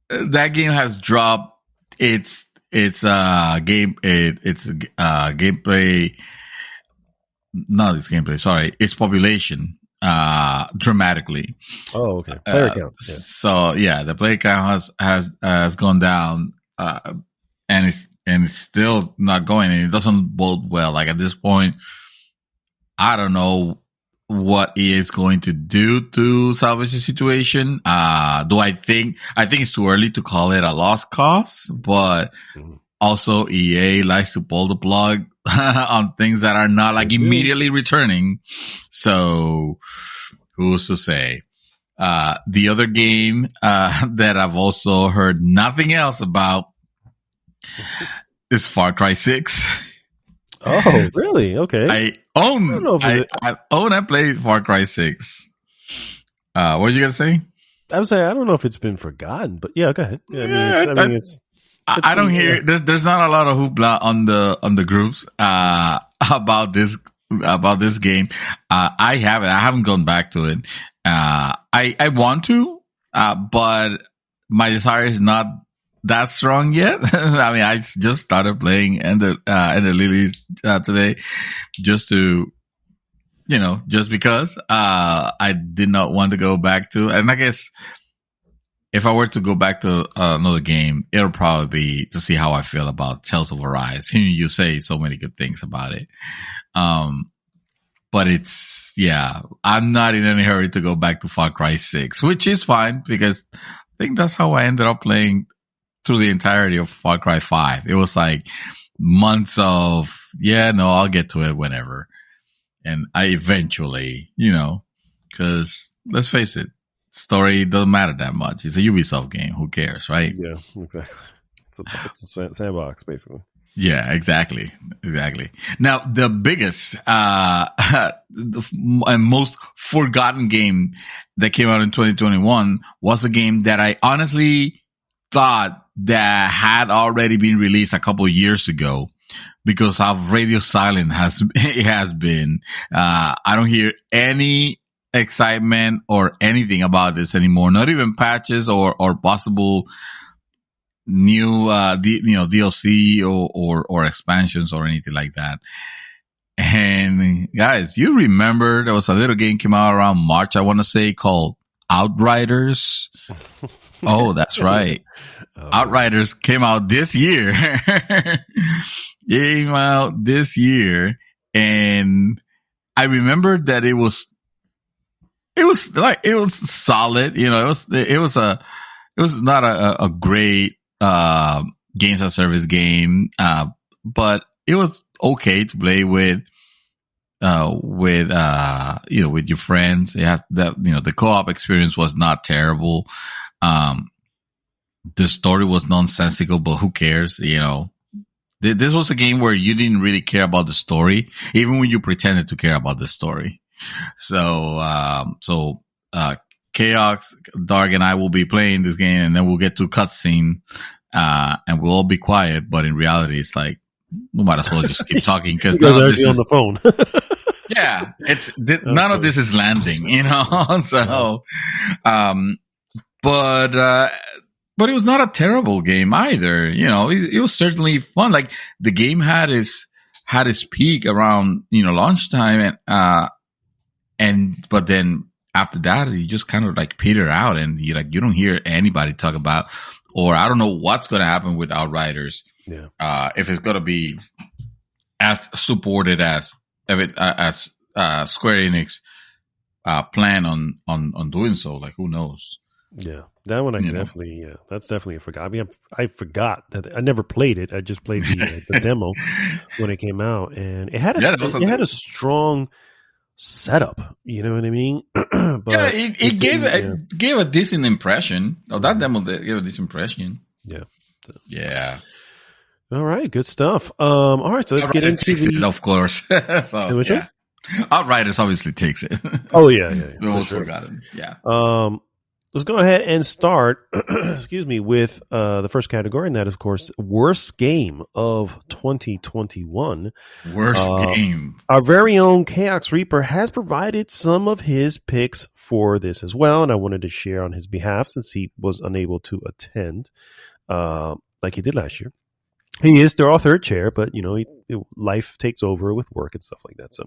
that game has dropped its gameplay. Not its gameplay. Sorry, its population. Dramatically. Oh, okay. Player count. Yeah. So yeah, the player count has gone down, and it's still not going, and it doesn't bode well. Like at this point, I don't know what EA is going to do to salvage the situation. I think it's too early to call it a lost cause, but also EA likes to pull the plug on things that are not like immediately returning. So who's to say? The other game, that I've also heard nothing else about is Far Cry 6. Oh, really? Okay. I own and played Far Cry 6. What were you going to say? I would say, I don't know if it's been forgotten, but yeah, go ahead. Yeah, I don't hear, there's not a lot of hoopla on the groups, about this game. I haven't gone back to it. I want to, but my desire is not that strong yet. I mean, I just started playing Ender Lillies, today, just to, just because, I did not want to go back to, and I guess if I were to go back to another game, it'll probably be to see how I feel about Tales of Arise. You say so many good things about it. But I'm not in any hurry to go back to Far Cry 6, which is fine because I think that's how I ended up playing through the entirety of Far Cry 5. It was like months of, I'll get to it whenever. And I eventually, cause let's face it, Story doesn't matter that much. It's a Ubisoft game. Who cares, right? Yeah, exactly. It's a sandbox, basically. Yeah, exactly. Now, the biggest and most forgotten game that came out in 2021 was a game that I honestly thought that had already been released a couple of years ago because how radio silent it has been. I don't hear any excitement or anything about this anymore. Not even patches or possible new DLC or expansions or anything like that. And guys, you remember there was a little game came out around March, I want to say, called Outriders. Oh, that's right. Outriders came out this year. And I remember that it was solid. You know, it was not a great games as a service game, but it was okay to play with your friends. It has the co-op experience was not terrible. The story was nonsensical, but who cares? You know, this was a game where you didn't really care about the story, even when you pretended to care about the story. So Chaos, Dark, and I will be playing this game, and then we'll get to a cutscene, and we'll all be quiet. But in reality, it's like we might as well just keep talking because none of this is on the phone. Yeah, none of this is landing, you know. So, but it was not a terrible game either. You know, it was certainly fun. Like the game had its peak around launch time, but then after that, you just kind of like peter out, and you don't hear anybody talk about, or I don't know what's going to happen with Outriders. Yeah. If it's going to be as supported as Square Enix plan on doing so, like who knows? Yeah, that one that's definitely a forgot. I mean, I forgot that I never played it. I just played the demo when it came out, and it had a strong setup. You know what I mean? But yeah, it gave a decent impression. Oh, that demo gave a decent impression. Yeah. So. Yeah. All right, good stuff. All right, so let's get into of course. So yeah. Outriders obviously takes it. Oh yeah. The most forgotten. Yeah. Let's go ahead and start, excuse me, with the first category, and that is, of course, worst game of 2021. Worst game. Our very own Chaos Reaper has provided some of his picks for this as well, and I wanted to share on his behalf since he was unable to attend like he did last year. He is still our third chair, but life takes over with work and stuff like that. So,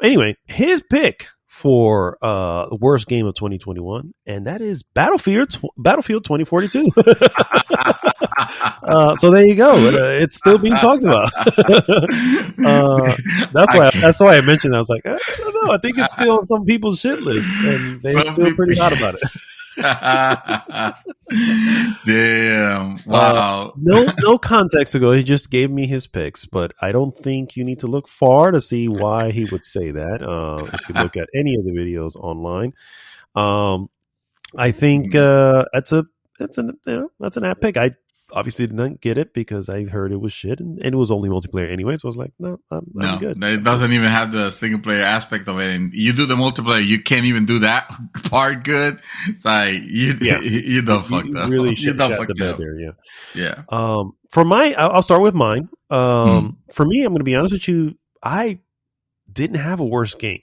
anyway, his pick for the worst game of 2021, and that is Battlefield 2042. So there you go. It's still being talked about. That's why I mentioned it. I was like, I don't know. I think it's still on some people's shit list, and they're still pretty hot about it. Damn. Wow. No context ago. He just gave me his picks, but I don't think you need to look far to see why he would say that. If you look at any of the videos online, I think that's an apt pick. I obviously didn't get it because I heard it was shit, and it was only multiplayer anyway. So I was like, no, I'm good. It doesn't even have the single player aspect of it, and you do the multiplayer, you can't even do that part good. It's like you done fucked up. Really shit the bed there. Yeah. I'll start with mine. For me, I'm going to be honest with you. I didn't have a worse game.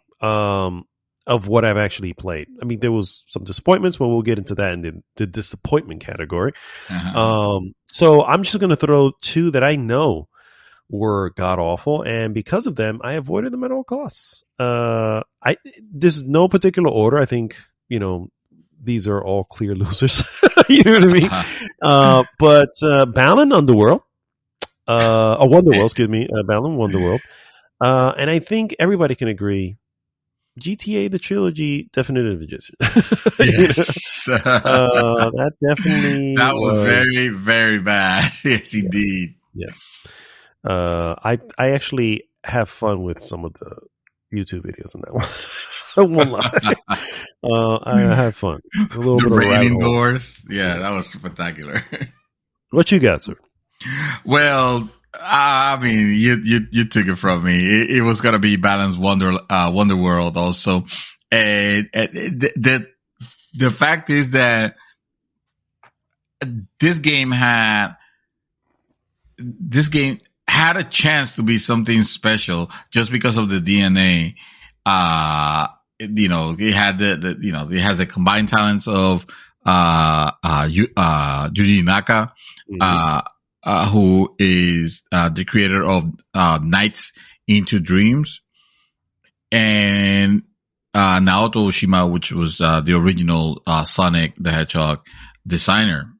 Of what I've actually played. I mean, there was some disappointments, but we'll get into that in the disappointment category. So I'm just going to throw two that I know were god awful, and because of them, I avoided them at all costs. There's no particular order. I think these are all clear losers. You know what I mean? But Balan Underworld, Wonderworld, excuse me, Balan Wonderworld, and I think everybody can agree. GTA the trilogy definitive edition. Yes. That definitely was very, very bad. Yes, indeed. Yes. I actually have fun with some of YouTube videos on that one. I won't lie. I had fun. A little The bit of rain rabbit hole. indoors. Yeah, that was spectacular. What you got, sir? Well, I mean, you took it from me. It was gonna be Balanced Wonder World also, and the fact is that this game had a chance to be something special just because of the DNA. It had it has the combined talents of Yuji Naka, who is the creator of Nights into Dreams, and Naoto Oshima, which was the original Sonic the Hedgehog designer.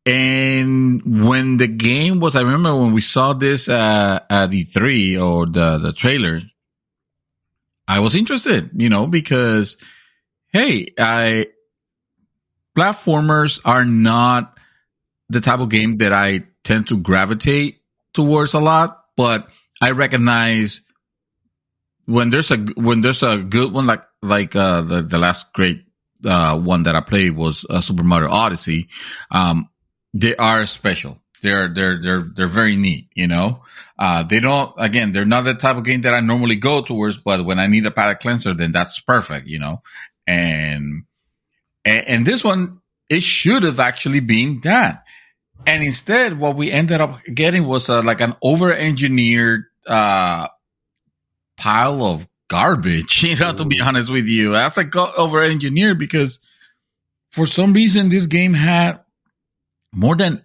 And when the game was, I remember when we saw this at E3 or the trailer, I was interested, because, hey, platformers are not the type of game that I tend to gravitate towards a lot, but I recognize when there's a good one, like the last great one that I played was Super Mario Odyssey. They are special. They're very neat, they're not the type of game that I normally go towards, but when I need a palate cleanser, then that's perfect, and this one, it should have actually been that. And instead, what we ended up getting was like an over-engineered pile of garbage, to be honest with you. That's like over-engineered because for some reason, this game had more than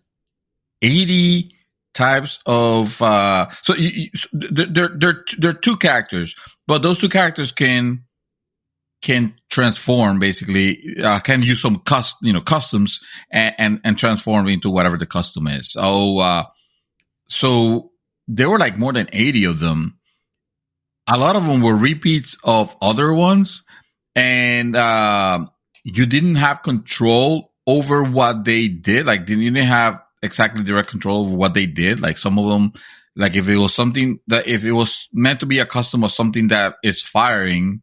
80 types of there are two characters, but those two characters can transform, basically can use some customs and transform into whatever the custom is. So there were like more than 80 of them. A lot of them were repeats of other ones, and you didn't have control over what they did. Like, you didn't have exactly direct control over what they did. Like, some of them, like if it was something that, if it was meant to be a custom of something that is firing,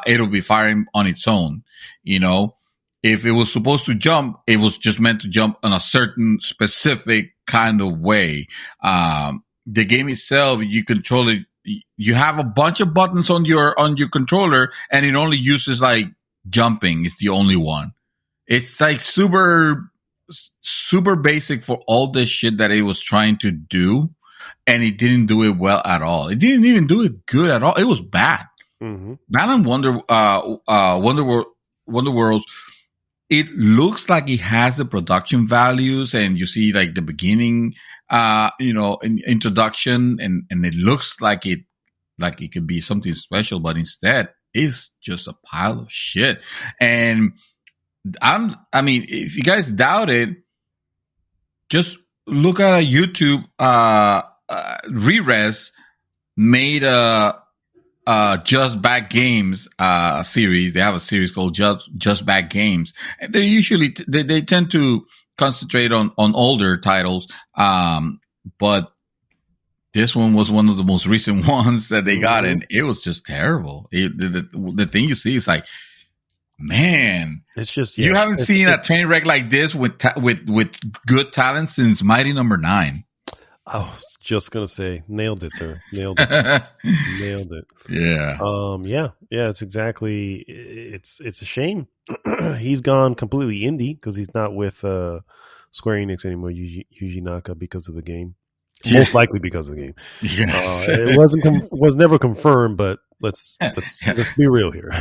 it'll be firing on its own. If it was supposed to jump, it was just meant to jump in a certain specific kind of way. The game itself, you control it. You have a bunch of buttons on your controller, and it only uses like jumping. It's the only one. It's like super, super basic for all the shit that it was trying to do, and it didn't do it well at all. It didn't even do it good at all. It was bad. Mm-hmm. Balan Wonder World. It looks like it has the production values, and you see like the beginning, introduction, and it looks like it could be something special, but instead it's just a pile of shit. And if you guys doubt it, just look at a YouTube Re-Res made a Just Bad Games series. They have a series called Just Bad Games, and they usually they tend to concentrate on older titles, but this one was one of the most recent ones that they got, and it was just terrible. The thing you see is like, man, it's just you haven't seen a train wreck like this with good talent since Mighty Number 9. I was just gonna say, nailed it, sir. Nailed it. Nailed it. Yeah. It's exactly. It's a shame. He's gone completely indie because he's not with Square Enix anymore. Yuji Naka, because of the game. Yeah. Most likely because of the game. Yes. It was never confirmed, but let's be real here.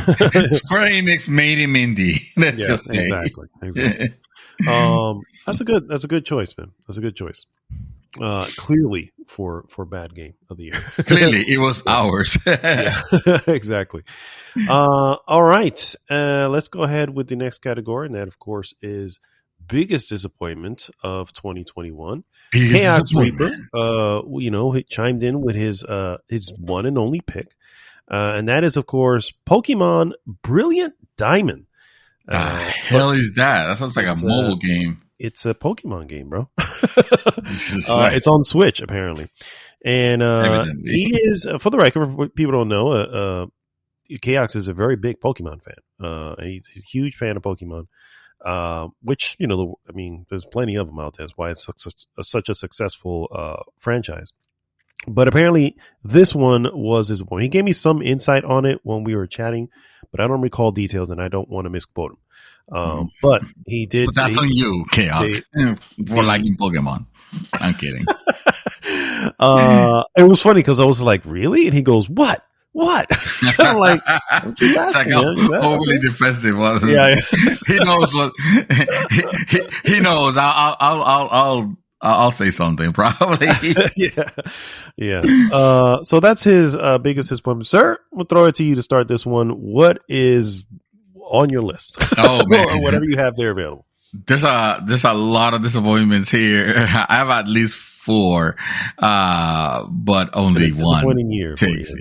Square Enix made him indie. Let's just say. Exactly. That's a good choice, man. That's a good choice. Clearly for bad game of the year. Clearly it was ours. Yeah, exactly. All right. Let's go ahead with the next category, and that of course is biggest disappointment of 2021. Chaos Reaper, he chimed in with his one and only pick. And that is of course Pokemon Brilliant Diamond. Hell is that? That sounds like a mobile game. It's a Pokemon game, bro. It's on Switch, apparently. And he is, for the record, for people don't know, Chaos is a very big Pokemon fan. He's a huge fan of Pokemon, which, there's plenty of them out there. That's why it's such a successful franchise. But apparently this one was disappointing. He gave me some insight on it when we were chatting, but I don't recall details and I don't want to misquote him. But he did. But that's on you, Chaos, for liking Pokemon. I'm kidding. It was funny because I was like, really? And he goes, what? I'm like, I'm just asking, it's like overly defensive, wasn't it? Yeah. He knows what he knows. I'll say something probably. Yeah. So that's his biggest disappointment. Sir, we'll throw it to you to start this one. What is on your list? Oh man, or whatever you have there available. There's a lot of disappointments here. I have at least 4, but only one. Disappointing year.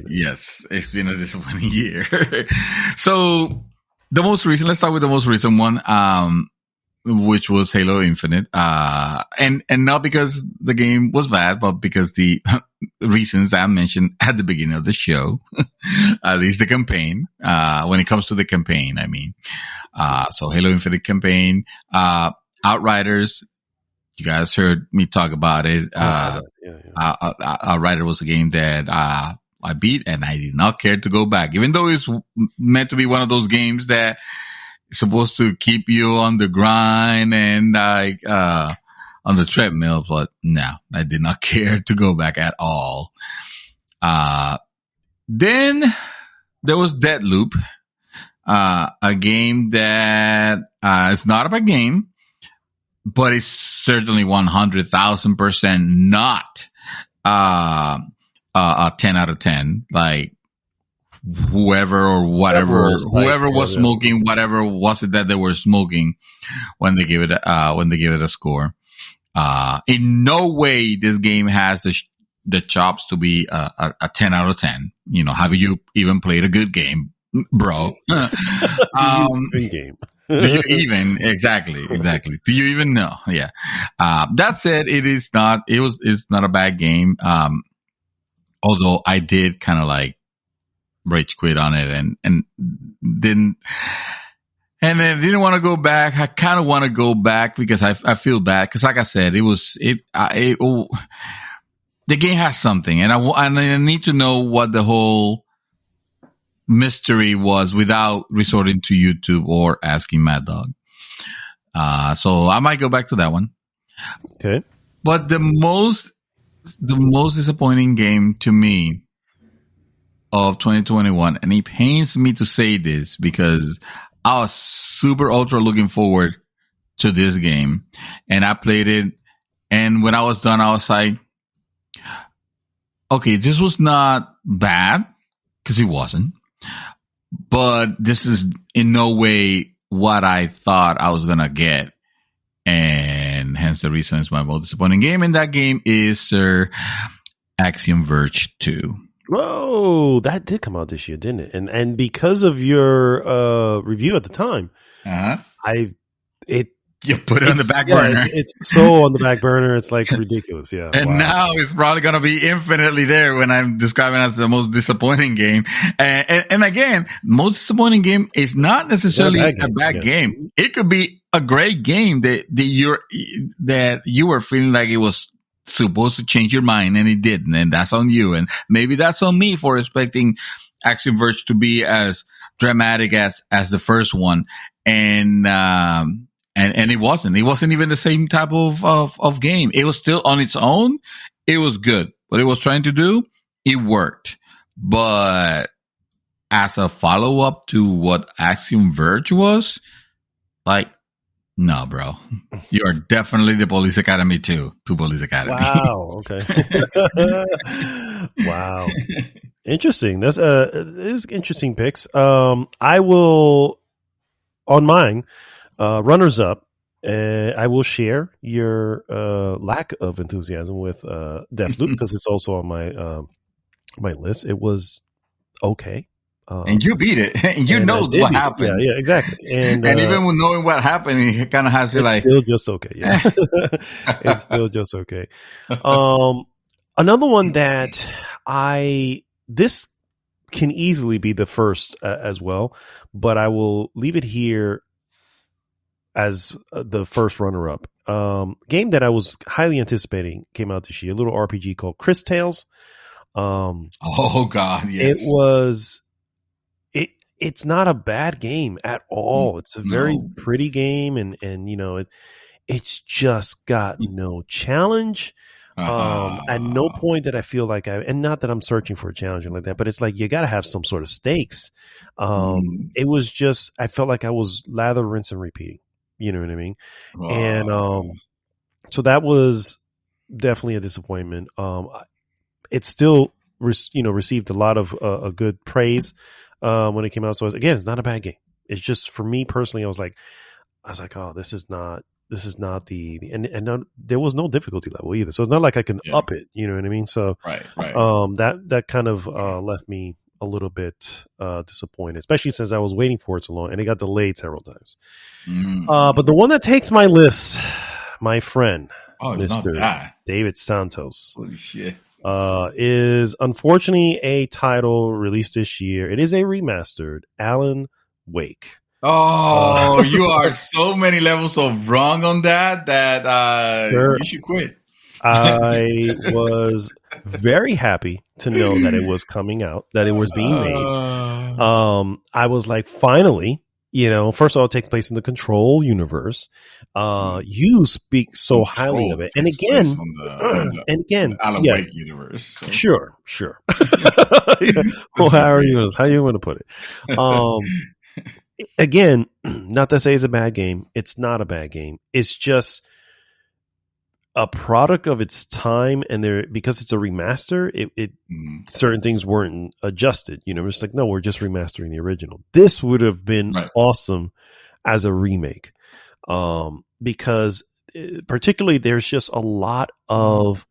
Yes, it's been a disappointing year. So let's start with the most recent one, which was Halo Infinite. And not because the game was bad, but because the reasons I mentioned at the beginning of the show, at least the campaign, when it comes to the campaign, I mean. So Halo Infinite campaign, Outriders. You guys heard me talk about it. Outrider was a game that, I beat and I did not care to go back, even though it's meant to be one of those games that is supposed to keep you on the grind and on the treadmill. But no, I did not care to go back at all. Then there was Deathloop. A game that is not a bad game, but it's certainly 100,000% not a 10 out of 10. Like whoever or whatever, whoever was smoking, whatever was it that they were smoking when they gave it a score. In no way this game has the chops to be a 10 out of 10. Have you even played a good game? Bro, game. Do you even exactly? Do you even know? Yeah. That said, it's not a bad game. Although I did kind of like rage quit on it and then didn't want to go back. I kind of want to go back because I feel bad because, like I said, the game has something, and I need to know what the whole mystery was without resorting to YouTube or asking Mad Dog. So I might go back to that one. Okay. But the most disappointing game to me of 2021, and it pains me to say this because I was super ultra looking forward to this game, and I played it, and when I was done, I was like, okay, this was not bad, because it wasn't. But this is in no way what I thought I was going to get. And hence the reason it's my most disappointing game. And that game is Sir Axiom Verge 2. Whoa, that did come out this year, didn't it? And because of your review at the time, you put it on the back burner. It's so on the back burner. It's like ridiculous. Yeah. And now it's probably going to be infinitely there when I'm describing it as the most disappointing game. And again, most disappointing game is not necessarily a bad game. It could be a great game that you were feeling like it was supposed to change your mind and it didn't. And that's on you. And maybe that's on me for expecting Axiom Verge to be as dramatic as the first one. And it wasn't. It wasn't even the same type of game. It was still on its own. It was good. What it was trying to do, it worked. But as a follow-up to what Axiom Verge was, like, no, bro. You are definitely the Police Academy 2 to Police Academy. Wow. Okay. Wow. Interesting. This is interesting picks. I will, on mine, runners up, I will share your lack of enthusiasm with Deathloop because it's also on my list. It was okay. And you beat it. And you know what happened. Yeah, exactly. And even with knowing what happened, it kind of has you like... still just okay. Yeah. It's still just okay. Another one that this can easily be the first as well, but I will leave it here as the first runner-up. Game that I was highly anticipating came out this year. A little RPG called Crypt Tales. Oh God, yes. It's not a bad game at all. It's a very pretty game, and you know it's just got no challenge. At no point did I feel like and not that I'm searching for a challenge like that, but it's like you got to have some sort of stakes. It was just I felt like I was lather, rinse, and repeating. You know what I mean? And so that was definitely a disappointment. It still received a lot of a good praise when it came out. So again, it's not a bad game. It's just for me personally, I was like, oh, this is not the and there was no difficulty level either. So it's not like I can up it. You know what I mean? So right. That kind of left me a little bit disappointed, especially since I was waiting for it so long and it got delayed several times. But the one that takes my list, my friend, Mr. David Santos. Holy shit. Is unfortunately a title released this year. It is a remastered Alan Wake. Oh, you are so many levels of wrong on that sure. You should quit. I was very happy to know that it was coming out, that it was being made. I was like, finally, first of all, it takes place in the Control universe. You speak so highly of it. And again, the Alan Wake universe. So. Sure. Well, how are you going to put it? Again, not to say it's a bad game. It's not a bad game. It's just a product of its time, and because it's a remaster, it certain things weren't adjusted. It's like, no, we're just remastering the original. This would have been awesome as a remake, because particularly there's just a lot of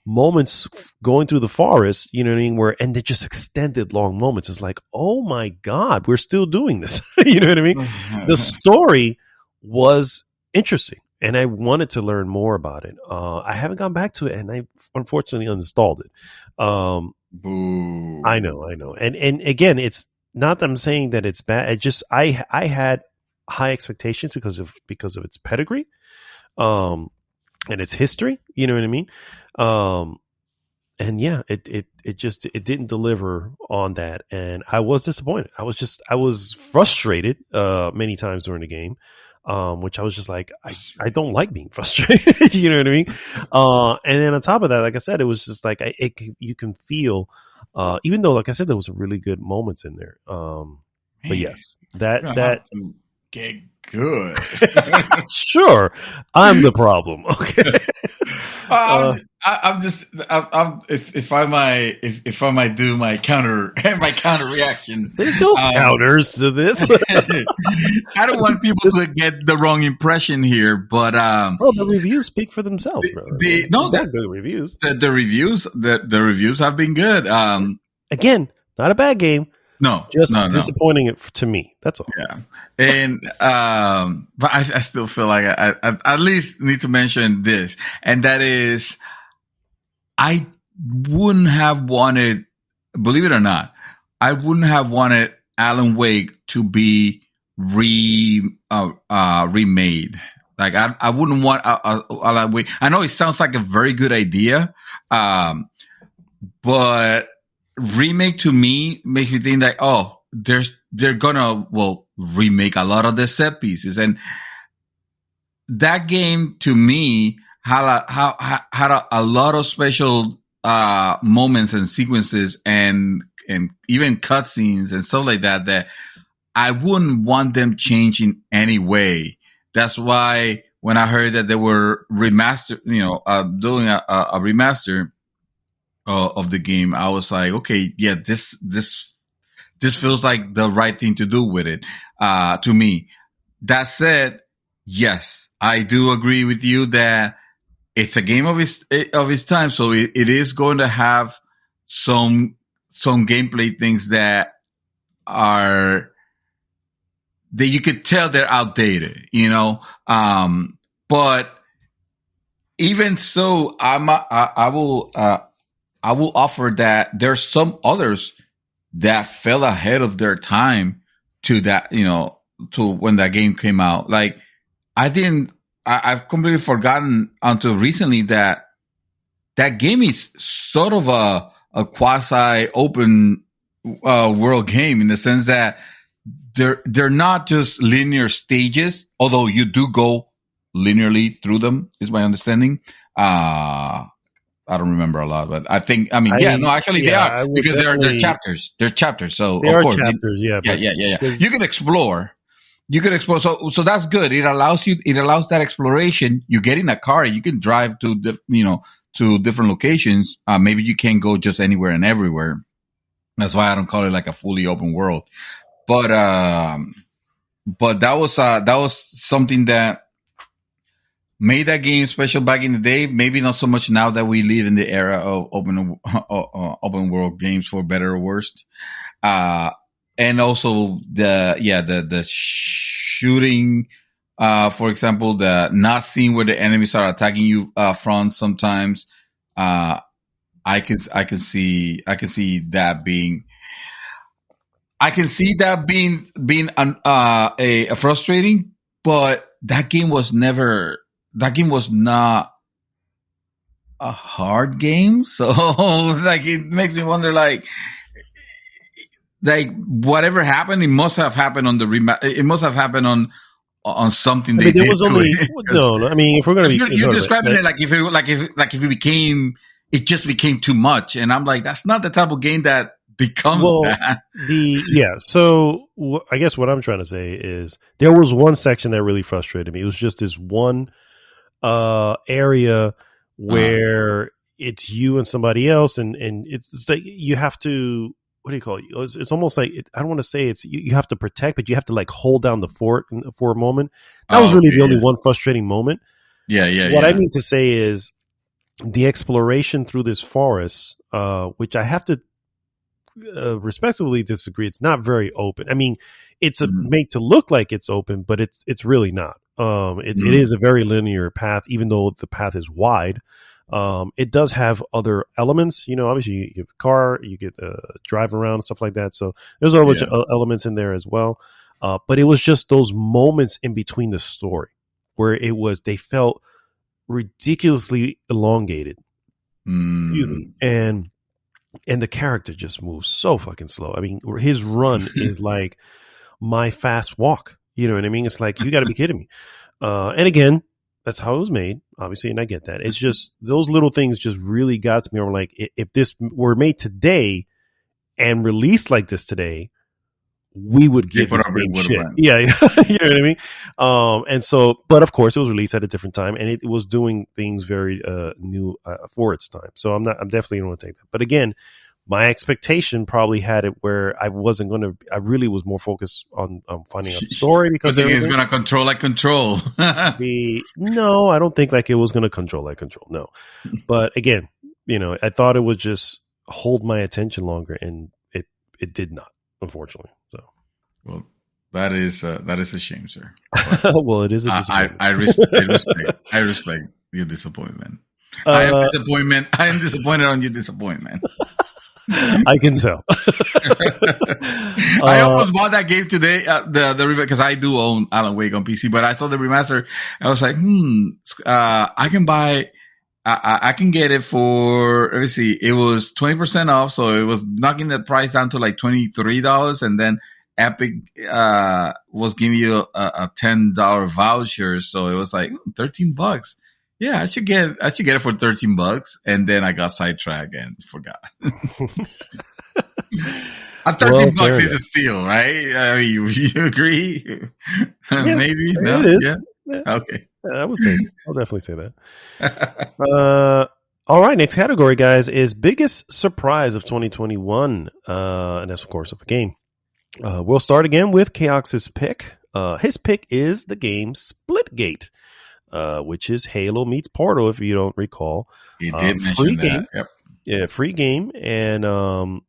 moments going through the forest, you know what I mean, and they're just extended long moments. It's like, oh my God, we're still doing this. You know what I mean? The story was interesting, and I wanted to learn more about it. I haven't gone back to it, and I unfortunately uninstalled it. Boo. I know. And again, it's not that I'm saying that it's bad. It just, I had high expectations because of its pedigree, and its history. You know what I mean? And yeah, it didn't deliver on that, and I was disappointed. I was frustrated many times during the game, which I was just like, I don't like being frustrated. You know what I mean? And then on top of that, like I said, it was just like you can feel, even though, like I said, there was some really good moments in there. But yes, that get good. Sure, I'm the problem. Okay. If I might do my counter reaction. There's no counters to this. I don't want people to get the wrong impression here, but the reviews speak for themselves, bro. Good reviews. The reviews have been good. Again, not a bad game. No, just disappointing it to me. That's all. Yeah, and but I still feel like I at least need to mention this, and that is, I wouldn't have wanted, believe it or not, I wouldn't have wanted Alan Wake to be remade. Like I wouldn't want Alan Wake. I know it sounds like a very good idea, but remake to me makes me think that, they're gonna remake a lot of the set pieces, and that game to me had a lot of special moments and sequences and even cutscenes and stuff like that I wouldn't want them changed in any way. That's why when I heard that they were doing a remaster of the game, I was like, okay, yeah, this feels like the right thing to do with it, to me. That said, yes, I do agree with you that it's a game of its time, so it is going to have some gameplay things that you could tell they're outdated, but even so, I will I will offer that there's some others that fell ahead of their time to that, to when that game came out. Like I've completely forgotten until recently that game is sort of a quasi open world game in the sense that they're not just linear stages, although you do go linearly through them, is my understanding. I don't remember a lot, but actually they are, because they're chapters. They're chapters. So they of are course, chapters. Yeah. You can explore. So that's good. It allows that exploration. You get in a car, you can drive to to different locations. Maybe you can't go just anywhere and everywhere. That's why I don't call it like a fully open world. But that was something that made that game special back in the day. Maybe not so much now that we live in the era of open world games, for better or worse. And also the shooting, for example, the not seeing where the enemies are attacking you from sometimes. I can see that being. I can see that being a frustrating, but that game was not a hard game. So like, it makes me wonder, like whatever happened, it must have happened on it must have happened on something they did to it. No. I mean, if we're going to you're describing it like if it just became too much, and I'm like, that's not the type of game that becomes that. So I guess what I'm trying to say is there was one section that really frustrated me. It was just this one area where it's you and somebody else, and it's like you have to, what do you call it? It's almost like, I don't want to say it's you have to protect, but you have to like hold down the fort for a moment. That was really the only one frustrating moment. What I mean to say is the exploration through this forest, which I have to respectfully disagree. It's not very open. I mean, it's made to look like it's open, but it's really not. It is a very linear path, even though the path is wide. It does have other elements, obviously you get a car, you get drive around and stuff like that. So there's a bunch of elements in there as well. But it was just those moments in between the story where they felt ridiculously elongated. And the character just moves so fucking slow. I mean, his run is like my fast walk. You know what I mean? It's like, you got to be kidding me. And again, that's how it was made, obviously, and I get that. It's just those little things just really got to me. I'm like, if this were made today and released like this today, we would get this same shit. Yeah, you know what I mean? And so, but of course, it was released at a different time, and it was doing things very new for its time. So I'm definitely going to take that. But again, my expectation probably had it where I really was more focused on finding out the story, because it's going to control like Control. No, I don't think like it was going to control like Control. No. But again, I thought it would just hold my attention longer, and it did not, unfortunately. So, well, that is a shame, sir. Well, it is a disappointment. I respect your disappointment. I am disappointed on your disappointment. I can tell. I almost bought that game today, the because I do own Alan Wake on PC, but I saw the remaster. I was like, I can buy. I can get it for, let me see, it was 20% off, so it was knocking the price down to like $23, and then Epic was giving you a $10 voucher, so it was like $13. Yeah, I should get it for $13, and then I got sidetracked and forgot. $13 is a steal, right? I mean, you agree? Maybe? No? It is. Yeah. Okay. I would say, I'll definitely say that. All right, next category, guys, is biggest surprise of 2021, and that's of course of a game. We'll start again with Chaox's pick. His pick is the game Splitgate, which is Halo meets Portal, if you don't recall. He did mention that. Yep. Yeah, free game, and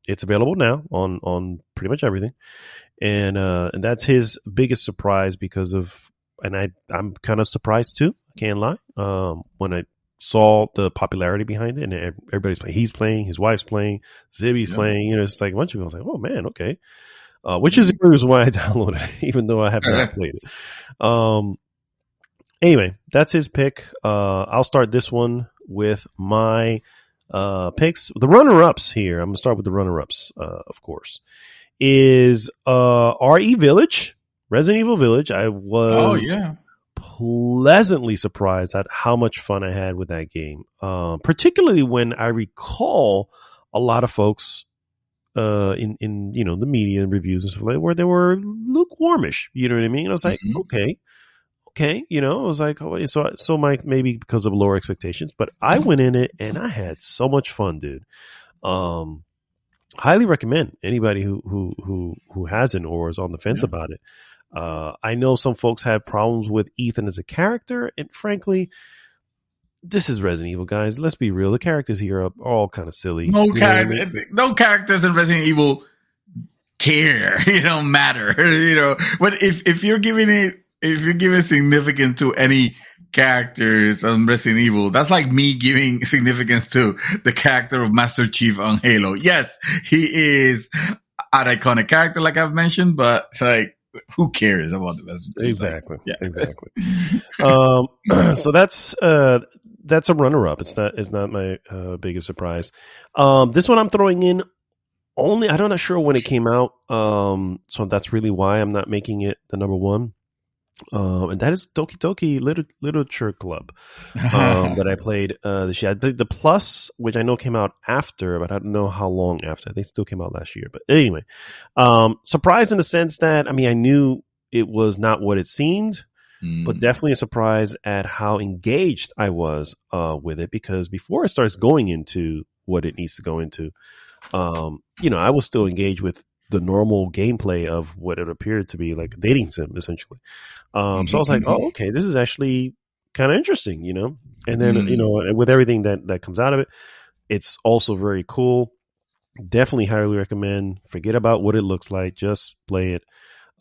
it's available now on pretty much everything. And that's his biggest surprise because of, and I'm kind of surprised too. I can't lie. When saw the popularity behind it, and everybody's playing. He's playing, his wife's playing, Zibby's playing. It's like a bunch of people. I was like, oh man, okay. Which is the reason why I downloaded it, even though I have not played it. Anyway, that's his pick. I'll start this one with my picks. The runner-ups here. I'm going to start with the runner-ups, of course. Is RE Village, Resident Evil Village. I was pleasantly surprised at how much fun I had with that game, particularly when I recall a lot of folks in the media and reviews and stuff like that, where they were lukewarmish. You know what I mean? I was like, okay, I was like, oh, so maybe because of lower expectations, but I went in it and I had so much fun, dude. Highly recommend anybody who hasn't or is on the fence about it. I know some folks have problems with Ethan as a character, and frankly, this is Resident Evil, guys. Let's be real. The characters here are all kind of silly. No characters in Resident Evil care. It don't matter. But if you're giving significance to any characters on Resident Evil, that's like me giving significance to the character of Master Chief on Halo. Yes, he is an iconic character, like I've mentioned, but like, who cares about the Master Chief? Exactly. Exactly. So that's a runner-up. It's not my biggest surprise. This one I'm throwing in only. I'm not sure when it came out. So that's really why I'm not making it the number one. And that is Doki Doki Literature Club that I played this year. I played the Plus, which I know came out after, but I don't know how long after. I think it still came out last year. But anyway, surprised in the sense that, I knew it was not what it seemed, but definitely a surprise at how engaged I was with it, because before it starts going into what it needs to go into, I was still engaged with the normal gameplay of what it appeared to be like a dating sim, essentially. So I was like, oh, okay, this is actually kind of interesting, And then, with everything that comes out of it, it's also very cool. Definitely highly recommend. Forget about what it looks like. Just play it.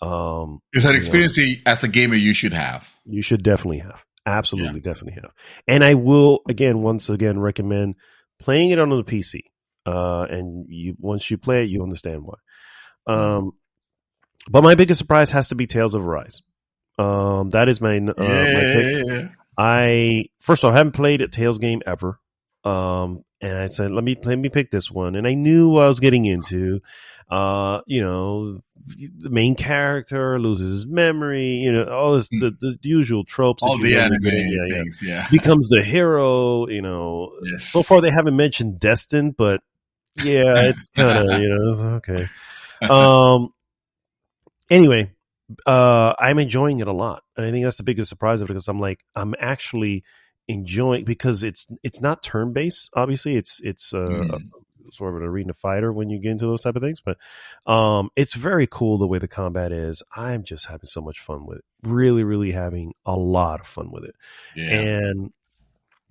It's an experience as a gamer you should have. You should definitely have. Absolutely, definitely have. And I will, once again, recommend playing it on the PC. And once you play it, you understand why. But my biggest surprise has to be Tales of Arise. That is my pick. First of all, I haven't played a Tales game ever. And I said, let me pick this one. And I knew what I was getting into. The main character loses his memory, all this, the usual tropes. All the anime things, becomes the hero, Yes. So far they haven't mentioned Destin, but it's kind of, okay. Anyway, I'm enjoying it a lot. And I think that's the biggest surprise of it, because I'm actually enjoying, because it's not turn-based. Obviously it's sort of an arena fighter when you get into those type of things, but it's very cool the way the combat is. I'm just having so much fun with it. Really, really having a lot of fun with it. And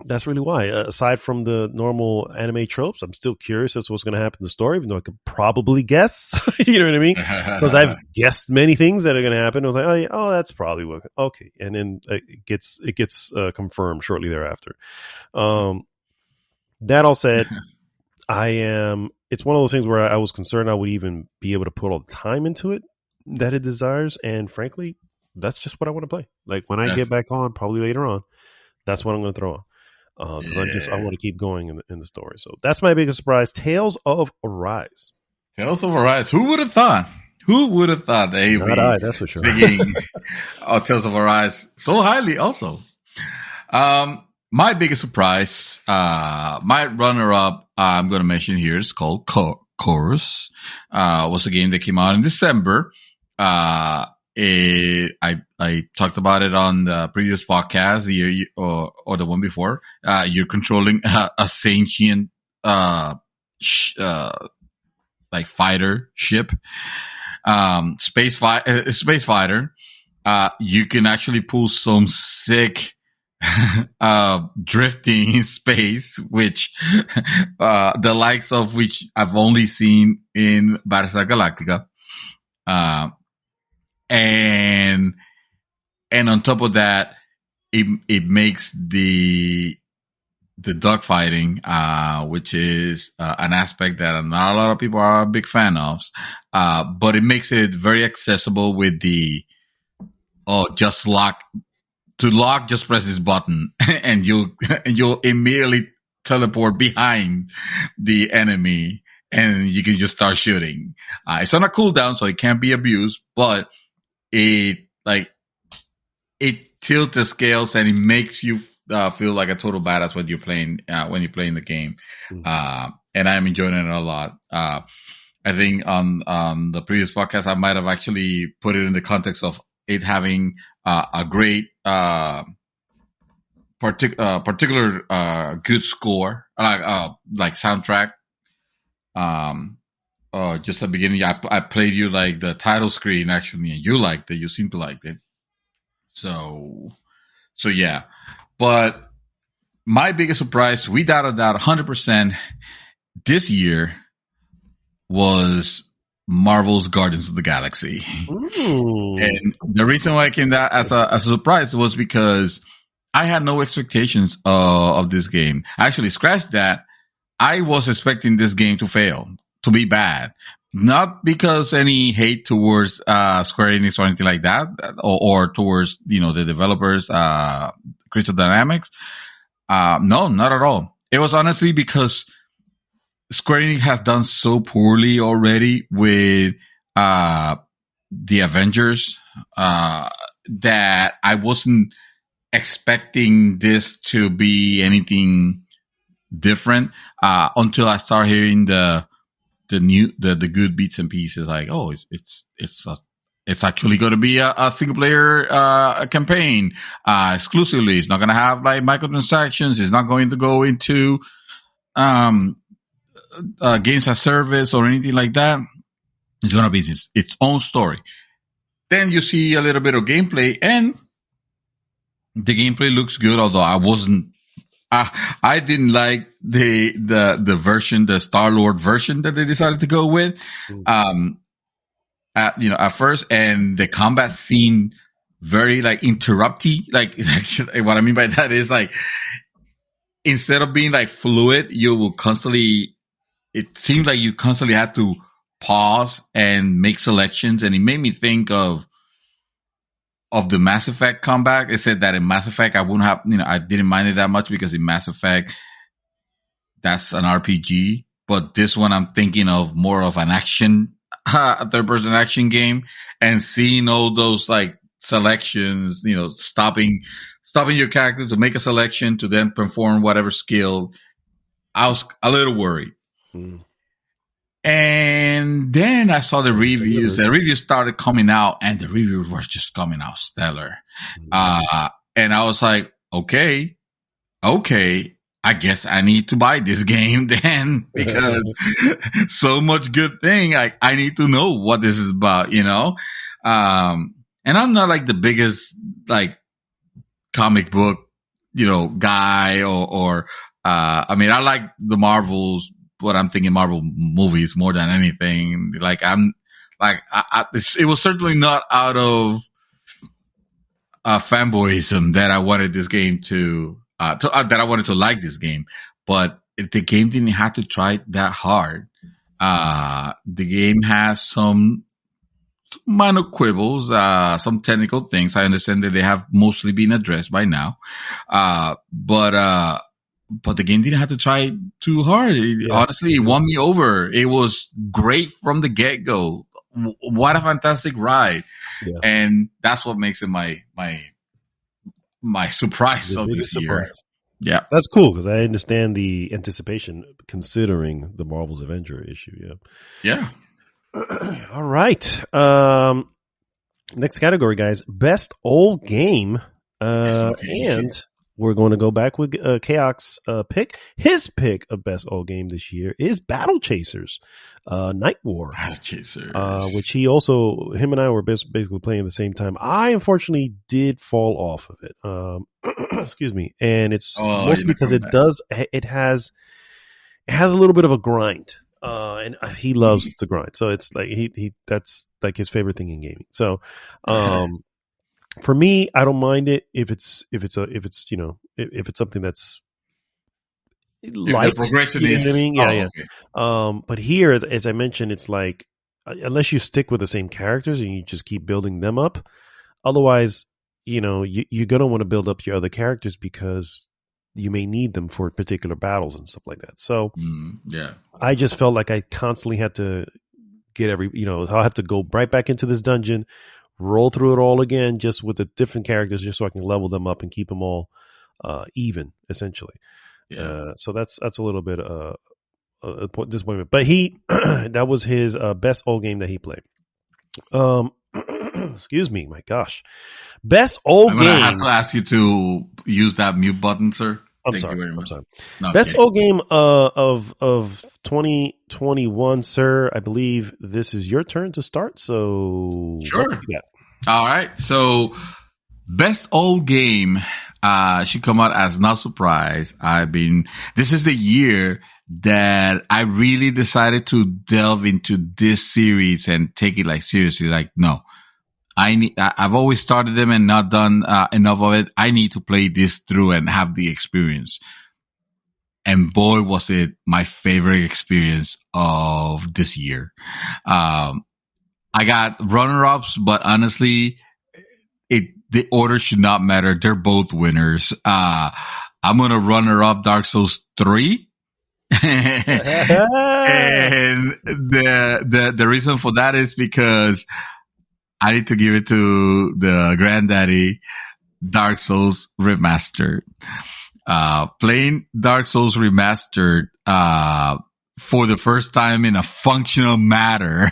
that's really why. Aside from the normal anime tropes, I'm still curious as to what's going to happen in the story, even though I could probably guess. You know what I mean? Because I've guessed many things that are going to happen. I was like, oh, that's probably what. Okay, and then it gets confirmed shortly thereafter. That all said, it's one of those things where I was concerned I would even be able to put all the time into it that it desires, and frankly, that's just what I want to play. Like when I get back on, probably later on, that's what I'm going to throw on. Because I want to keep going in the story. So that's my biggest surprise. Tales of Arise. Tales of Arise. Who would have thought? That Not I, that's for sure. Tales of Arise so highly also. My biggest surprise, my runner-up, I'm going to mention here is called Chorus. Was a game that came out in December. I talked about it on the previous podcast, or the one before. You're controlling a sentient, like fighter ship, space fighter. You can actually pull some sick, drifting in space, which, the likes of which I've only seen in Battlestar Galactica. And on top of that, it makes the the dogfighting, which is an aspect that not a lot of people are a big fan of, but it makes it very accessible with the just lock. To lock, just press this button, and you'll immediately teleport behind the enemy, and you can just start shooting. It's on a cooldown, so it can't be abused, but it tilts the scales and it makes you feel like a total badass when you're playing the game. And I'm enjoying it a lot. I think on the previous podcast, I might have actually put it in the context of it having a great particular good score, like soundtrack. Just at the beginning, I played you like the title screen actually, and you liked it. You seem to like it. So yeah. But my biggest surprise, without a doubt, 100% this year was Marvel's Guardians of the Galaxy. Ooh. And the reason why I came that as a surprise was because I had no expectations of this game. Actually, scratch that. I was expecting this game to fail, to be bad. Not because any hate towards Square Enix or anything like that, or towards the developers, Crystal Dynamics. No, not at all. It was honestly because Square Enix has done so poorly already with the Avengers that I wasn't expecting this to be anything different until I start hearing the good bits and pieces. Like, oh, it's actually going to be a single player campaign exclusively. It's not going to have like microtransactions. It's not going to go into games as service or anything like that. It's going to be its own story. Then you see a little bit of gameplay, and the gameplay looks good. Although I didn't like the version, the Star-Lord version that they decided to go with. At first, and the combat seemed very like interrupty. Like what I mean by that is like, instead of being like fluid, it seems like you constantly had to pause and make selections, and it made me think of the Mass Effect combat. It said that in Mass Effect, I didn't mind it that much because in Mass Effect, that's an RPG. But this one, I'm thinking of more of an action, a third-person action game, and seeing all those like selections, stopping your character to make a selection to then perform whatever skill. I was a little worried. And then I saw the reviews. The reviews started coming out, and the reviews were just coming out stellar. And I was like, okay, I guess I need to buy this game then, because so much good thing. I need to know what this is about, and I'm not like the biggest like comic book, guy or I mean, I like the Marvels, but I'm thinking Marvel movies more than anything. Like it was certainly not out of fanboyism that I wanted this game that I wanted to like this game, but the game didn't have to try that hard. The game has some minor quibbles, some technical things. I understand that they have mostly been addressed by now. But the game didn't have to try too hard. Honestly, it won me over. It was great from the get-go. What a fantastic ride. Yeah. And that's what makes it my surprise of this year. Yeah. That's cool, because I understand the anticipation considering the Marvel's Avenger issue. Yeah. All right. Next category, guys. Best old game. And we're going to go back with Chaos pick. His pick of best old game this year is Battle Chasers, Night War. Battle Chasers. Which him and I were basically playing at the same time. I unfortunately did fall off of it. Excuse me. And it's mostly because it has a little bit of a grind. And he loves to grind. So it's like that's like his favorite thing in gaming. So, for me, I don't mind it if it's something that's If the light. progression You know what I is, mean? Yeah, yeah. okay. But here, as I mentioned, it's like unless you stick with the same characters and you just keep building them up, otherwise, you're gonna want to build up your other characters because you may need them for particular battles and stuff like that. So Yeah. I just felt like I constantly had to get I'll have to go right back into this dungeon, roll through it all again, just with the different characters, just so I can level them up and keep them all even, essentially. Yeah. So that's a little bit a disappointment. But he that was his best old game that he played. Excuse me, my gosh, best old I'm game. gonna have to ask you to use that mute button, sir. I'm sorry. No, best old game of 2021, sir. I believe this is your turn to start. So sure. All right. So best old game should come out as no surprise. This is the year that I really decided to delve into this series and take it like seriously. Like, no, I've always started them and not done enough of it. I need to play this through and have the experience. And boy, was it my favorite experience of this year. I got runner-ups, but honestly, the order should not matter. They're both winners. I'm gonna runner-up Dark Souls 3. And the reason for that is because I need to give it to the granddaddy Dark Souls Remastered. Playing Dark Souls Remastered for the first time in a functional manner,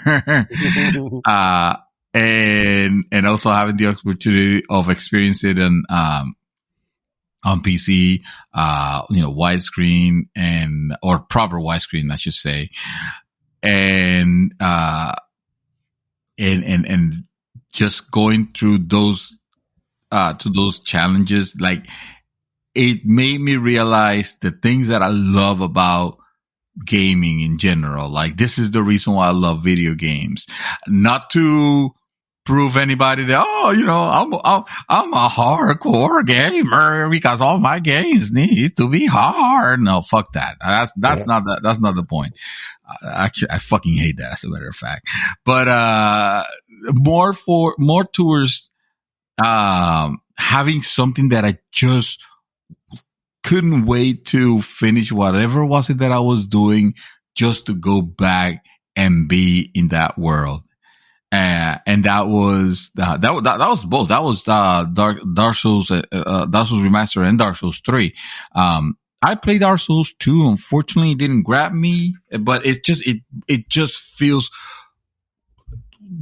and also having the opportunity of experiencing it on PC, widescreen or proper widescreen, I should say. And just going through those challenges, like, it made me realize the things that I love about gaming in general. Like, this is the reason why I love video games. Not to prove anybody that, I'm a hardcore gamer because all my games need to be hard. No, fuck that. That's not the point. Actually, I fucking hate that, as a matter of fact. But more towards having something that I just couldn't wait to finish whatever was it that I was doing, just to go back and be in that world. And that was both. That was Dark Souls Remastered and Dark Souls 3. I played Dark Souls 2. Unfortunately, it didn't grab me, but it just feels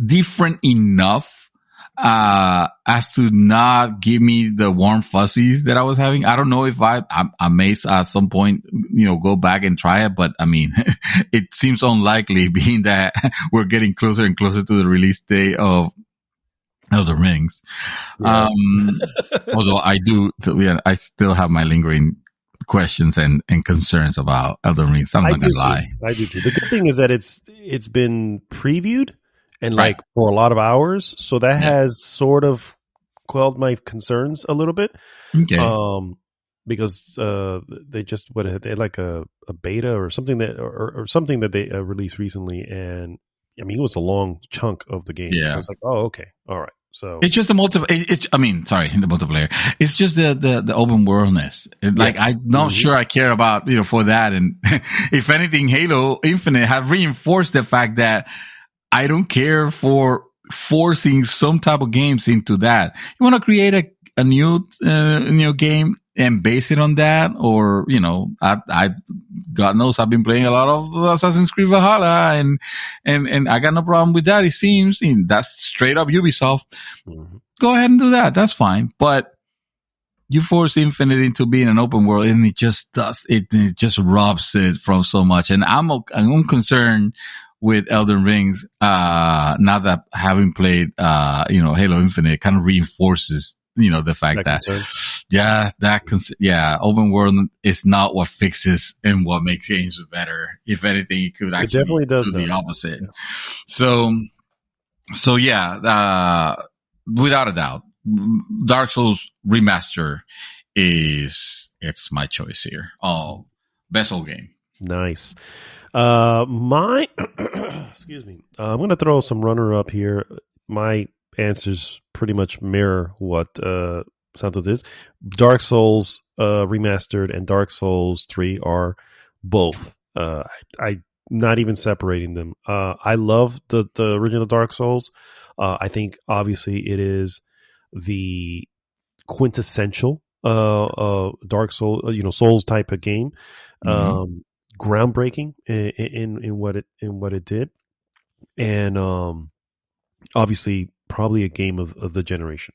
different enough as to not give me the warm fuzzies that I was having. I don't know if I may at some point, go back and try it, but I mean, it seems unlikely, being that we're getting closer and closer to the release date of Elden Rings. Yeah. Although I still have my lingering questions and concerns about Elden Rings. I'm not gonna lie. I do too. The good thing is that it's been previewed. And for a lot of hours. So that has sort of quelled my concerns a little bit. Okay. Because they just they had like a beta or something or something that they released recently, and I mean, it was a long chunk of the game. Yeah. I was like, oh, okay, all right. So it's just the multiplayer. It's just the open worldness. I'm not sure I care about for that. And if anything, Halo Infinite have reinforced the fact that I don't care for forcing some type of games into that. You want to create a new game and base it on that, or I God knows I've been playing a lot of Assassin's Creed Valhalla, and I got no problem with that. It seems that's straight up Ubisoft. Mm-hmm. Go ahead and do that. That's fine. But you force Infinite into being an open world, and it just robs it from so much. And I'm concerned with Elden Rings, now that having played, Halo Infinite kind of reinforces, the fact open world is not what fixes and what makes games better. If anything, it could actually definitely do the opposite. Yeah. So without a doubt, Dark Souls Remaster it's my choice here. Oh, best old game. Nice. My excuse me. I'm going to throw some runner up here. My answers pretty much mirror what Santos is. Dark Souls remastered and Dark Souls 3 are both. I not even separating them. I love the original Dark Souls. I think obviously it is the quintessential Dark Soul, Souls type of game. Groundbreaking in what it did, and obviously probably a game of the generation.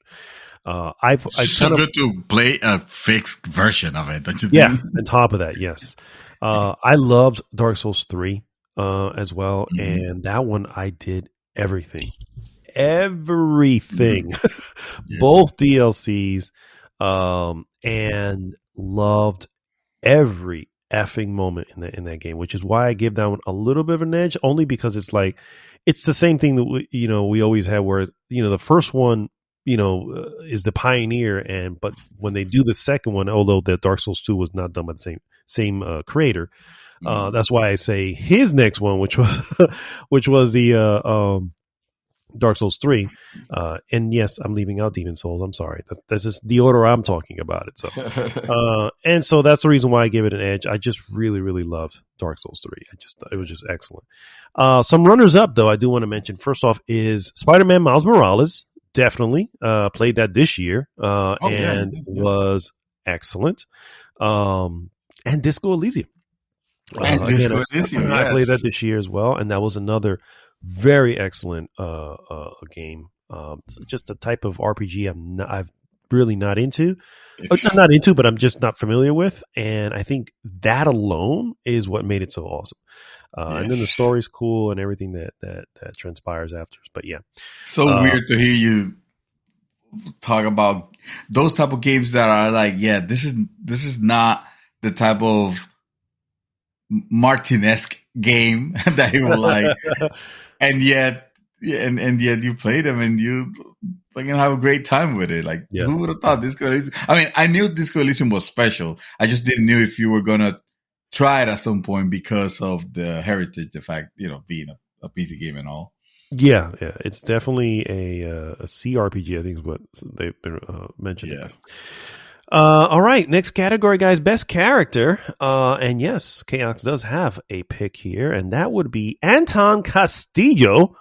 I've so good to play a fixed version of it, don't you think? Yeah, on top of that, yes. I loved Dark Souls 3 as well, and that one I did everything. Both DLCs, and loved every effing moment in that game, which is why I give that one a little bit of an edge, only because it's like it's the same thing that we always have, where the first one is the pioneer, but when they do the second one, although the Dark Souls 2 was not done by the same creator, that's why I say his next one, which was the Dark Souls 3, and yes, I'm leaving out Demon Souls. I'm sorry. That's just the order I'm talking about it. So, and so that's the reason why I give it an edge. I just really, really loved Dark Souls 3. It was just excellent. Some runners up, though, I do want to mention. First off, is Spider-Man Miles Morales. Definitely played that this year, was excellent. And Disco Elysium. I played that this year as well, and that was another very excellent game. Just a type of RPG I'm really not into. Not into, but I'm just not familiar with. And I think that alone is what made it so awesome. And then the story's cool and everything that transpires after. But yeah. So weird to hear you talk about those type of games that are like, this is not the type of Martin-esque game that he will like. And yet you play them and you fucking have a great time with it. Like, who would have thought Disco Elysium? I mean, I knew Disco Elysium was special. I just didn't know if you were gonna try it at some point because of the heritage, the fact, being a PC game and all. Yeah, it's definitely a CRPG. I think is what they've been mentioning. Yeah. All right, next category, guys. Best character. And yes, Chaos does have a pick here, and that would be Anton Castillo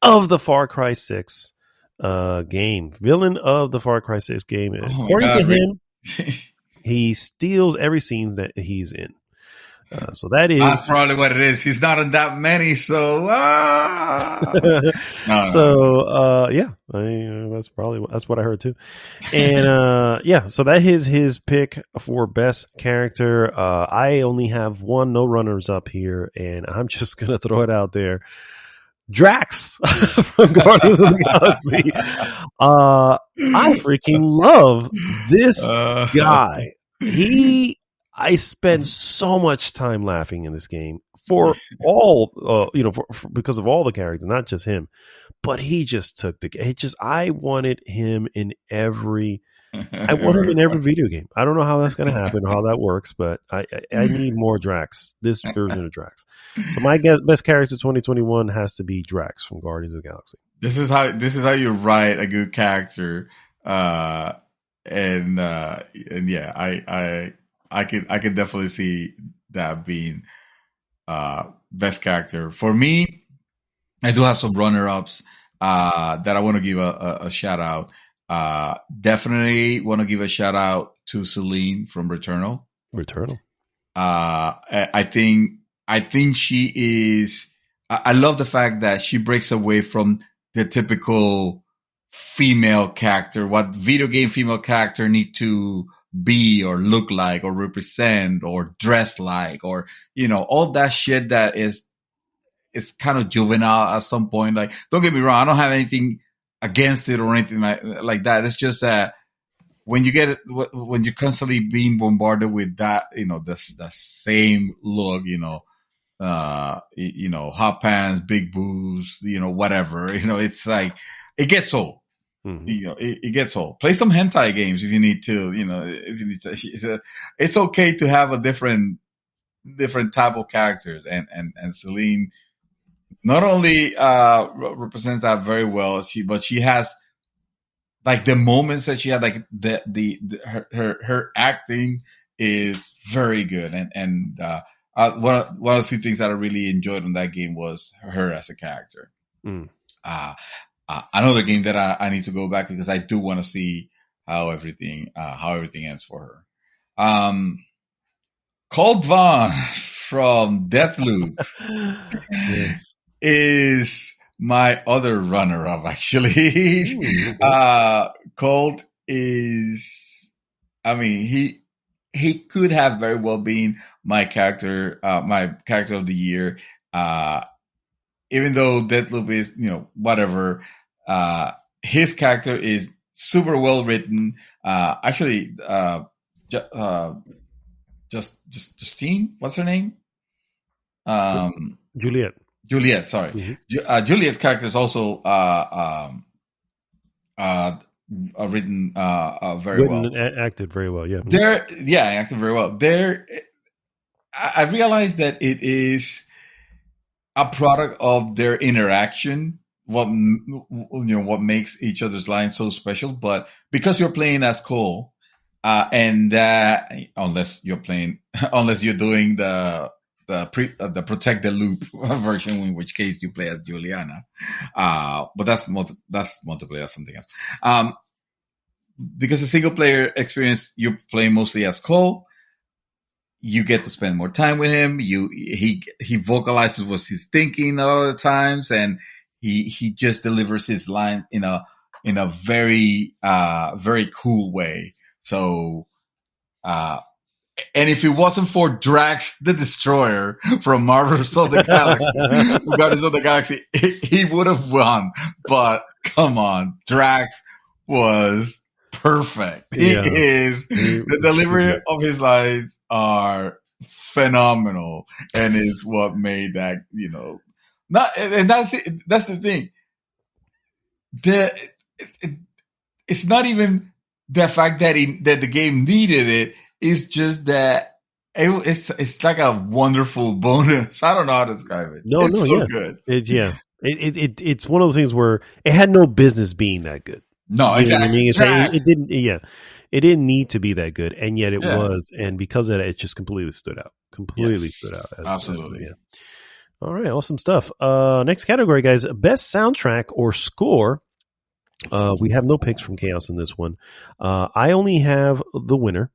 of the Far Cry 6 game. Villain of the Far Cry 6 game. According to him, he steals every scene that he's in. So that's probably what it is. He's not in that many, so that's what I heard too. And so that is his pick for best character. I only have one, no runners up here, and I'm just gonna throw it out there. Drax from Guardians of the Galaxy. I freaking love this guy. I spend so much time laughing in this game for all, because of all the characters, not just him, but he just took I wanted him in every video game. I don't know how that's going to happen, how that works, but I need more Drax, this version of Drax. So my best character 2021 has to be Drax from Guardians of the Galaxy. This is how you write a good character. I can definitely see that being best character. For me, I do have some runner-ups that I want to give a shout out. Definitely want to give a shout out to Celine from Returnal. I think she is. I love the fact that she breaks away from the typical female character, what video game female character need to be or look like or represent or dress like, or all that shit that is kind of juvenile at some point. Like, don't get me wrong, I don't have anything against it or anything like that. It's just that when you're constantly being bombarded with that, the same look, hot pants, big boobs, whatever, it's like it gets old. Mm-hmm. It gets old. Play some hentai games if you need to. If you need to. It's okay to have a different different type of characters, and Celine not only represents that very well, but she has like the moments that she had, like her acting is very good, and one of the few things that I really enjoyed on that game was her as a character. Another game that I need to go back because I do want to see how everything ends for her. Colt Vaughn from Deathloop yes. is my other runner-up, actually. Colt is, I mean, he could have very well been my character of the year. Even though Deathloop is, whatever, his character is super well written. Actually, Justine, what's her name? Juliet. Juliet, sorry. Mm-hmm. Juliet's character is also written very well. Acted very well, yeah. Acted very well. I realized that it is a product of their interaction, what makes each other's lines so special. But because you're playing as Cole, and unless you're doing the protect the loop version, in which case you play as Juliana, but that's multiplayer or something else. Because the single player experience, you play mostly as Cole. You get to spend more time with him. He vocalizes what he's thinking a lot of the times, and he just delivers his line in a very very cool way. So, and if it wasn't for Drax the Destroyer from Marvel's of the Galaxy, Guardians of the Galaxy, he would have won. But come on, Drax was perfect. The delivery of his lines are phenomenal, and is what made that, and that's the thing. It's not even the fact that the game needed it. It's just that it's like a wonderful bonus. I don't know how to describe it. It's so good. It's one of those things where it had no business being that good. No, exactly. It didn't. Yeah, it didn't need to be that good, and yet it was. And because of that, it just completely stood out. Stood out. Absolutely. All right, awesome stuff. Next category, guys: best soundtrack or score. We have no picks from Chaos in this one. I only have the winner.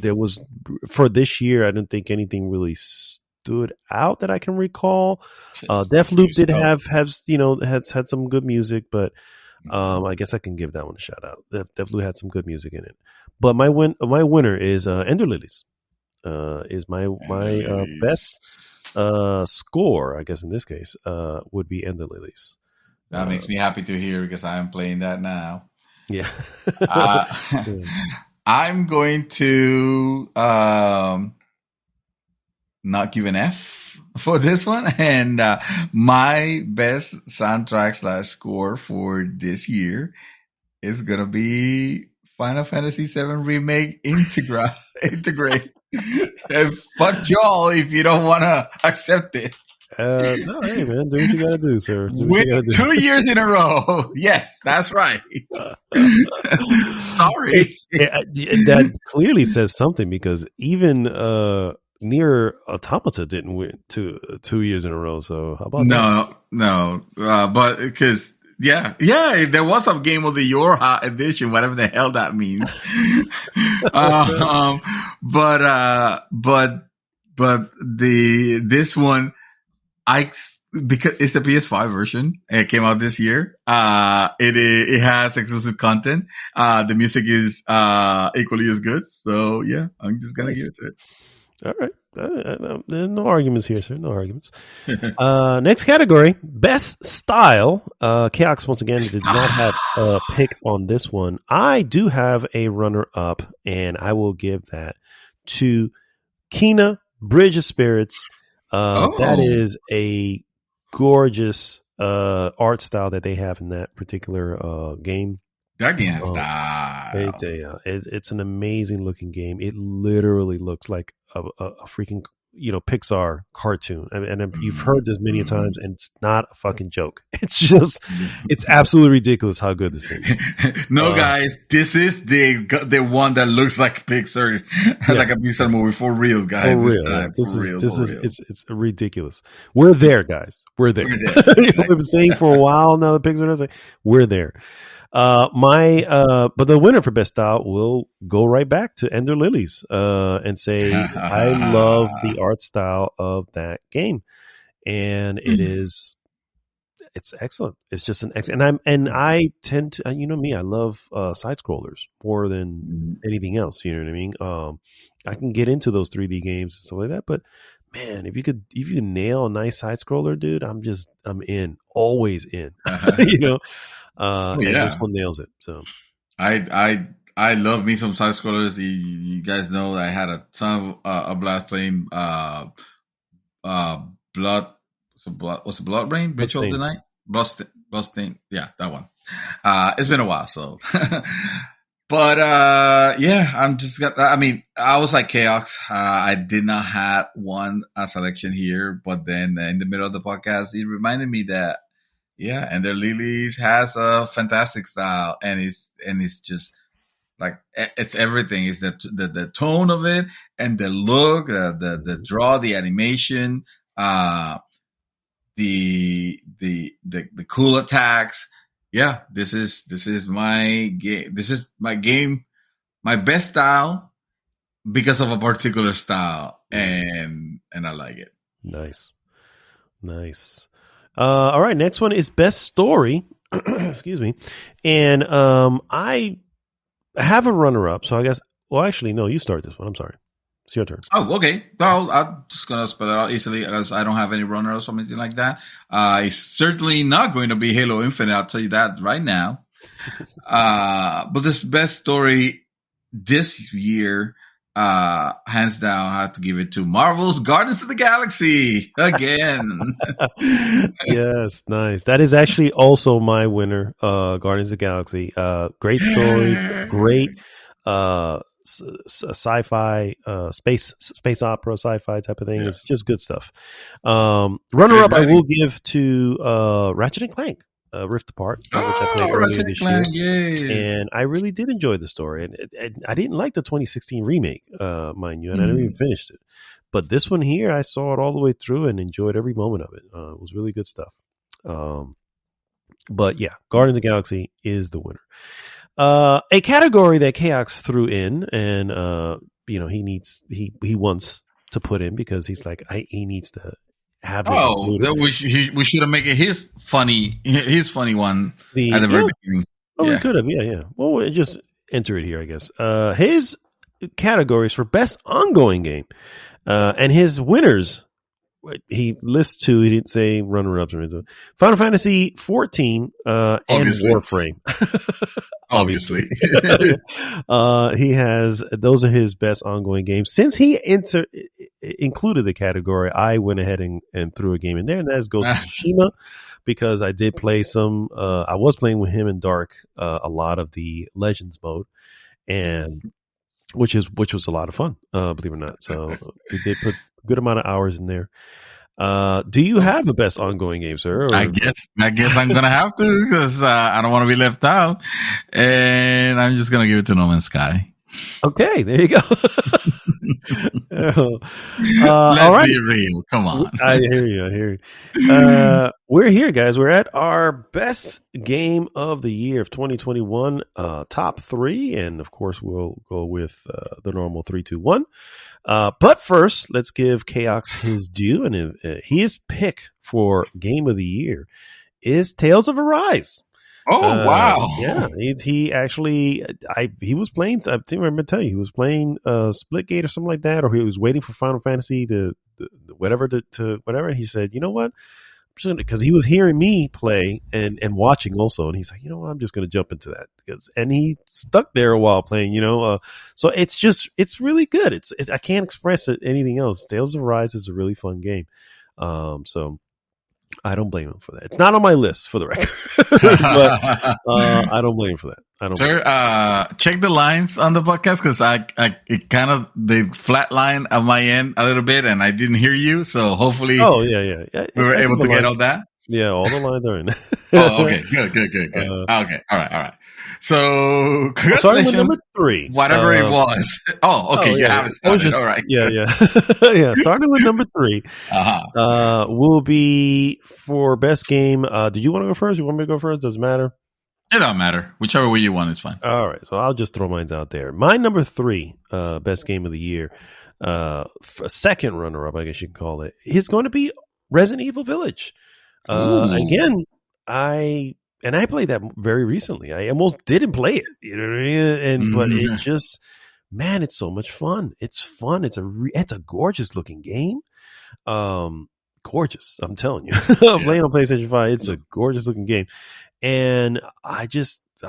There was, for this year, I didn't think anything really stood out that I can recall. Deathloop did have had some good music, but I guess I can give that one a shout out. Deathloop had some good music in it. But my winner is Ender Lillies. Is my best score, I guess in this case, would be Ender Lillies. That makes me happy to hear because I am playing that now. Yeah. I'm going to not give an F for this one. And my best soundtrack / score for this year is going to be Final Fantasy VII Remake Integrate. And fuck y'all if you don't want to accept it. No, hey man, do what you gotta do, sir. Win 2 years in a row. Yes, that's right. Sorry. That clearly says something, because even Nier Automata didn't win 2 years in a row. So how about that? No. But because there was a Game of the Year edition, whatever the hell that means. But this one, because it's the PS5 version, it came out this year. It has exclusive content. The music is equally as good. So yeah, I'm just gonna give it to it. All right. There's no arguments here, sir. No arguments. Next category, best style. Chaos once again did not have a pick on this one. I do have a runner up, and I will give that to Kena, Bridge of Spirits. That is a gorgeous art style that they have in that particular game. That game has died. It's an amazing looking game. It literally looks like a freaking Pixar cartoon, and you've heard this many times, and it's not a fucking joke. It's just it's absolutely ridiculous how good this thing is. No, guys, this is the one that looks like Pixar, like a Pixar movie for real, guys. For real. This is it's ridiculous. We're there, guys. We're there. We've been saying for a while now. The Pixar is like we're there. But the winner for best style will go right back to Ender Lillies, and say, I love the art style of that game. And it's excellent. It's just an excellent, and I tend to, me, I love, side scrollers more than anything else. You know what I mean? I can get into those 3D games and stuff like that, but man, if you could nail a nice side scroller, dude, I'm in, always in, and this one nails it. So I love me some side scrollers. You guys know I had a ton of blast playing Blood. What's the Blood Rain? Ritual of the Night? Bloodstain. Yeah, that one. It's been a while, so. But I'm just I was like Chaos. I did not have one selection here, but then in the middle of the podcast, it reminded me that Ender Lillies has a fantastic style, and it's just like it's everything. It's the tone of it and the look, the draw, the animation, the cool attacks. Yeah, this is my game. This is my game, my best style because of a particular style, and I like it. Nice. All right, next one is best story. Excuse me. And I have a runner-up, so I guess. Well, actually, no. You start this one. I'm sorry. It's your turn. Oh, okay. Well, I'm just gonna spell it out easily because I don't have any runner-ups or anything like that. It's certainly not going to be Halo Infinite. I'll tell you that right now. But this best story this year, hands down, I have to give it to Marvel's Guardians of the Galaxy again. Yes, nice. That is actually also my winner. Guardians of the Galaxy. Great story. Great. Sci-fi, space opera, sci-fi type of thing. Yeah. It's just good stuff. Runner up, I will give to Ratchet and Clank, Rift Apart, which I played earlier this year. Yes. And I really did enjoy the story. And I didn't like the 2016 remake, mind you, and I never even finished it. But this one here, I saw it all the way through and enjoyed every moment of it. It was really good stuff. But yeah, Guardians of the Galaxy is the winner. A category that Chaos threw in, and he wants to put in because he's like he needs to have this. We should have made it his funny one at the very beginning. Oh, we could have, yeah. Well, we'll just enter it here, I guess. His categories for best ongoing game, and his winners. He lists two. He didn't say runner-ups or anything. Final Fantasy 14 and Warframe. Obviously. He has, those are his best ongoing games. Since he included the category, I went ahead and threw a game in there, and that's Ghost of Tsushima, because I did play some. I was playing with him and Dark a lot of the Legends mode, and which was a lot of fun, believe it or not. So we did put a good amount of hours in there. Do you have a best ongoing game, sir? Or? I guess I'm gonna have to, because I don't want to be left out, and I'm just gonna give it to No Man's Sky. Okay, there you go. Let's all right. be real. Come on. I hear you. We're here, guys. We're at our best game of the year of 2021, top three. And of course, we'll go with the normal 3, 2, 1. But first, let's give Chaos his due. And his pick for game of the year is Tales of Arise. Oh, wow. Yeah, he actually, he was playing, I didn't remember to tell you, he was playing Splitgate or something like that, or he was waiting for Final Fantasy to whatever. And he said, you know what? Because he was hearing me play and watching also. And he's like, you know what? I'm just going to jump into that. And he stuck there a while playing, so it's really good. I can't express it anything else. Tales of Arise is a really fun game. So I don't blame him for that. It's not on my list, for the record, but I don't blame him for that. I don't. Sir, check the lines on the podcast because it kind of the flat line of my end a little bit, and I didn't hear you. So hopefully, yeah. we were able to get all that. Yeah, all the lines are in. Okay, good. Okay, all right. So, congratulations. Starting with number 3. Whatever it was. Oh, okay, you haven't started. All right. Yeah. Yeah, starting with number 3. Will be for best game. Did you want to go first? You want me to go first? Doesn't matter. It don't matter. Whichever way you want is fine. All right, so I'll just throw mine out there. My number 3, best game of the year, second runner-up, I guess you can call it, is going to be Resident Evil Village. Again, I played that very recently. I almost didn't play it, you know what I mean? But it just, man, it's so much fun. It's fun. It's a gorgeous looking game. Gorgeous, I'm telling you. Playing on PlayStation 5, it's a gorgeous looking game, and I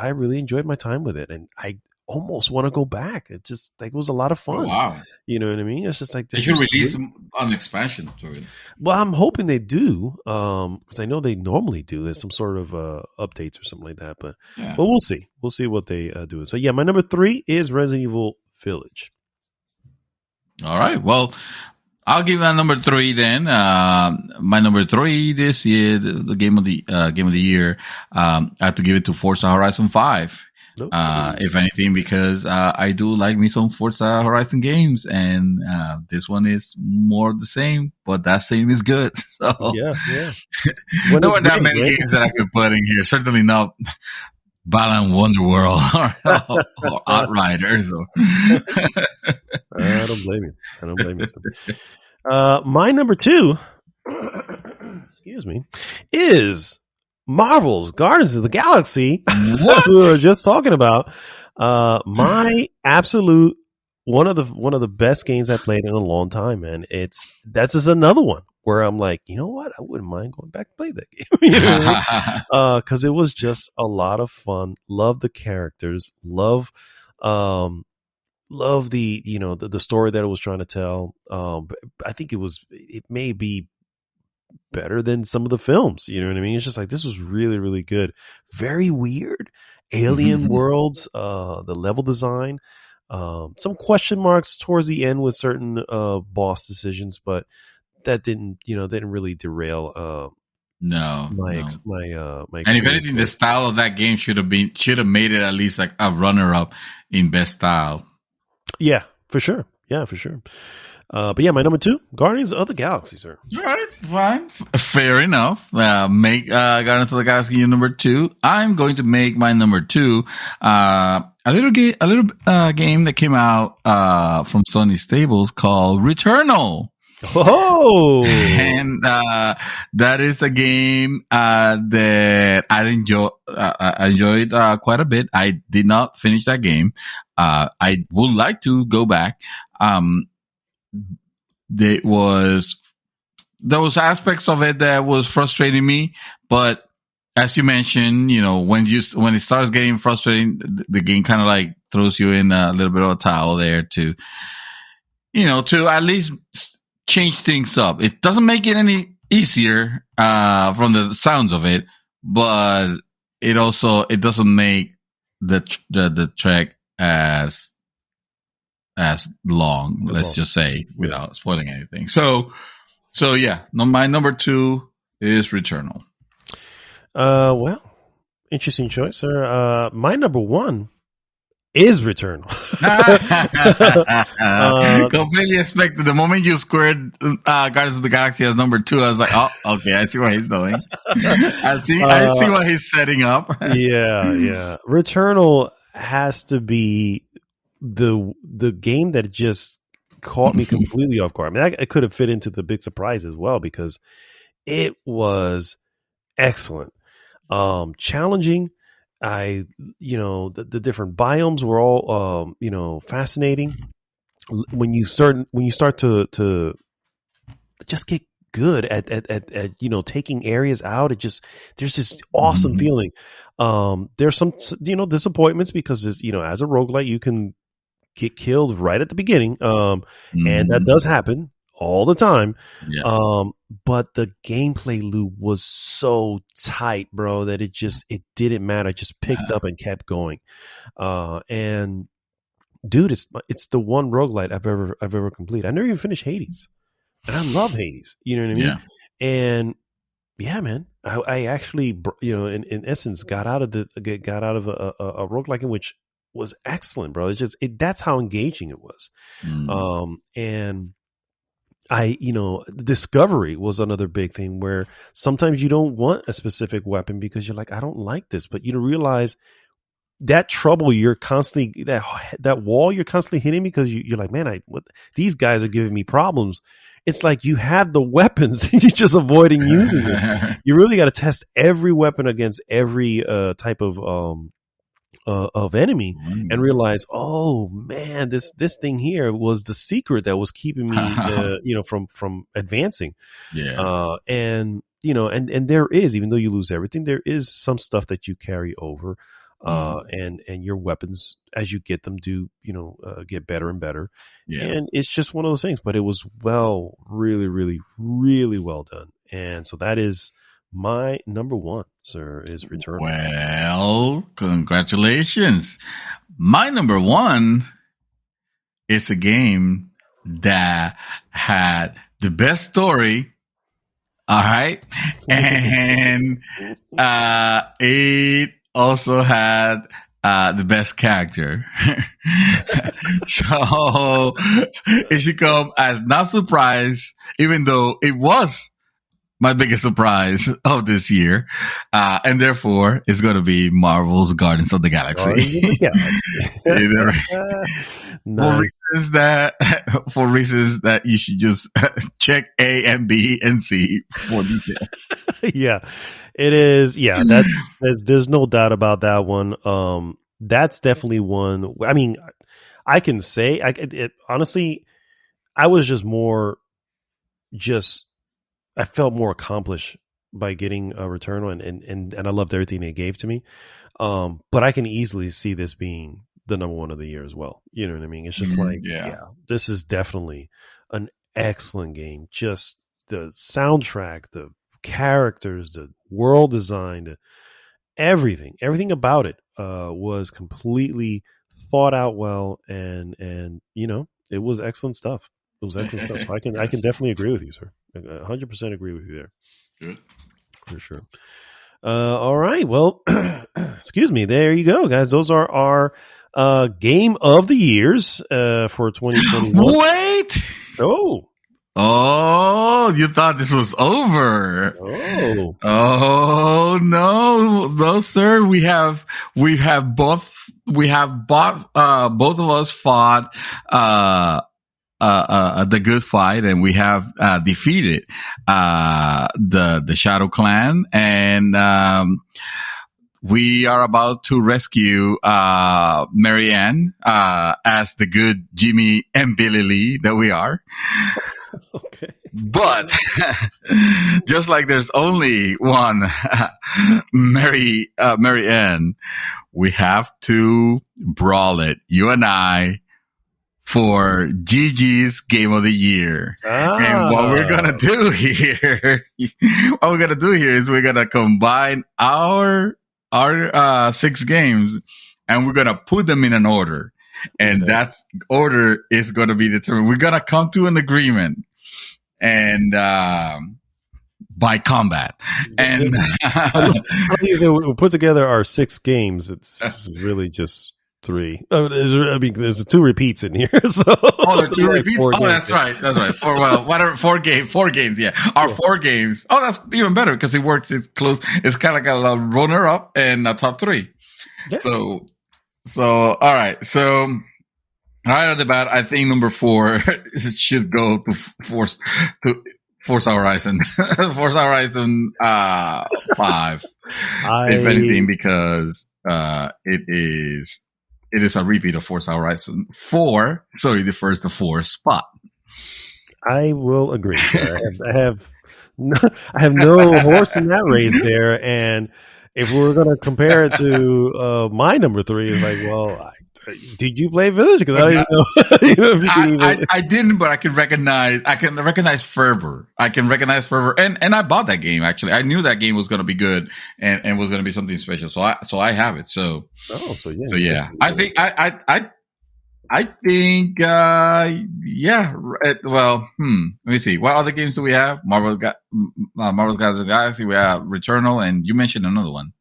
really enjoyed my time with it, and I almost want to go back. It just like it was a lot of fun. Oh, wow. You know what I mean? It's just like they should release an expansion to it. Well, I'm hoping they do, because I know they normally do. There's some sort of updates or something like that, but we'll see. We'll see what they do. So yeah, my number 3 is Resident Evil Village. All right. Well, I'll give that number 3 then. My number 3 this year, the game of the year, I have to give it to Forza Horizon 5. If anything, because I do like me some Forza Horizon games, and this one is more the same, but that same is good. So yeah. There weren't that many games that I could put in here. Certainly not Balan Wonderworld or Outriders. I don't blame you. My number 2, excuse me, is Marvel's Guardians of the Galaxy. What we were just talking about. My absolute one of the best games I played in a long time, man. That's just another one where I'm like, you know what? I wouldn't mind going back and play that game. You know what I mean? 'Cause it was just a lot of fun. Love the characters. Love the the story that it was trying to tell. I think it may be better than some of the films, you know what I mean? It's just like, this was really, really good. Very weird alien worlds, the level design, some question marks towards the end with certain boss decisions, but that didn't really derail my experience. And if anything, the style of that game should have made it at least like a runner-up in best style. Yeah, for sure. But yeah, my number 2, Guardians of the Galaxy, sir. All right, fine. Fair enough. Make Guardians of the Galaxy your number 2. I'm going to make my number 2 a little game that came out from Sony Stables called Returnal. Oh, and that is a game that I enjoyed quite a bit. I did not finish that game. I would like to go back. There was aspects of it that was frustrating me, but as you mentioned, when it starts getting frustrating, the game kind of like throws you in a little bit of a towel there to at least change things up. It doesn't make it any easier from the sounds of it, but it doesn't make the trek as long, let's just say, without spoiling anything. So yeah, my number 2 is Returnal. Well, interesting choice, sir. My number 1 is Returnal. Completely expected. The moment you squared Guardians of the Galaxy as number 2, I was like, oh, okay, I see what he's doing. I see what he's setting up. Yeah. Returnal has to be the game that just caught me completely off guard. I mean, it could have fit into the big surprise as well, because it was excellent, challenging. The different biomes were all fascinating. When you start to just get good at taking areas out, there's this awesome feeling. There's some disappointments because as a roguelite, you can get killed right at the beginning, and that does happen all the time. Yeah. But the gameplay loop was so tight, bro, that it didn't matter. I just picked up and kept going. And dude, it's the one roguelite I've ever completed. I never even finished Hades, and I love Hades. You know what I mean? Yeah. And yeah, man, I actually, in essence, got out of a roguelike in which was excellent, bro. That's how engaging it was. And discovery was another big thing where sometimes you don't want a specific weapon because you're like, I don't like this, but you realize that trouble you're constantly that wall you're constantly hitting because you're like, man, these guys are giving me problems. It's like you have the weapons, you're just avoiding using them. You really got to test every weapon against every type of enemy and realize, oh man, this thing here was the secret that was keeping me, from advancing. Yeah. And there is, even though you lose everything, there is some stuff that you carry over. And your weapons, as you get them, do get better and better. Yeah. And it's just one of those things. But it was really, really, really well done. And so that is my number one, sir, is Returnal. Well, congratulations. My number one is a game that had the best story. All right. And it also had the best character. So it should come as not surprise, even though it was my biggest surprise of this year. And therefore, it's going to be Marvel's Guardians of the Galaxy. Nice. For reasons that you should just check A and B and C for details. Yeah, it is. Yeah, there's no doubt about that one. That's definitely one. I mean, I can say, honestly, I was I felt more accomplished by getting a Returnal, and I loved everything they gave to me. But I can easily see this being the number one of the year as well. You know what I mean? It's just this is definitely an excellent game. Just the soundtrack, the characters, the world design, everything about it was completely thought out well, and it was excellent stuff. It was excellent stuff. So I can definitely agree with you, sir. 100% agree with you there. Good. For sure. All right. Well, excuse me. There you go, guys. Those are our game of the years for 2021. Wait. Oh, you thought this was over. Oh no, sir. We have both of us fought the good fight, and we have defeated the Shadow Clan, and we are about to rescue Marianne as the good Jimmy and Billy Lee that we are. Okay. But just like there's only one Marianne, we have to brawl it, you and I, for Gigi's Game of the Year. And what we're going to do here is we're going to combine our 6 games, and we're going to put them in an order. And that order is going to be determined. We're going to come to an agreement, and by combat. And we'll put together our 6 games. It's really just 3. There's 2 repeats in here. So there's 2 repeats. That's right. Whatever. 4 games. Yeah, our 4 games. Oh, that's even better because it works. It's close. It's kind of like a runner up and a top 3. Yeah. So all right. So right off the bat, I think number 4 should go to Forza Horizon. Forza Horizon 5. If anything, because it is a repeat of Forza Horizon 4. Sorry, the first to 4 spot. I will agree. I have no horse in that race there, and if we're going to compare it to my number 3, it's like, well, Did you play Village? Because I don't even know. If you can even... I didn't, but I can recognize Fervor. And I bought that game actually. I knew that game was going to be good and was going to be something special. So I have it. So yeah. I think yeah. Well, let me see. What other games do we have? Marvel's Guardians of the Galaxy. We have Returnal, and you mentioned another one.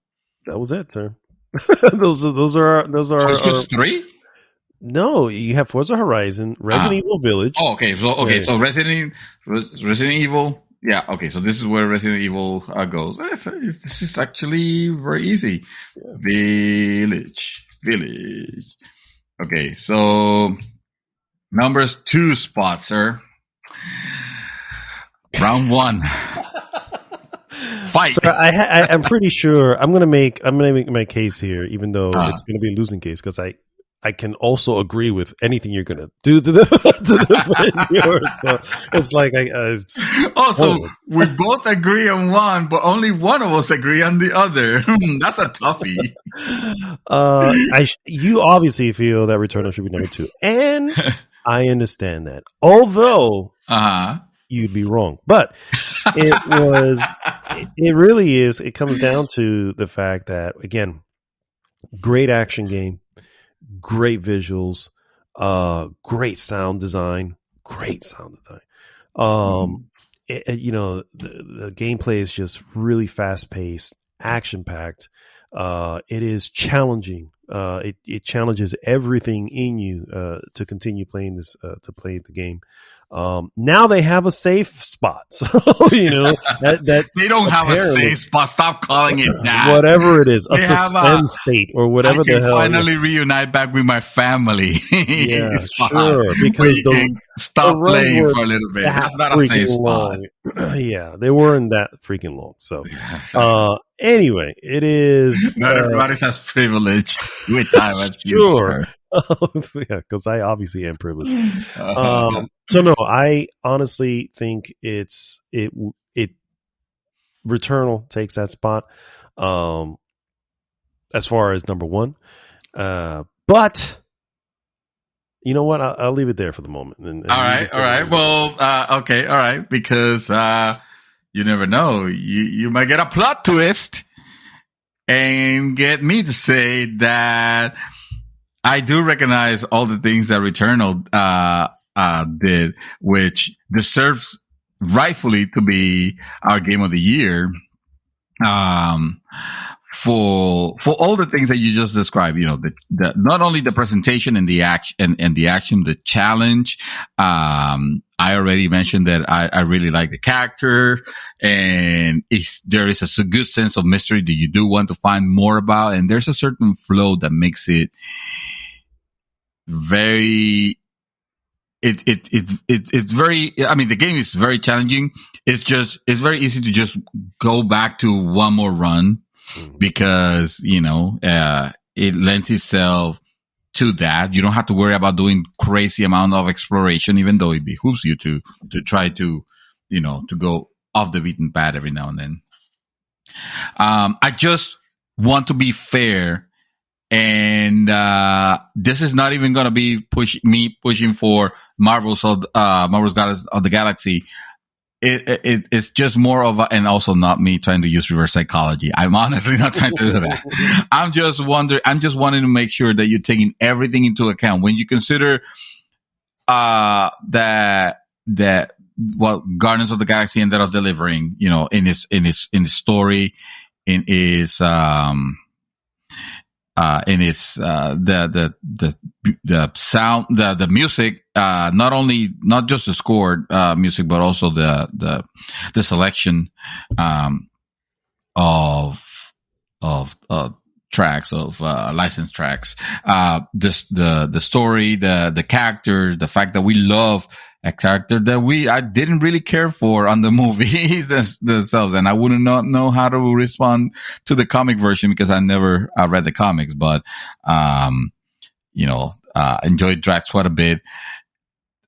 That was it, sir. those are. So it's just 3? No, you have Forza Horizon, Resident Evil Village. Oh, okay. So Resident Evil. Yeah. Okay. So this is where Resident Evil goes. This is actually very easy. Yeah. Village. Okay. So numbers 2 spot, sir. Round 1. Fight. So I'm pretty sure I'm gonna make my case here, even though it's gonna be a losing case, because I can also agree with anything you're gonna do to defend yours. So it's like we both agree on one, but only one of us agree on the other. That's a toughie. You obviously feel that Returnal should be number 2, and I understand that. Although you'd be wrong, but it really is. It comes down to the fact that, again, great action game, great visuals, great sound design. The gameplay is just really fast paced, action packed. It is challenging. It challenges everything in you to continue playing this, to play the game. Now they have a safe spot, so that they don't have a safe spot. Stop calling it that. Whatever it is, a suspend state or whatever the hell. Finally reunite back with my family. Yeah, sure. Because stop playing for a little bit. That's not a safe spot. Yeah, they weren't that freaking long. So, anyway, it is. Not everybody has privilege with time as you, sir. Yeah, because I obviously am privileged. So no, I honestly think it Returnal takes that spot as far as number 1. But you know what? I'll leave it there for the moment. And all right. Well, okay, all right, because you never know. You might get a plot twist and get me to say that I do recognize all the things that Returnal did, which deserves rightfully to be our game of the year. For all the things that you just described, the not only the presentation and the action the challenge. I already mentioned that I really like the character, and if there is a good sense of mystery that you do want to find more about, and there's a certain flow that makes it very. It's very. I mean, the game is very challenging. It's very easy to just go back to one more run because it lends itself to that. You don't have to worry about doing crazy amount of exploration, even though it behooves you to try to to go off the beaten path every now and then. I just want to be fair. And this is not even going to be pushing for Marvel's Guardians of the Galaxy. It's just more of and also not me trying to use reverse psychology. I'm honestly not trying to do that. I'm just wanting to make sure that you're taking everything into account when you consider that what Guardians of the Galaxy ended up delivering, in his story, in his the sound, the music, not just the scored music, but also the selection of tracks, of licensed tracks, the story, the characters, the fact that we love a character that I didn't really care for on the movies themselves, and I wouldn't not know how to respond to the comic version because I never read the comics, but enjoyed Drax quite a bit.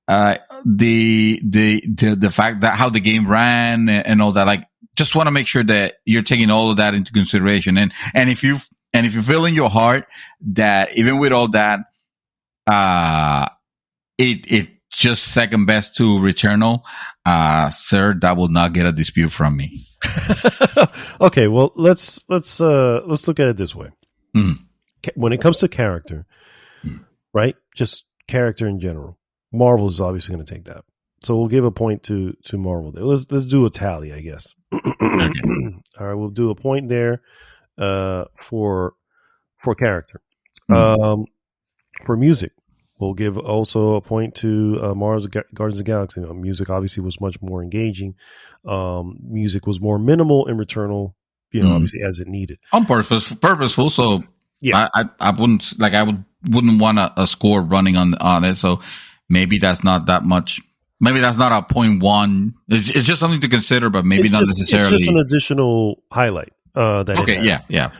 The fact that how the game ran and all that, just want to make sure that you're taking all of that into consideration, and if you feel in your heart that even with all that, it just second best to Returnal, sir, that will not get a dispute from me. Okay, well let's look at it this way. Mm. When it comes to character, right? Just character in general, Marvel is obviously going to take that. So we'll give a point to Marvel there. Let's do a tally, I guess. Okay. All right, we'll do a point there for character. For music, we'll give also a point to Marvel's Guardians of the Galaxy. Music obviously was much more engaging. Music was more minimal in Returnal, obviously as it needed. On purposeful. So yeah, I wouldn't want a score running on it. So maybe that's not that much. Maybe that's not a 0.1. It's just something to consider, but maybe not necessarily. It's just an additional highlight. Okay, yeah.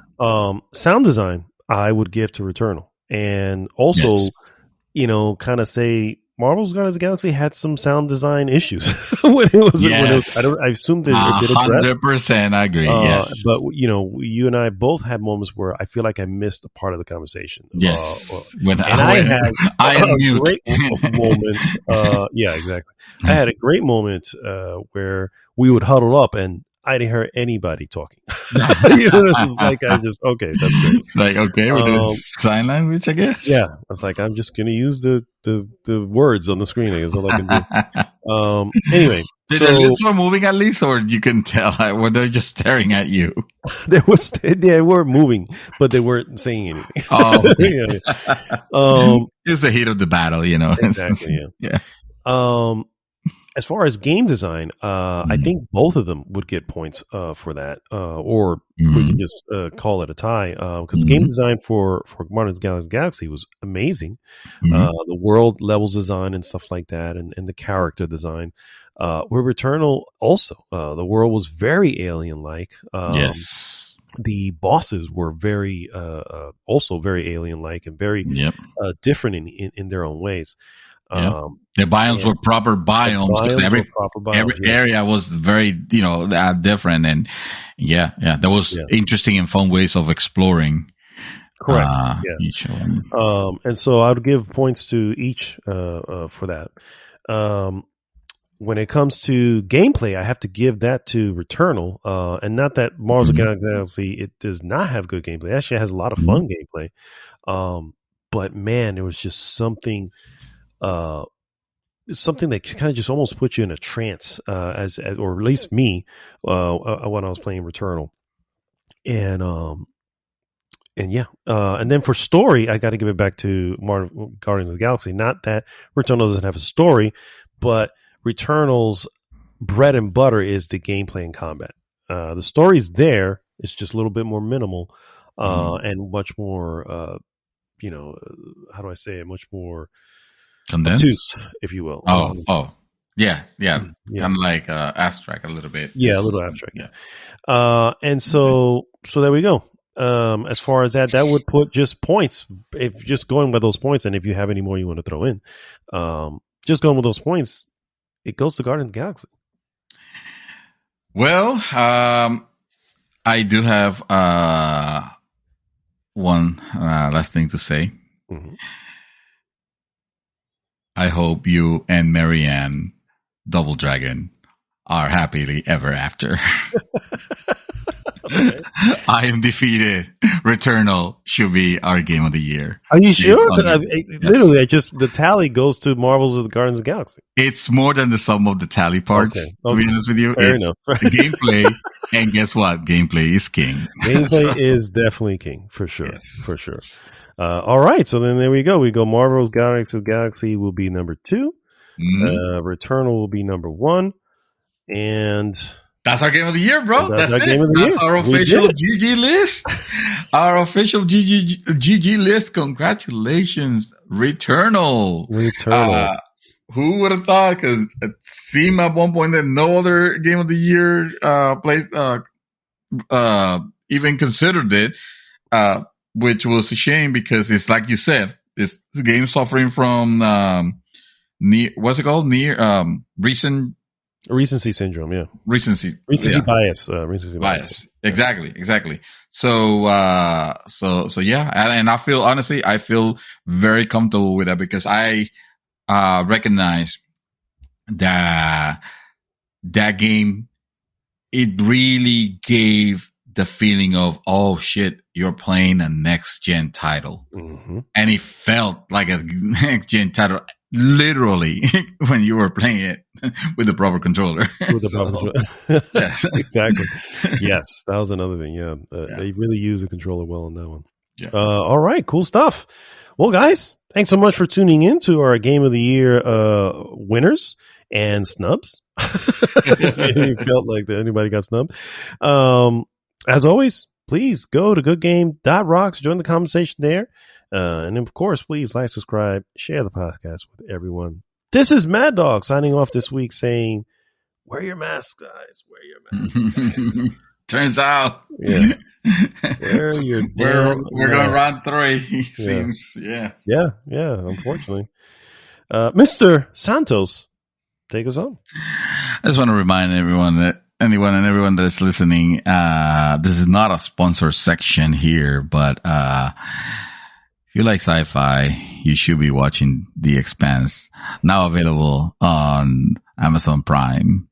Sound design, I would give to Returnal. And also, kind of say Marvel's Guardians of the Galaxy had some sound design issues when it was. I assume that it did address. 100%, I agree. Yes, but you and I both had moments where I feel like I missed a part of the conversation. Yes, I had a great moment. Yeah, exactly. I had a great moment where we would huddle up and I didn't hear anybody talking. This is like, that's great. Like, okay, we're doing sign language, I guess. Yeah. I was like, I'm just going to use the words on the screen. Is all I can do. Anyway. Did the lips were moving at least, or you can tell were they just staring at you? They were moving, but they weren't saying anything. Oh, okay. It's the heat of the battle, Exactly. Yeah. As far as game design, I think both of them would get points for that, or we can just call it a tie because game design for Guardians of the Galaxy was amazing. The world levels design and stuff like that, and the character design. With Returnal, also the world was very alien-like. Yes. The bosses were very, also very alien-like and very different in their own ways. The biomes were proper biomes because every area was very different, and there was interesting and fun ways of exploring. Correct. Each one. And so I would give points to each for that. When it comes to gameplay, I have to give that to Returnal, and not that Marvel's Galaxy it does not have good gameplay. Actually, it has a lot of fun gameplay, but man, there was just something that kind of just almost put you in a trance, as or at least me, when I was playing Returnal, and then for story, I got to give it back to Marvel Guardians of the Galaxy. Not that Returnal doesn't have a story, but Returnal's bread and butter is the gameplay and combat. The story's there; it's just a little bit more minimal, and much more, how do I say it? Much more condensed, obtuse, if you will. Yeah. Kind of like abstract a little bit. Yeah, a little abstract. Yeah. And so there we go. As far as that would put just points. If just going by those points, and if you have any more you want to throw in, just going with those points, it goes to Guardians of the Galaxy. Well, I do have one last thing to say. Mm-hmm. I hope you and Marianne Double Dragon are happily ever after. Okay. I am defeated. Returnal should be our game of the year. Are you sure? Literally, the tally goes to Marvel's of the Guardians of the Galaxy. It's more than the sum of the tally parts. Okay. To be honest with you, fair enough. Gameplay, and guess what? Gameplay is king. Gameplay is definitely king for sure. Yes. For sure. All right, so then there we go. We go Marvel's Guardians of the Galaxy will be number 2. Returnal will be number 1, and that's our game of the year, bro. That's our game of the year. Our official GG list. Our official GG list. Congratulations, Returnal. Who would have thought? Because it seemed at one point that no other game of the year even considered it, which was a shame because it's like you said, it's the game suffering from what's it called? Recent Recency syndrome, yeah. Recency bias. Recency bias. Exactly. So yeah. And I feel very comfortable with that because I recognize that game, it really gave the feeling of, oh shit, you're playing a next gen title. Mm-hmm. And it felt like a next gen title literally when you were playing it with the proper controller. Yes. Exactly. Yes, that was another thing. Yeah. They really use the controller well on that one. Yeah. All right, cool stuff. Well, guys, thanks so much for tuning in to our Game of the Year winners and snubs. It felt like anybody got snubbed. As always, please go to goodgame.rocks, join the conversation there. And of course, please like, subscribe, share the podcast with everyone. This is Mad Dog signing off this week saying, wear your masks, guys. Wear your masks. Turns out. Yeah. Wear your we're going round 3, seems. Yeah, unfortunately. Mr. Santos, take us home. I just want to remind anyone that is listening, this is not a sponsor section here, but if you like sci-fi, you should be watching The Expanse, now available on Amazon Prime.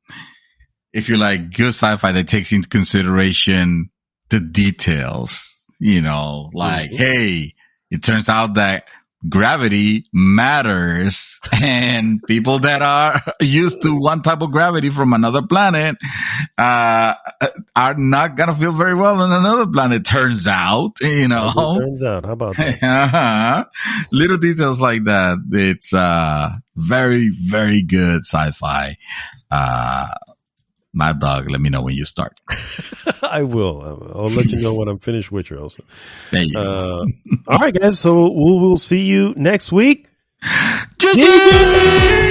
If you like good sci-fi that takes into consideration the details, like, hey, it turns out that gravity matters, and people that are used to one type of gravity from another planet are not gonna feel very well on another planet. Turns out, Turns out, how about that? Little details like that. It's very, very good sci-fi. Mad Dog, let me know when you start. I will. I'll let you know when I'm finished with you also. There you go. All right, guys. So we'll see you next week. GG!